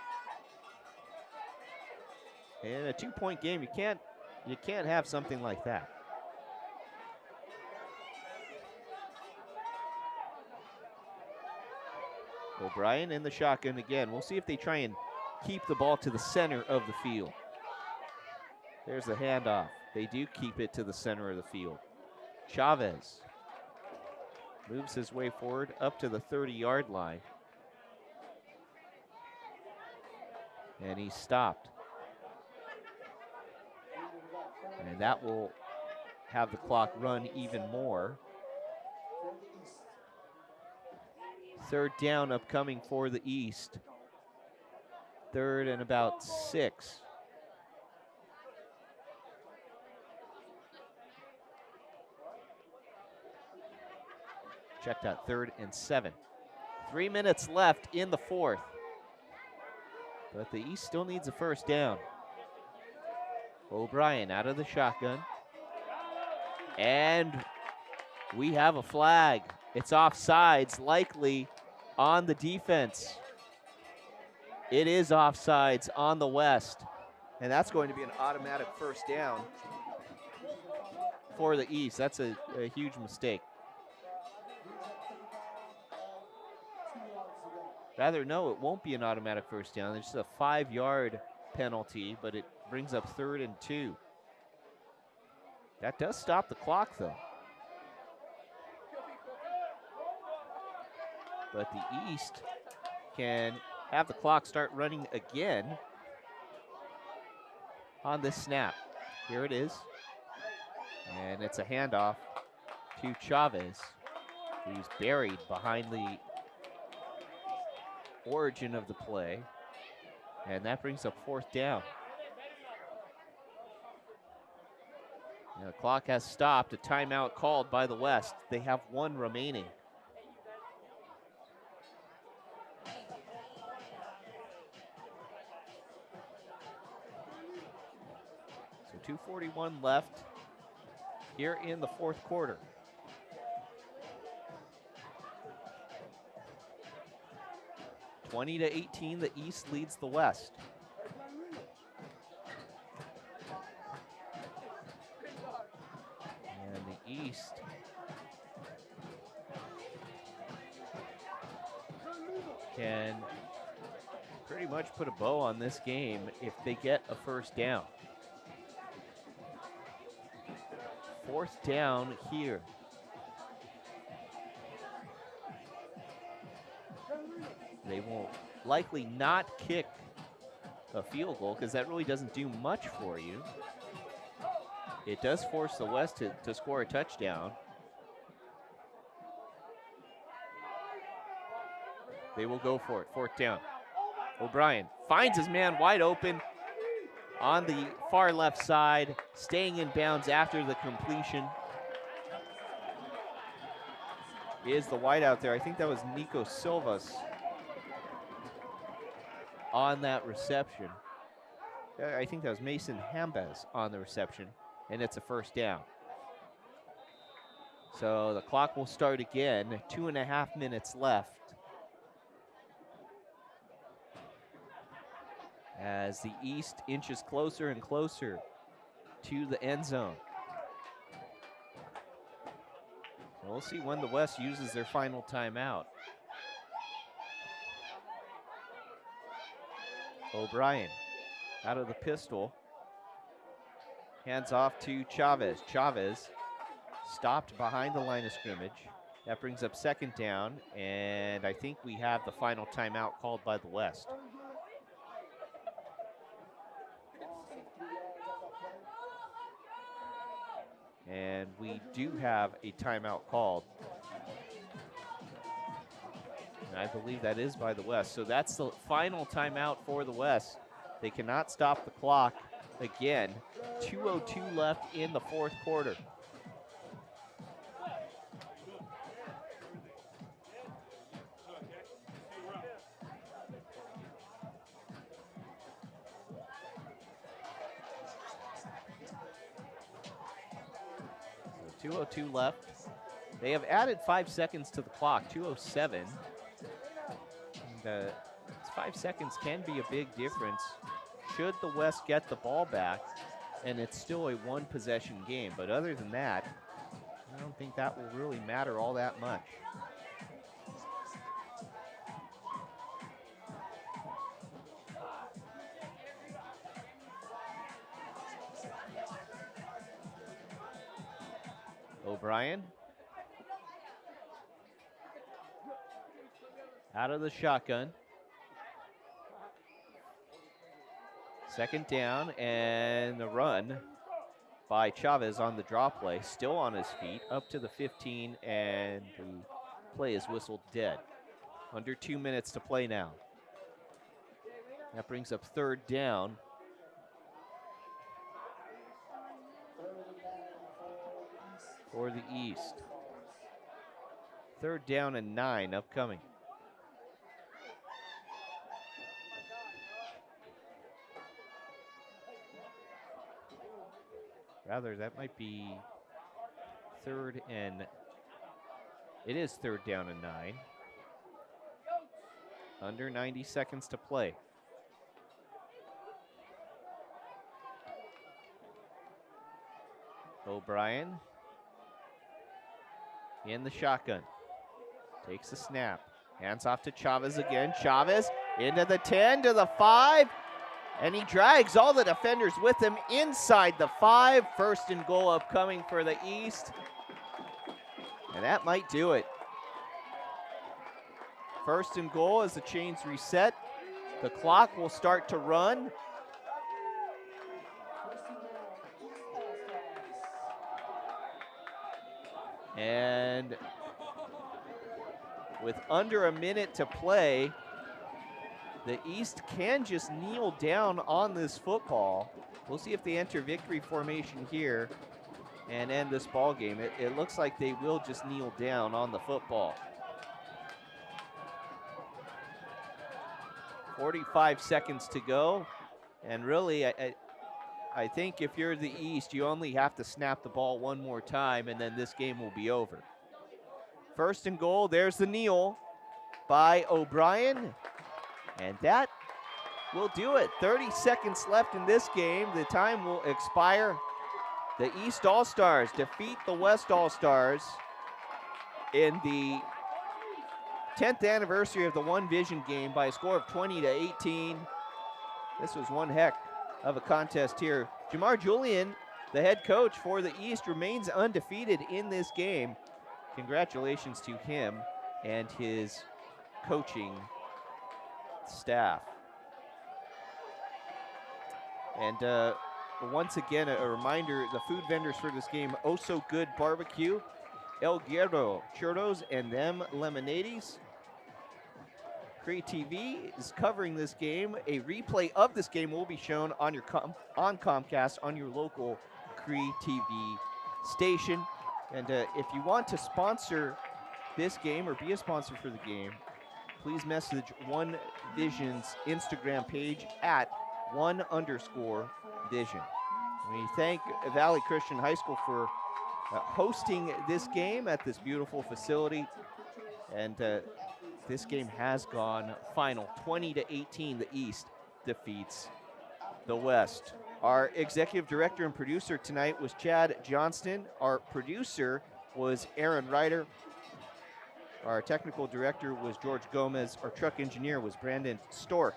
In a 2-point game, you can't have something like that. O'Brien in the shotgun again. We'll see if they try and keep the ball to the center of the field. There's the handoff. They do keep it to the center of the field. Chavez moves his way forward up to the 30-yard line. And he's stopped. And that will have the clock run even more. Third down upcoming for the East. Third and about 6. Checked out 3rd and 7. 3 minutes left in the fourth. But the East still needs a first down. O'Brien out of the shotgun. And we have a flag. It's offsides, likely on the defense. It is offsides on the West. And that's going to be an automatic first down for the East. That's a huge mistake. Rather, no, it won't be an automatic first down. It's just a 5-yard penalty, but it brings up 3rd and 2. That does stop the clock, though. But the East can have the clock start running again on this snap. Here it is. And it's a handoff to Chavez, who's buried behind the origin of the play. And that brings up 4th down. Now the clock has stopped. A timeout called by the West. They have 1 remaining. So 2:41 left here in the fourth quarter. (20-18), the East leads the West. And the East can pretty much put a bow on this game if they get a first down. 4th down here. They will likely not kick a field goal because that really doesn't do much for you. It does force the West to score a touchdown. They will go for it. 4th down. O'Brien finds his man wide open on the far left side, staying in bounds after the completion. Is the wideout there? I think that was Nico Silvas on that reception. I think that was Mason Hambes on the reception, and it's a 1st down. So the clock will start again, 2.5 minutes left. As the East inches closer and closer to the end zone. So we'll see when the West uses their final timeout. O'Brien out of the pistol. Hands off to Chavez. Chavez stopped behind the line of scrimmage. That brings up 2nd down, and I think we have the final timeout called by the West. And we do have a timeout called. And I believe that is by the West. So that's the final timeout for the West. They cannot stop the clock again. 2:02 left in the 4th quarter. So 2:02 left. They have added 5 seconds to the clock, 2:07. And 5 seconds can be a big difference should the West get the ball back, and it's still a 1-possession game. But other than that, I don't think that will really matter all that much. O'Brien out of the shotgun. 2nd down, and the run by Chavez on the draw play, still on his feet, up to the 15, and the play is whistled dead. Under 2 minutes to play now. That brings up 3rd down. For the East. 3rd down and 9 upcoming. Rather, that might be 3rd and... It is 3rd down and 9. Under 90 seconds to play. O'Brien in the shotgun. Takes the snap. Hands off to Chavez again. Chavez into the 10, to the 5. And he drags all the defenders with him inside the 5. 1st and goal upcoming for the East. And that might do it. 1st and goal as the chains reset. The clock will start to run. And with under a minute to play, the East can just kneel down on this football. We'll see if they enter victory formation here and end this ball game. It looks like they will just kneel down on the football. 45 seconds to go. And really, I think if you're the East, you only have to snap the ball one more time, and then this game will be over. 1st and goal, there's the kneel by O'Brien. And that will do it. 30 seconds left in this game. The time will expire. The East All-Stars defeat the West All-Stars in the 10th anniversary of the 1Vizion game by a score of 20-18. This was one heck of a contest here. Jamar Julian, the head coach for the East, remains undefeated in this game. Congratulations to him and his coaching staff. And once again, a reminder, the food vendors for this game: Oh So Good Barbecue, El Guerrero Churros, and Them Lemonades. Cree TV is covering this game. A replay of this game will be shown on your on Comcast on your local Cree TV station. And if you want to sponsor this game or be a sponsor for the game, please message 1Vizion's Instagram page at 1_Vision. We thank Valley Christian High School for hosting this game at this beautiful facility. And this game has gone final. 20-18, the East defeats the West. Our executive director and producer tonight was Chad Johnston. Our producer was Aaron Ryder. Our technical director was George Gomez. Our truck engineer was Brandon Stork.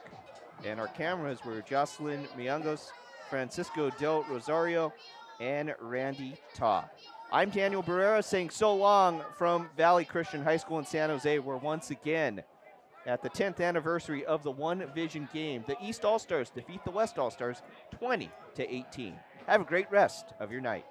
And our cameras were Jocelyn Miangos, Francisco Del Rosario, and Randy Ta. I'm Daniel Barrera saying so long from Valley Christian High School in San Jose. We're once again at the 10th anniversary of the 1Vizion game. The East All-Stars defeat the West All-Stars 20-18. Have a great rest of your night.